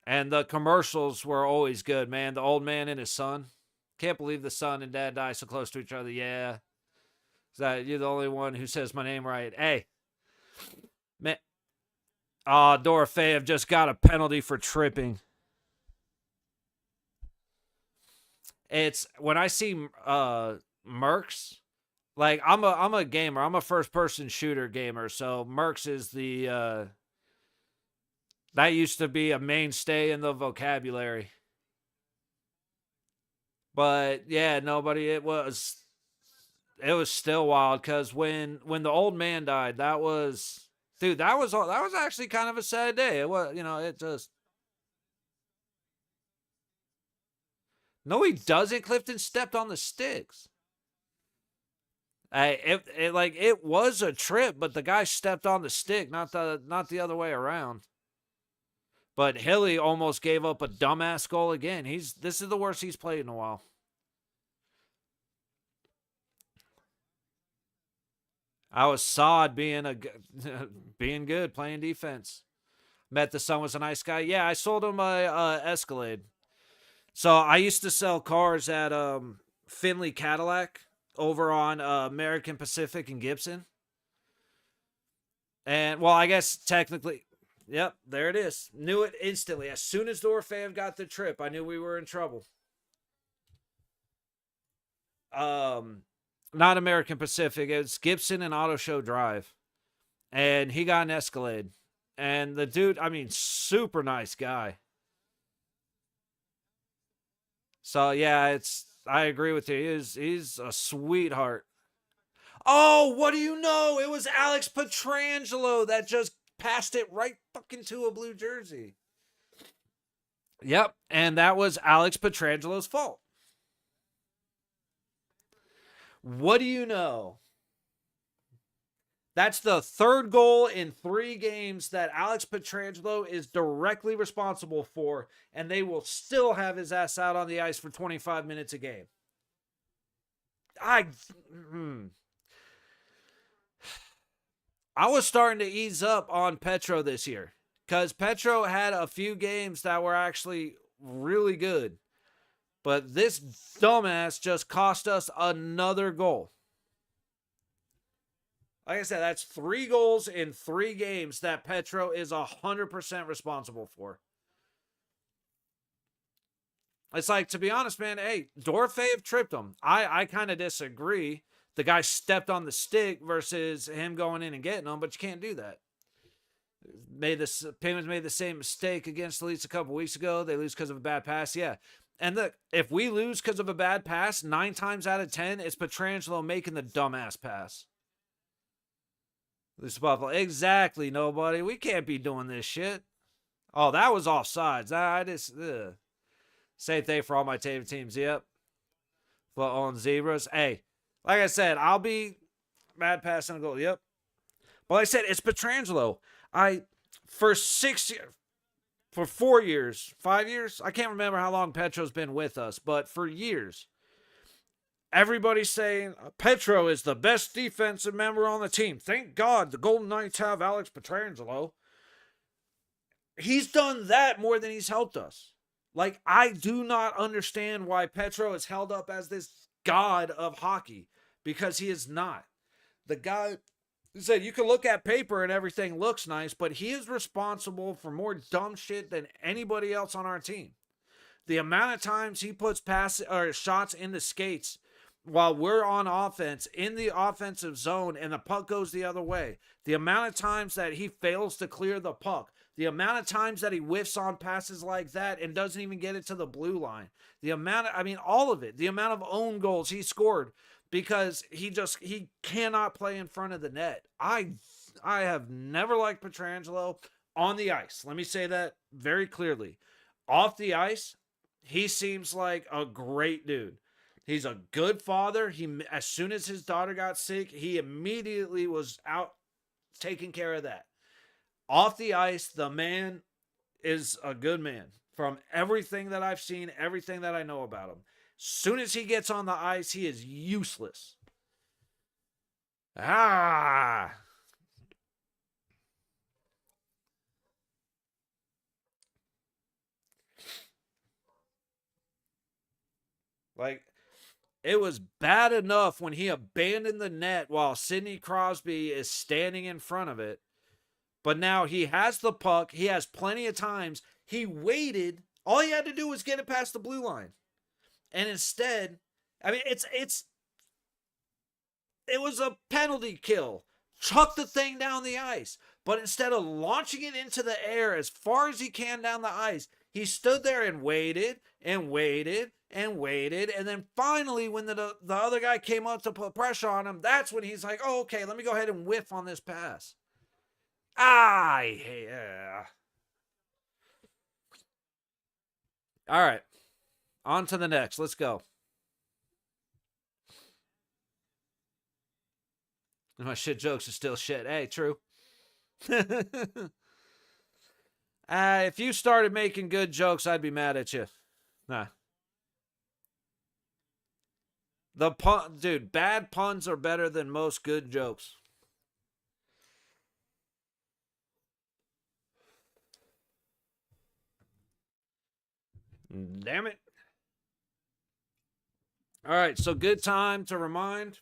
And the commercials were always good, man. The old man and his son. Can't believe the son and dad die so close to each other. Yeah. Is that you're the only one who says my name right? Hey, man. Dorofeyev just got a penalty for tripping. It's when I see Mercs, like I'm a gamer. I'm a first person shooter gamer, so Mercs is the that used to be a mainstay in the vocabulary. But yeah, nobody. It was still wild because when the old man died, that was dude. That was actually kind of a sad day. It was it just no, he doesn't. Clifton stepped on the sticks. It was a trip, but the guy stepped on the stick, not the other way around. But Hilly almost gave up a dumbass goal again. This is the worst he's played in a while. I was sod being good, playing defense. Met the son was a nice guy. Yeah, I sold him a Escalade. So I used to sell cars at Finley Cadillac over on American Pacific and Gibson. And well, I guess technically, yep, there it is. Knew it instantly. As soon as Dorfan got the trip, I knew we were in trouble. Um, Not American Pacific. It's Gibson and Auto Show Drive, and he got an Escalade. And the dude, I mean, super nice guy. So yeah, I agree with you. He's a sweetheart. Oh, what do you know? It was Alex Petrangelo that just passed it right fucking to a blue jersey. Yep, and that was Alex Petrangelo's fault. What do you know? That's the third goal in 3 games that Alex Petrangelo is directly responsible for, and they will still have his ass out on the ice for 25 minutes a game. I, I was starting to ease up on Petro this year because Petro had a few games that were actually really good, but this dumbass just cost us another goal. Like I said, that's 3 goals in 3 games that Petro is 100% responsible for. It's like, to be honest, man, hey, Dorofeyev tripped him. I kind of disagree. The guy stepped on the stick versus him going in and getting him, but you can't do that. Penguins made the same mistake against the Leafs a couple weeks ago. They lose because of a bad pass. Yeah. And look, if we lose because of a bad pass, 9 times out of 10, it's Petrangelo making the dumbass pass. This Buffalo. Exactly, nobody. We can't be doing this shit. Oh, that was offsides. I just same thing for all my teams. Yep. Foot on zebras. Hey, like I said, I'll be mad passing a goal. Yep. But like I said, it's Petrangelo. For 4 years, 5 years, I can't remember how long Petro's been with us, but for years, everybody's saying Petro is the best defensive member on the team. Thank God the Golden Knights have Alex Petrangelo. He's done that more than he's helped us. Like, I do not understand why Petro is held up as this god of hockey, because he is not. The guy said you can look at paper and everything looks nice, but he is responsible for more dumb shit than anybody else on our team. The amount of times he puts shots into skates while we're on offense in the offensive zone and the puck goes the other way. The amount of times that he fails to clear the puck. The amount of times that he whiffs on passes like that and doesn't even get it to the blue line. All of it. The amount of own goals he scored because he cannot play in front of the net. I have never liked Petrangelo on the ice. Let me say that very clearly. Off the ice, he seems like a great dude. He's a good father. As soon as his daughter got sick, he immediately was out taking care of that. Off the ice, the man is a good man. From everything that I've seen, everything that I know about him. Soon as he gets on the ice, he is useless. Like, it was bad enough when he abandoned the net while Sidney Crosby is standing in front of it. But now he has the puck. He has plenty of times. He waited. All he had to do was get it past the blue line. And instead, it was a penalty kill. Chuck the thing down the ice. But instead of launching it into the air as far as he can down the ice, he stood there and waited and waited and waited. And then finally, when the other guy came up to put pressure on him, that's when he's like, oh, okay, let me go ahead and whiff on this pass. Yeah. All right. On to the next. Let's go. My shit jokes are still shit. Hey, true. If you started making good jokes, I'd be mad at you. Nah. Dude, bad puns are better than most good jokes. Damn it. All right, so good time to remind.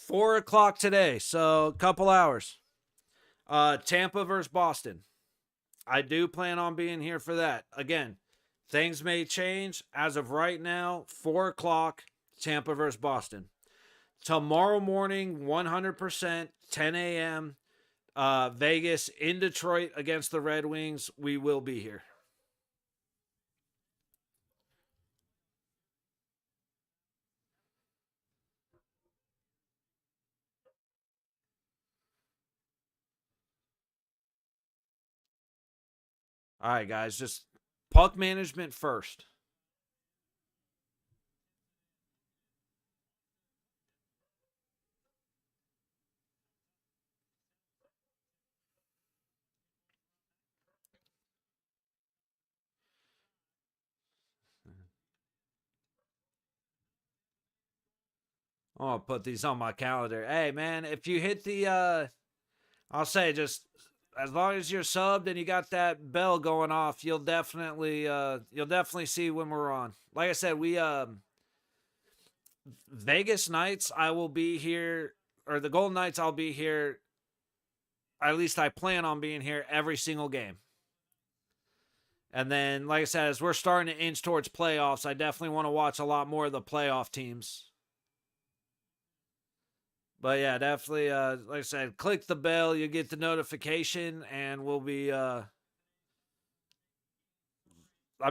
4:00 today, so a couple hours. Tampa versus Boston. I do plan on being here for that. Again, things may change. As of right now, 4:00, Tampa versus Boston. Tomorrow morning, 100%, 10 a.m., Vegas in Detroit against the Red Wings. We will be here. All right, guys, just Puck management first. I'll put these on my calendar. Hey, man, if you hit the, I'll say just as long as you're subbed and you got that bell going off, you'll definitely see when we're on. Like I said, we, Vegas nights, I will be here, or the Golden Knights, I'll be here. At least I plan on being here every single game. And then, like I said, as we're starting to inch towards playoffs, I definitely want to watch a lot more of the playoff teams. But yeah, definitely, like I said, click the bell, you get the notification, and we'll be, I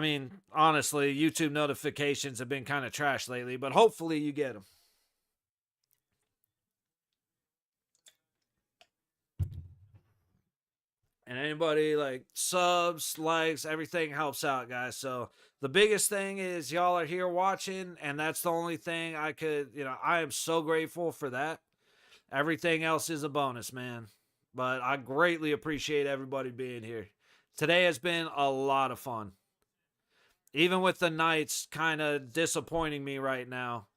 mean, honestly, YouTube notifications have been kind of trash lately, but hopefully you get them. And anybody like subs, likes, everything helps out, guys. So the biggest thing is y'all are here watching, and that's the only thing I could, I am so grateful for that. Everything else is a bonus, man. But I greatly appreciate everybody being here. Today has been a lot of fun. Even with the Knights kind of disappointing me right now,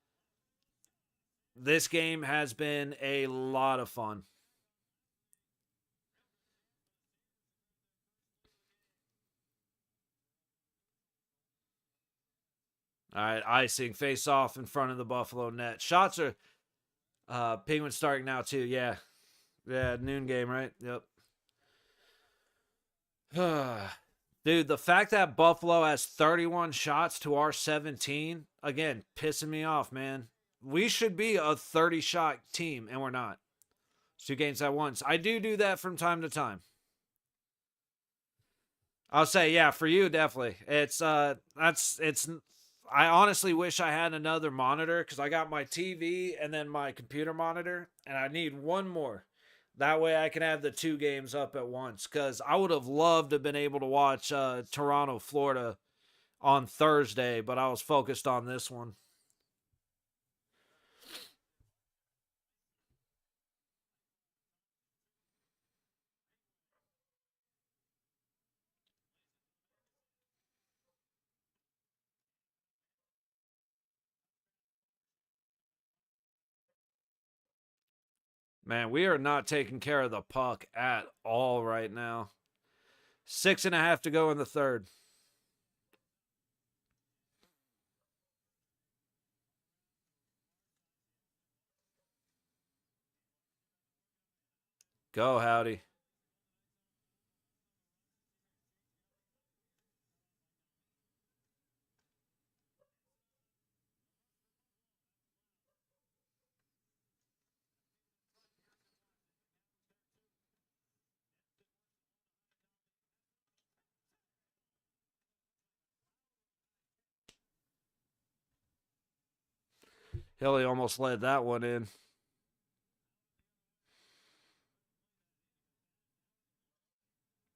this game has been a lot of fun. All right, icing, face off in front of the Buffalo net. Shots are Penguins starting now too. Yeah, noon game, right? Yep. Dude, the fact that Buffalo has 31 shots to our 17, again, pissing me off, man. We should be a 30 shot team, and we're not. It's 2 games at once. I do that from time to time. I'll say, yeah, for you, definitely. It's I honestly wish I had another monitor because I got my TV and then my computer monitor, and I need one more. That way I can have the 2 games up at once because I would have loved to have been able to watch Toronto, Florida on Thursday, but I was focused on this one. Man, we are not taking care of the puck at all right now. 6.5 to go in the third. Go, Howdy. Hilly almost led that one in.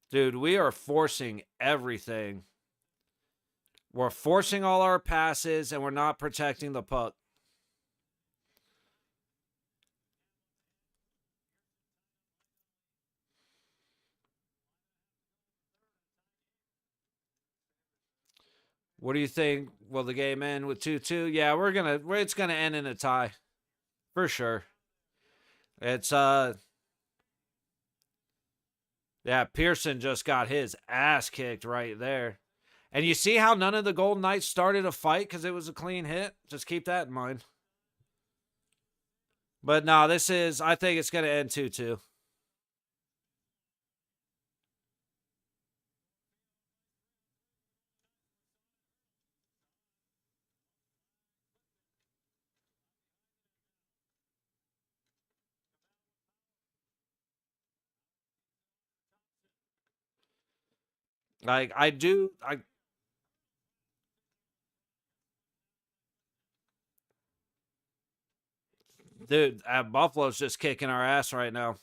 Dude, we are forcing everything. We're forcing all our passes, and we're not protecting the puck. What do you think? Will the game end with 2-2? Yeah, it's gonna end in a tie. For sure. It's yeah, Pearson just got his ass kicked right there. And you see how none of the Golden Knights started a fight because it was a clean hit? Just keep that in mind. But no, I think it's going to end 2-2. Like, dude, Buffalo's just kicking our ass right now.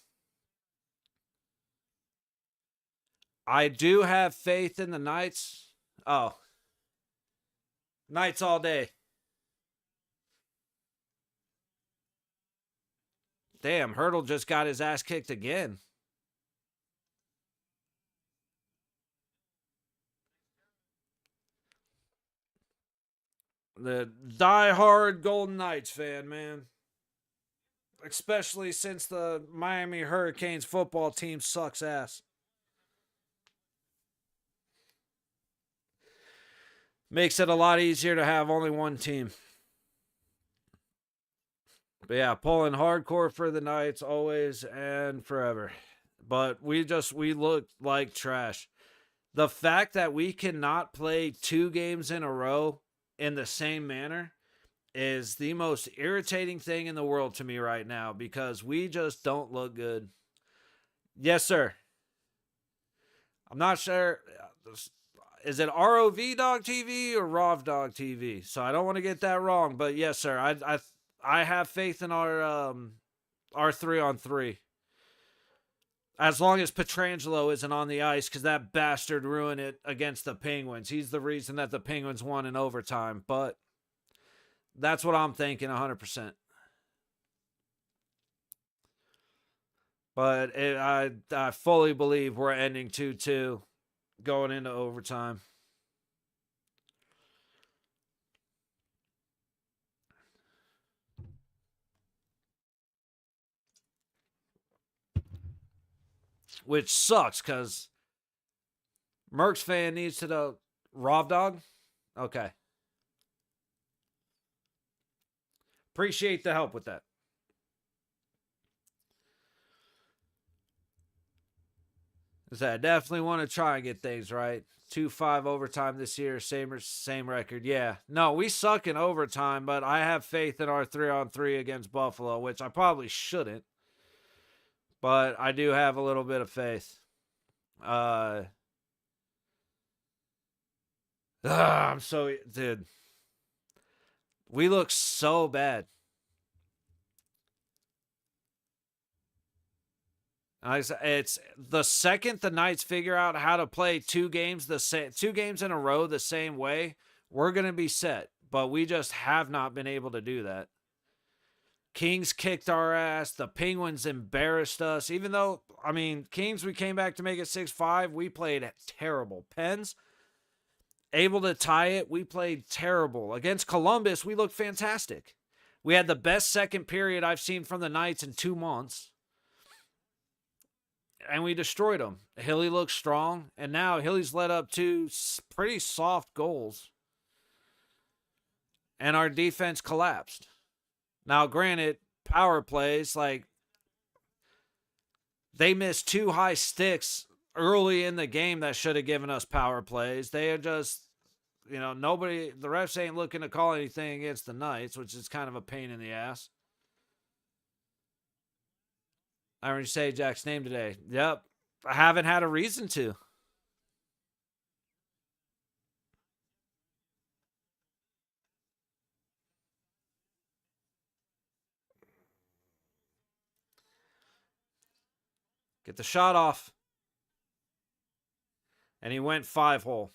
I do have faith in the Knights. Oh, Knights all day. Damn, Hurdle just got his ass kicked again. The die-hard Golden Knights fan, man. Especially since the Miami Hurricanes football team sucks ass. Makes it a lot easier to have only one team. But yeah, pulling hardcore for the Knights always and forever. But we looked like trash. The fact that we cannot play 2 games in a row in the same manner is the most irritating thing in the world to me right now because we just don't look good. Yes, sir. I'm not sure. Is it ROV Dog TV or ROV Dog TV? So I don't want to get that wrong, but yes, sir. I have faith in our 3-on-3. As long as Pietrangelo isn't on the ice, because that bastard ruined it against the Penguins. He's the reason that the Penguins won in overtime. But that's what I'm thinking 100%. But I fully believe we're ending 2-2 going into overtime. Which sucks because Mercs fan needs to know. Raw Dog? Okay. Appreciate the help with that. I definitely want to try and get things right. 2-5 overtime this year, same record. Yeah. No, we suck in overtime, but I have faith in our 3-on-3 against Buffalo, which I probably shouldn't. But I do have a little bit of faith. I'm so dude. We look so bad. It's the second the Knights figure out how to play 2 games in a row the same way, we're gonna be set. But we just have not been able to do that. Kings kicked our ass. The Penguins embarrassed us. Even though, I mean, Kings, we came back to make it 6-5. We played terrible. Pens, able to tie it. We played terrible. Against Columbus, we looked fantastic. We had the best second period I've seen from the Knights in 2 months. And we destroyed them. Hilly looks strong. And now Hilly's led up 2 pretty soft goals. And our defense collapsed. Now, granted, power plays, like, they missed 2 high sticks early in the game that should have given us power plays. They are just, the refs ain't looking to call anything against the Knights, which is kind of a pain in the ass. I already say Jack's name today. Yep. I haven't had a reason to. Get the shot off. And he went 5-hole.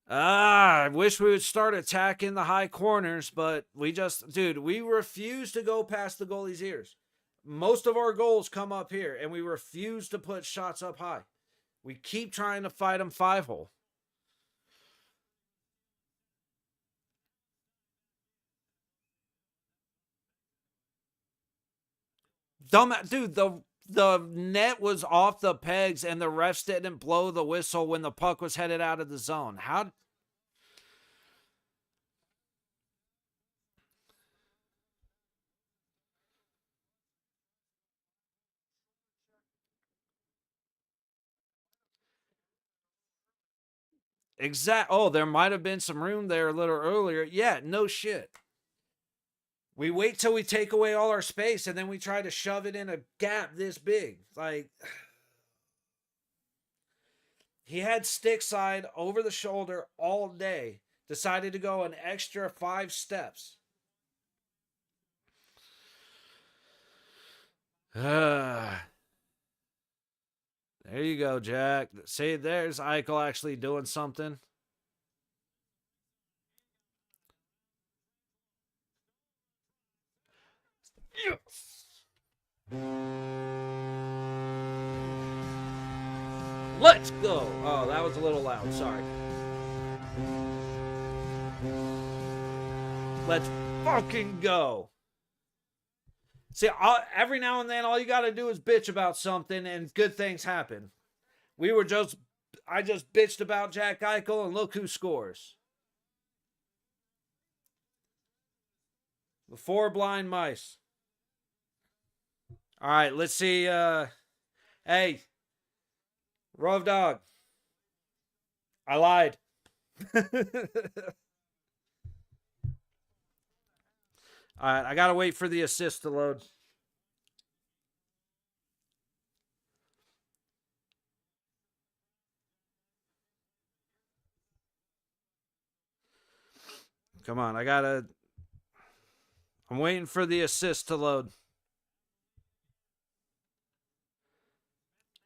I wish we would start attacking the high corners, but we refuse to go past the goalie's ears. Most of our goals come up here, and we refuse to put shots up high. We keep trying to fight them 5-hole. Dumb, dude, the net was off the pegs, and the refs didn't blow the whistle when the puck was headed out of the zone. How? Oh, there might have been some room there a little earlier. Yeah, no shit. We wait till we take away all our space and then we try to shove it in a gap this big. Like, he had stick side over the shoulder all day. Decided to go an extra 5 steps. There There you go, Jack. See, there's Eichel actually doing something. Yes. Let's go. Oh, that was a little loud. Sorry. Let's fucking go. See, every now and then, all you got to do is bitch about something and good things happen. I just bitched about Jack Eichel, and look who scores. The 4 blind mice. All right, let's see. Hey, Rove Dog. I lied. All right, I got to wait for the assist to load. Come on, I'm waiting for the assist to load.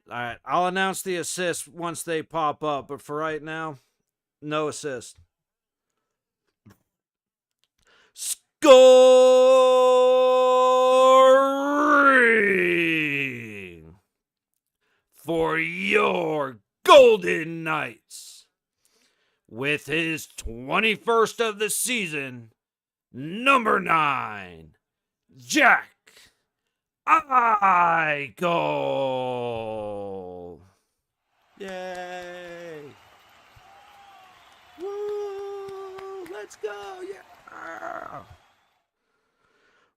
All right, I'll announce the assist once they pop up, but for right now, no assist. Scoring for your Golden Knights with his 21st of the season, number 9, Jack Eichel. Yay. Woo, let's go. Yeah.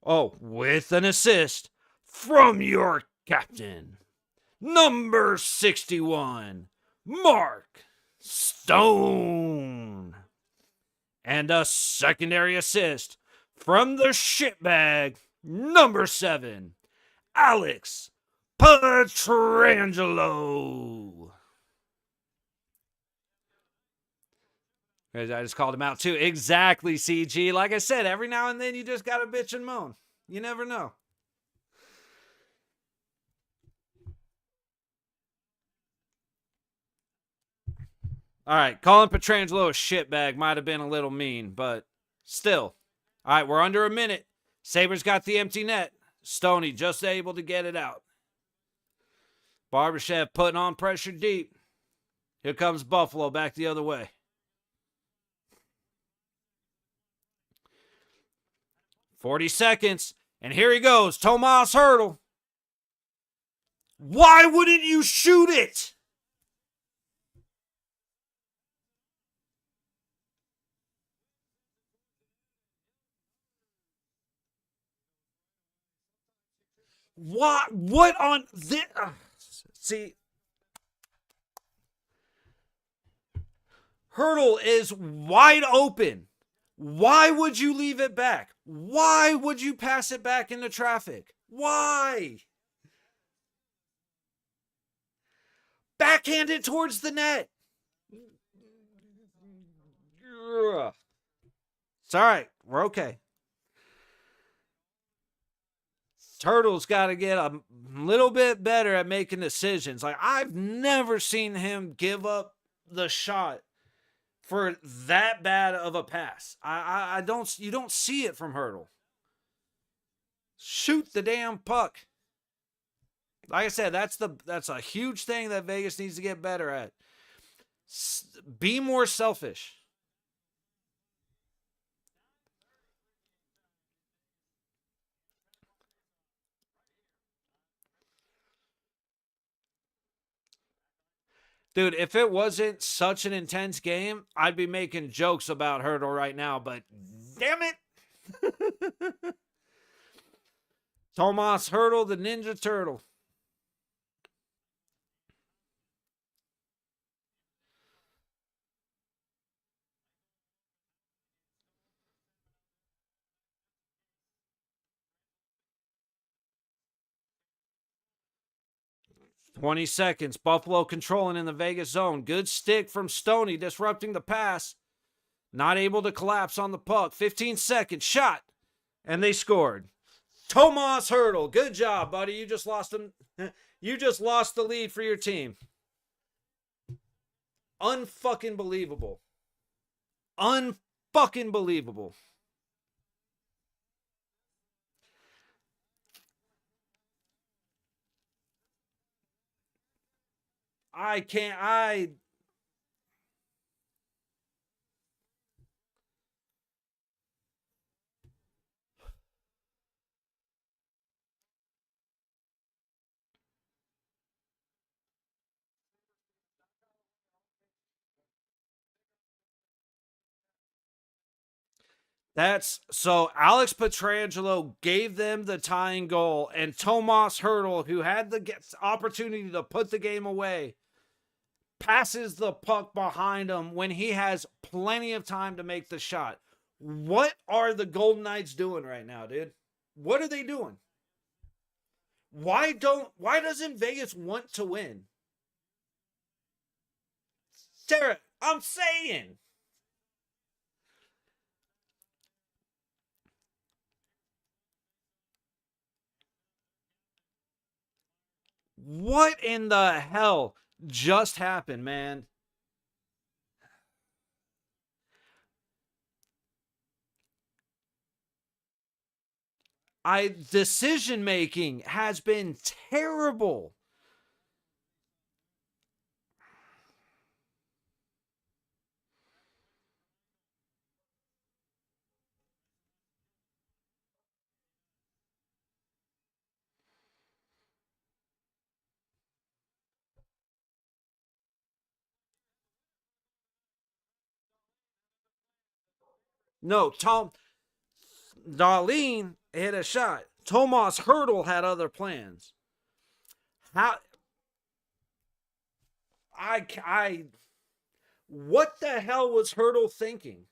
Oh, with an assist from your captain, number 61, Mark Stone. And a secondary assist from the shitbag, number 7, Alex Pietrangelo. I just called him out too. Exactly, CG. Like I said, every now and then you just got to bitch and moan. You never know. All right, calling Pietrangelo a shitbag might have been a little mean, but still. All right, we're under a minute. Sabres got the empty net. Stoney just able to get it out. Barbashev putting on pressure deep. Here comes Buffalo back the other way. "40 seconds, and here he goes, Tomas Hertl. Why wouldn't you shoot it? What on this? See, Hertl is wide open. Why would you leave it back? Why would you pass it back into traffic? Why? Backhand it towards the net. It's all right. We're okay. Turtle's got to get a little bit better at making decisions. Like, I've never seen him give up the shot for that bad of a pass. You don't see it from Hertl. Shoot the damn puck. Like I said, that's a huge thing that Vegas needs to get better at. Be more selfish. Dude, if it wasn't such an intense game, I'd be making jokes about Hertl right now, but damn it. Tomas Hertl, the Ninja Turtle. "20 seconds. Buffalo controlling in the Vegas zone. Good stick from Stoney, disrupting the pass. Not able to collapse on the puck. 15 seconds. Shot. And they scored. Tomas Hurdle, good job, buddy. You just lost him. You just lost the lead for your team. Unfucking believable. Unfucking believable. I can't. That's so. Alex Petrangelo gave them the tying goal, and Tomas Hurdle, who had the opportunity to put the game away, passes the puck behind him when he has plenty of time to make the shot. What are the Golden Knights doing right now, dude? What are they doing? Why doesn't Vegas want to win? Sarah, I'm saying. What in the hell just happened, man? Decision making has been terrible. No, Darlene hit a shot. Tomas Hurdle had other plans. How I what the hell was Hurdle thinking?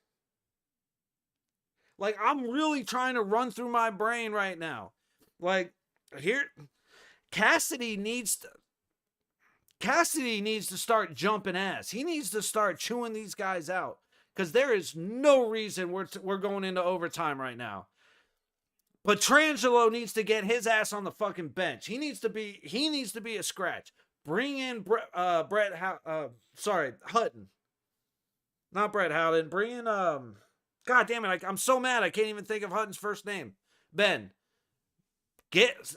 Like, I'm really trying to run through my brain right now. Like, here Cassidy needs to Cassidy needs to start jumping ass. He needs to start chewing these guys out because there is no reason we're going into overtime right now. Petrangelo needs to get his ass on the fucking bench. He needs to be a scratch. Bring in Brett Hutton. Not Brett Howden. Bring in God damn it, I'm so mad I can't even think of Hutton's first name. Ben. Get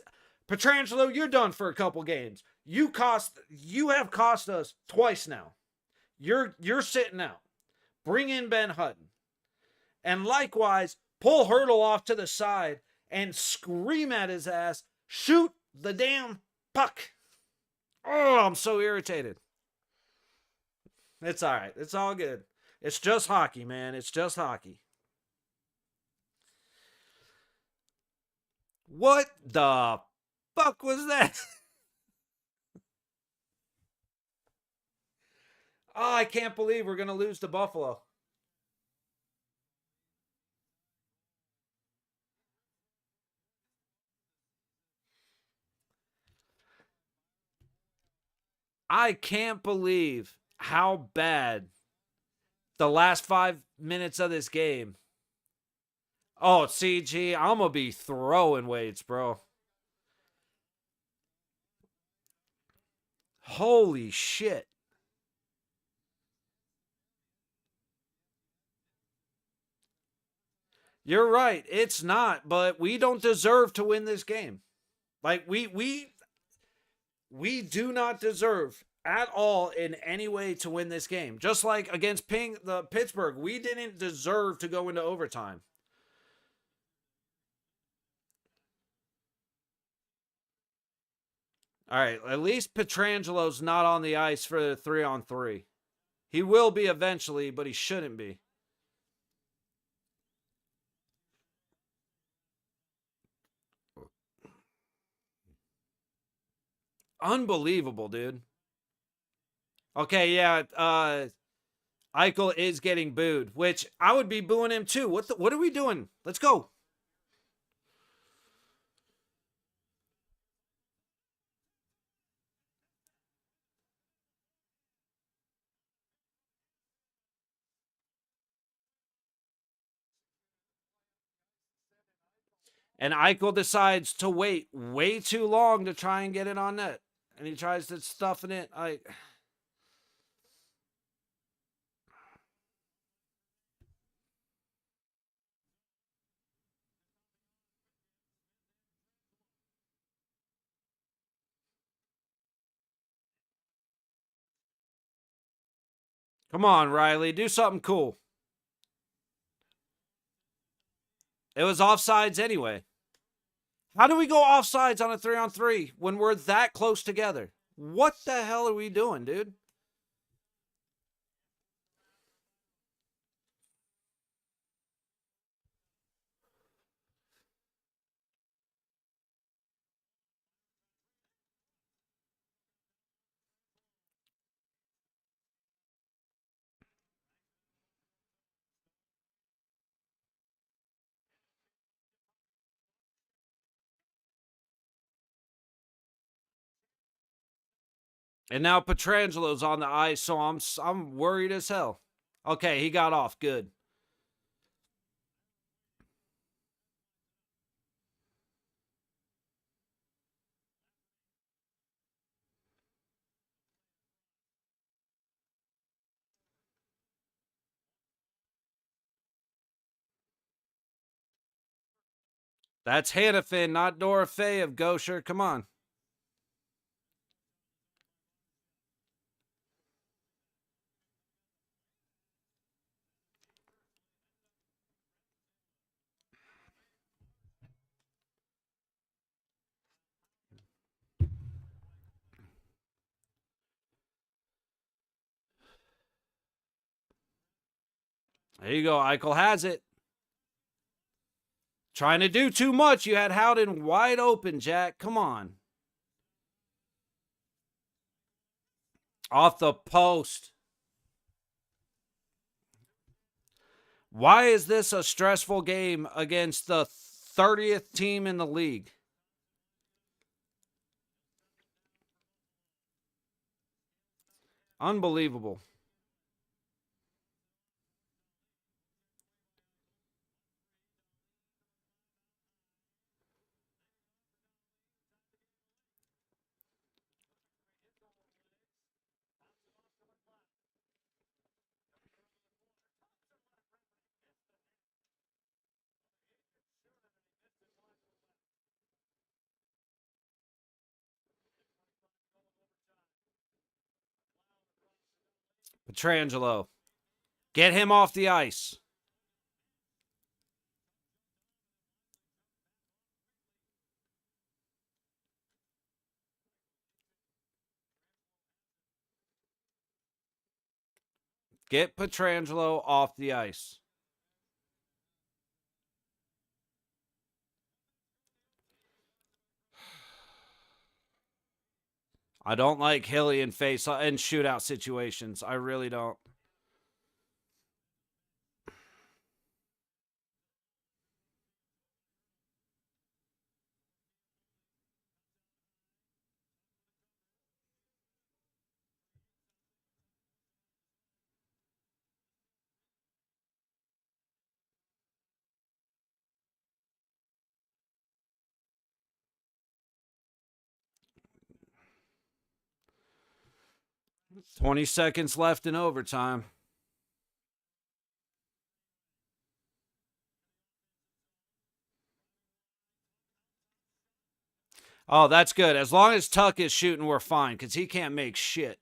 Petrangelo, you're done for a couple games. You have cost us twice now. You're sitting out. Bring in Ben Hutton. And likewise, pull Hurdle off to the side and scream at his ass, shoot the damn puck. Oh, I'm so irritated. It's all right. It's all good. It's just hockey, man. It's just hockey. What the fuck was that? Oh, I can't believe we're going to lose to Buffalo. I can't believe how bad the last 5 minutes of this game. Oh, CG, I'm going to be throwing weights, bro. Holy shit. You're right. It's not, but we don't deserve to win this game. Like we do not deserve at all in any way to win this game. Just like against the Pittsburgh, we didn't deserve to go into overtime. All right, at least Petrangelo's not on the ice for the 3-on-3. He will be eventually, but he shouldn't be. Unbelievable, dude. Okay, yeah, Eichel is getting booed, which I would be booing him too. What are we doing? Let's go. And Eichel decides to wait way too long to try and get it on net. And he tries to stuff it in. Come on, Riley. Do something cool. It was offsides anyway. How do we go offsides on a 3-on-3 when we're that close together? What the hell are we doing, dude? And now Petrangelo's on the ice, so I'm worried as hell. Okay, he got off. Good. That's Hannafin, not Dorofei of Gosher. Come on. There you go. Eichel has it. Trying to do too much. You had Howden wide open, Jack. Come on. Off the post. Why is this a stressful game against the 30th team in the league? Unbelievable. Petrangelo. Get him off the ice. Get Petrangelo off the ice. I don't like Hilly in face and shootout situations. I really don't. It's 20 seconds left in overtime. Oh, that's good. As long as Tuck is shooting, we're fine because he can't make shit.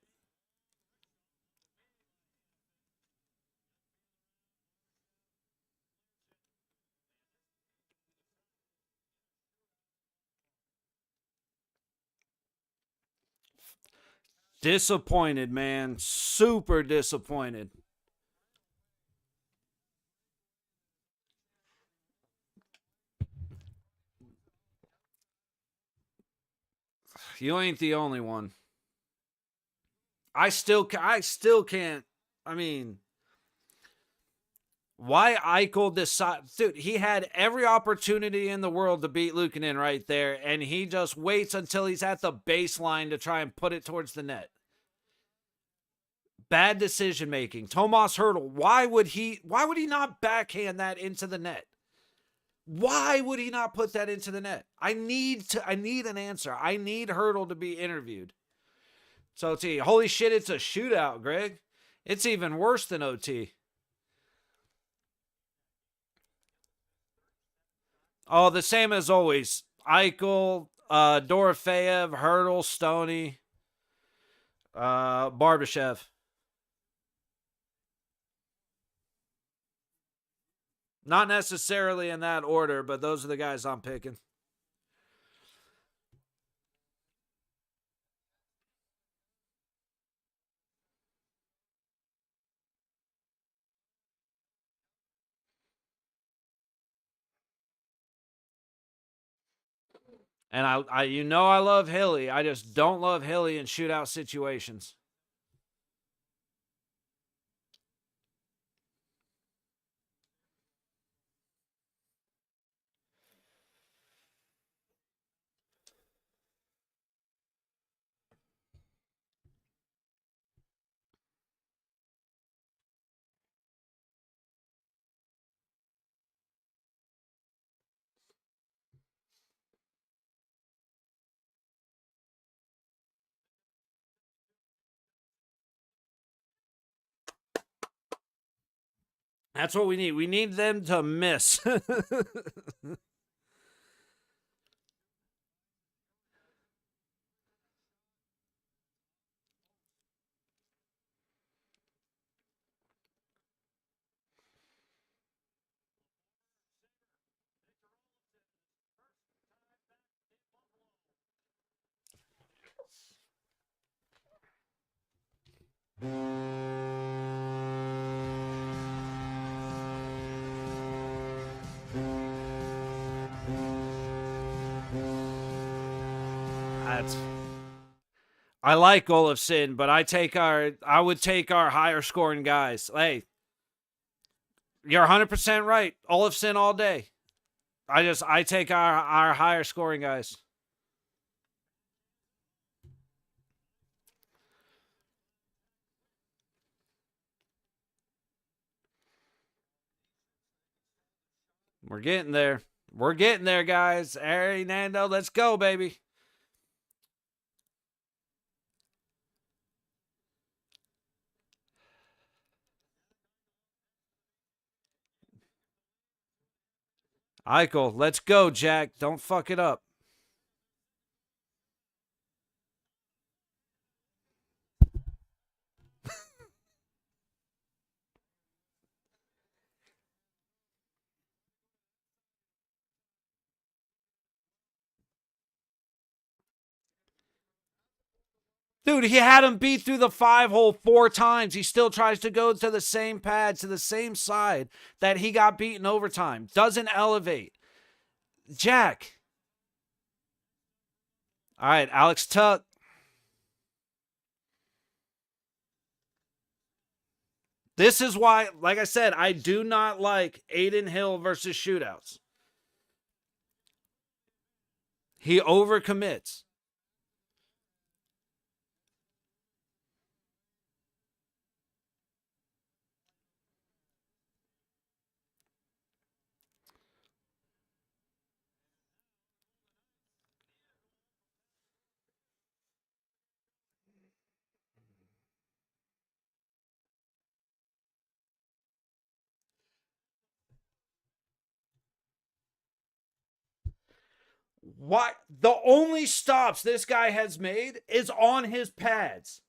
Disappointed, man. Super disappointed. You ain't the only one. I still can't. I mean, why Eichel decide? Dude, he had every opportunity in the world to beat Luukkonen right there, and he just waits until he's at the baseline to try and put it towards the net. Bad decision making. Tomas Hertl. Why would he not backhand that into the net? Why would he not put that into the net? I need an answer. I need Hurdle to be interviewed. So OT. Holy shit, it's a shootout, Greg. It's even worse than OT. Oh, the same as always. Eichel, Dorofeyev, Hurdle, Stoney, Barbashev. Not necessarily in that order, but those are the guys I'm picking. And I love Hilly. I just don't love Hilly in shootout situations. That's what we need. We need them to miss. That's I like Olofsson, but I would take our higher scoring guys. Hey, you're 100% right. Olofsson all day. I take our higher scoring guys. We're getting there. We're getting there, guys. Hey, Nando, let's go, baby. Eichel, let's go, Jack. Don't fuck it up. Dude, he had him beat through the 5-hole 4 times. He still tries to go to the same pad, to the same side that he got beaten overtime. Doesn't elevate. Jack. All right, Alex Tuck. This is why, like I said, I do not like Aiden Hill versus shootouts. He overcommits. Why? The only stops this guy has made is on his pads.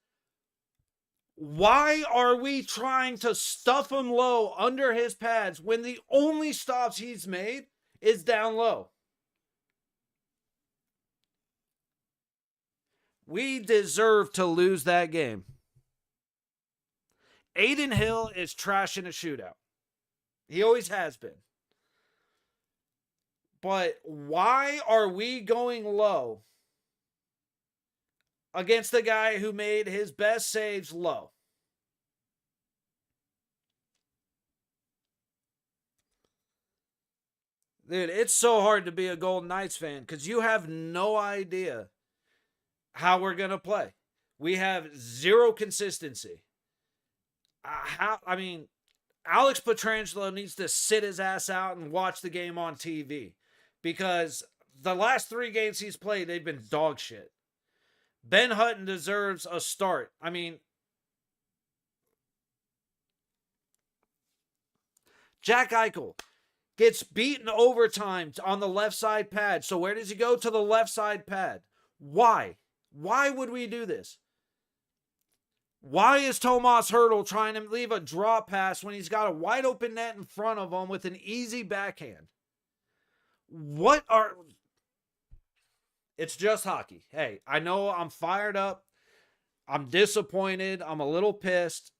Why are we trying to stuff him low under his pads when the only stops he's made is down low? We deserve to lose that game. Aiden Hill is trash in a shootout. He always has been. But why are we going low against the guy who made his best saves low? Dude, it's so hard to be a Golden Knights fan because you have no idea how we're going to play. We have zero consistency. I mean, Alex Petrangelo needs to sit his ass out and watch the game on TV because the last 3 games he's played, they've been dog shit. Ben Hutton deserves a start. I mean, Jack Eichel gets beaten overtime on the left side pad. So where does he go? To the left side pad. Why? Why would we do this? Why is Tomas Hertl trying to leave a draw pass when he's got a wide open net in front of him with an easy backhand? It's just hockey. Hey, I know I'm fired up. I'm disappointed. I'm a little pissed.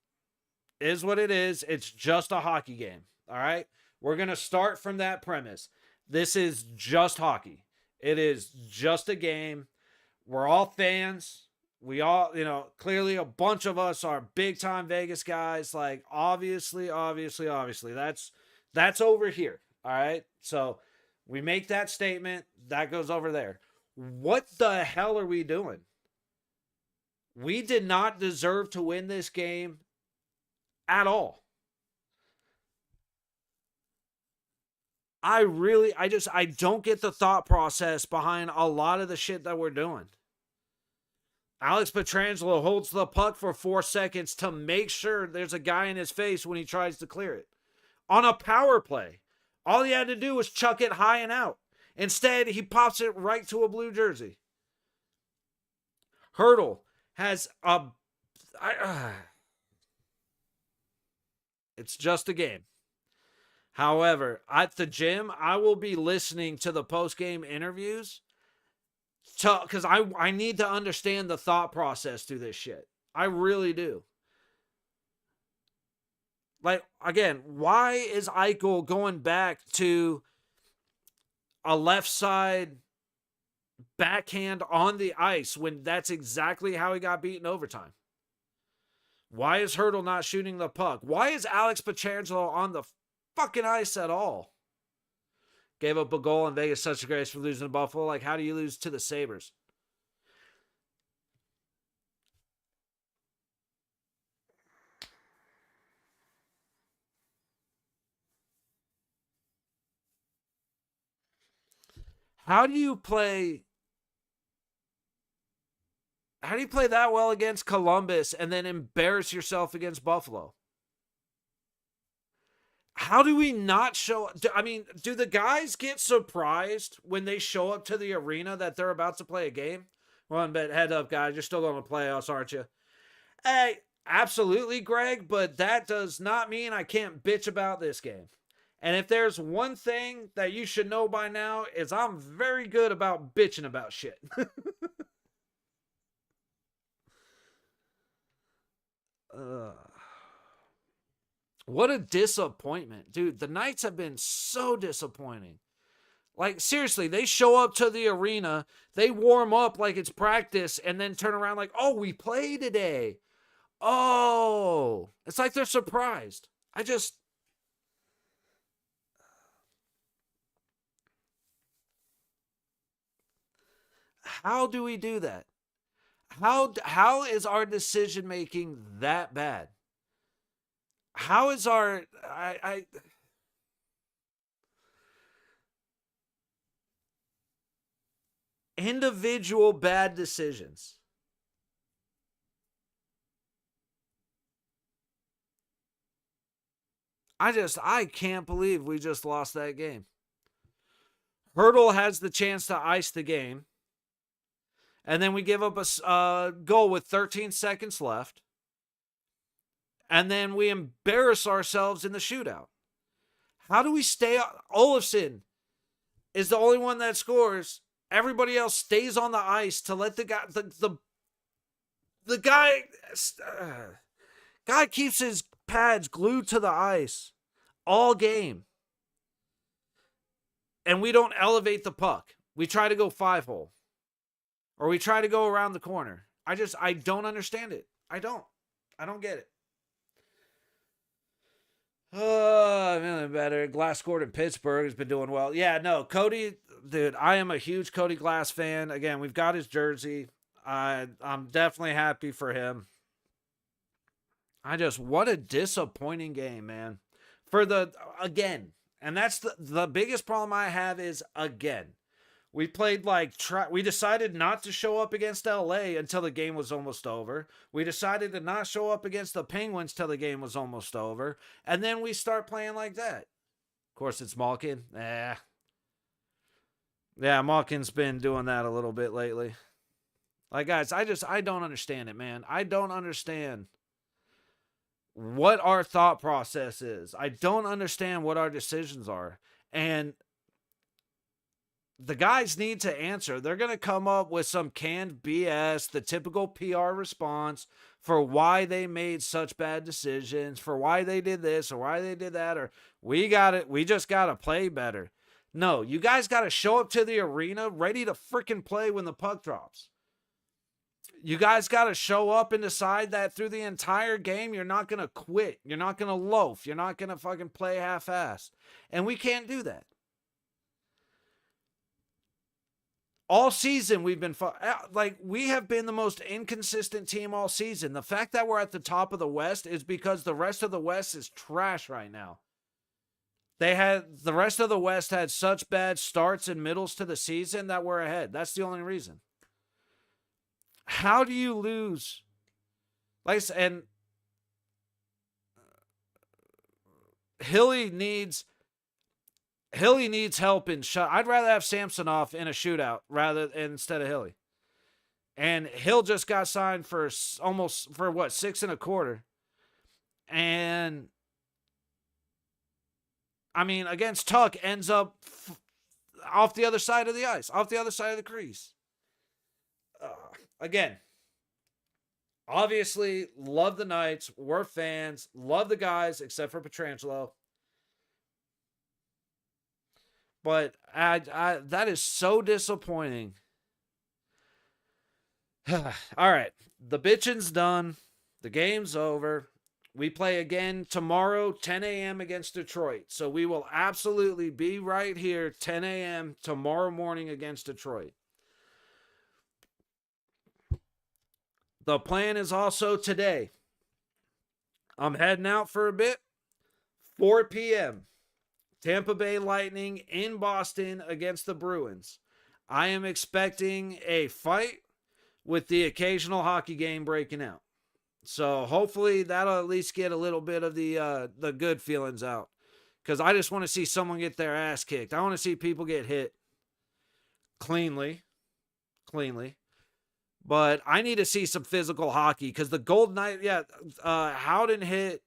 Is what it is. It's just a hockey game. All right? We're going to start from that premise. This is just hockey. It is just a game. We're all fans. We all, clearly a bunch of us are big time Vegas guys. Like, obviously, that's over here. All right. So we make that statement. That goes over there. What the hell are we doing? We did not deserve to win this game at all. I don't get the thought process behind a lot of the shit that we're doing. Alex Petrangelo holds the puck for 4 seconds to make sure there's a guy in his face when he tries to clear it. On a power play, all he had to do was chuck it high and out. Instead, he pops it right to a blue jersey. Hertl has it's just a game. However, at the gym, I will be listening to the post-game interviews because I need to understand the thought process through this shit. I really do. Like, again, why is Eichel going back to a left side backhand on the ice when that's exactly how he got beaten overtime? Why is Hertl not shooting the puck? Why is Alex Petrangelo on the fucking ice at all? Gave up a goal in Vegas, such a grace for losing to Buffalo. Like, how do you lose to the Sabres? How do you play that well against Columbus and then embarrass yourself against Buffalo? How do we not show... do the guys get surprised when they show up to the arena that they're about to play a game? Well, but head up, guys. You're still going to playoffs, aren't you? Hey, absolutely, Greg, but that does not mean I can't bitch about this game. And if there's one thing that you should know by now, is I'm very good about bitching about shit. What a disappointment. Dude, the Knights have been so disappointing. Like, seriously, they show up to the arena, they warm up like it's practice, and then turn around like, oh, we play today. Oh, it's like they're surprised. How do we do that? How is our decision making that bad? How is our individual bad decisions? I can't believe we just lost that game. Hertl has the chance to ice the game. And then we give up a goal with 13 seconds left. And then we embarrass ourselves in the shootout. How do we stay... Olofsson is the only one that scores. Everybody else stays on the ice to let the guy... The guy keeps his pads glued to the ice all game. And we don't elevate the puck. We try to go 5-hole. Or we try to go around the corner. I don't understand it. I don't get it. Oh, I'm feeling better. Glass scored in Pittsburgh. Has been doing well. Yeah, no, Cody, dude, I am a huge Cody Glass fan. Again, we've got his jersey. I'm definitely happy for him. What a disappointing game, man. Again, and that's the biggest problem I have is, again, we played we decided not to show up against LA until the game was almost over. We decided to not show up against the Penguins till the game was almost over. And then we start playing like that. Of course, it's Malkin. Yeah, Malkin's been doing that a little bit lately. Like, guys, I don't understand it, man. I don't understand what our thought process is. I don't understand what our decisions are. And the guys need to answer. They're going to come up with some canned BS, the typical PR response for why they made such bad decisions, for why they did this or why they did that, or we just got to play better. No, you guys got to show up to the arena ready to freaking play when the puck drops. You guys got to show up and decide that through the entire game, you're not going to quit. You're not going to loaf. You're not going to fucking play half-assed. And we can't do that. All season, we've been we have been the most inconsistent team all season. The fact that we're at the top of the West is because the rest of the West is trash right now. The rest of the West had such bad starts and middles to the season that we're ahead. That's the only reason. How do you lose? Like I said, and Hilly needs help in shot. I'd rather have Samsonov in a shootout instead of Hilly. And Hill just got signed for what, 6.25. And I mean, against Tuck ends up off the other side of the ice, off the other side of the crease. Again, obviously, love the Knights. We're fans. Love the guys, except for Pietrangelo. But that is so disappointing. All right. The bitching's done. The game's over. We play again tomorrow, 10 a.m. against Detroit. So we will absolutely be right here, 10 a.m. tomorrow morning against Detroit. The plan is also today. I'm heading out for a bit. 4 p.m. Tampa Bay Lightning in Boston against the Bruins. I am expecting a fight with the occasional hockey game breaking out. So hopefully that'll at least get a little bit of the good feelings out. Because I just want to see someone get their ass kicked. I want to see people get hit cleanly. But I need to see some physical hockey because the Golden Knight, Howden hit,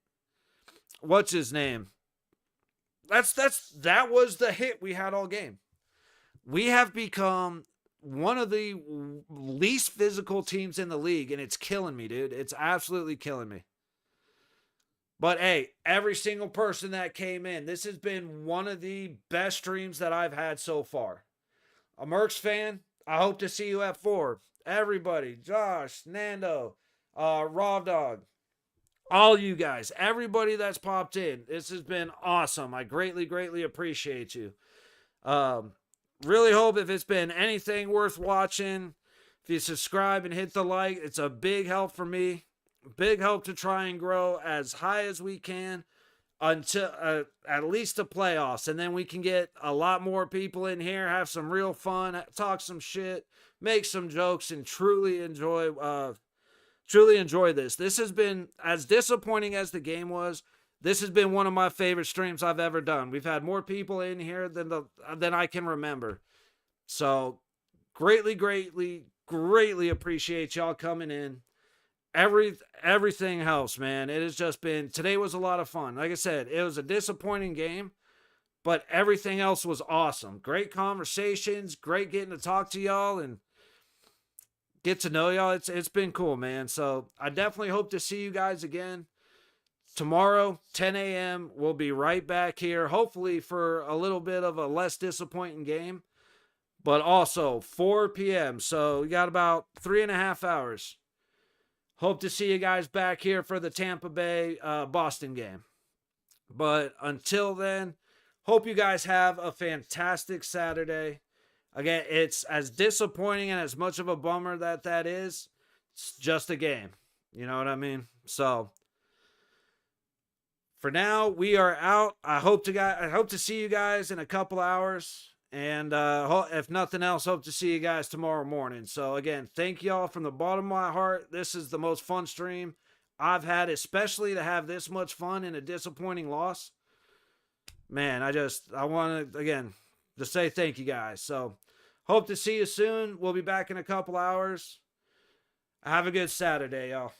what's his name? That was the hit we had all game. We have become one of the least physical teams in the league, and it's killing me, dude. It's absolutely killing me. But hey, every single person that came in, this has been one of the best streams that I've had so far. A Mercs fan, I hope to see you at 4. Everybody, Josh, Nando, Raw Dog, all you guys, everybody that's popped in. This has been awesome. I greatly appreciate you. Really hope if it's been anything worth watching, if you subscribe and hit the like, it's a big help for me. Big help to try and grow as high as we can until at least the playoffs. And then we can get a lot more people in here, have some real fun, talk some shit, make some jokes, and truly enjoy this. This has been, as disappointing as the game was, this has been one of my favorite streams I've ever done. We've had more people in here than I can remember. So greatly appreciate y'all coming in. Everything helps, man. It has just been, today was a lot of fun. Like I said, it was a disappointing game, but everything else was awesome. Great conversations, great getting to talk to y'all and get to know y'all. It's been cool, man. So I definitely hope to see you guys again. Tomorrow, 10 a.m., we'll be right back here, hopefully for a little bit of a less disappointing game, but also 4 p.m., so we got about 3.5 hours. Hope to see you guys back here for the Tampa Bay Boston game. But until then, hope you guys have a fantastic Saturday. Again, it's as disappointing and as much of a bummer that is. It's just a game. You know what I mean? So For now, we are out. I hope to see you guys in a couple hours. And if nothing else, hope to see you guys tomorrow morning. So again, thank y'all from the bottom of my heart. This is the most fun stream I've had, especially to have this much fun in a disappointing loss. Man, I want to again just say thank you guys. So hope to see you soon. We'll be back in a couple hours. Have a good Saturday, y'all.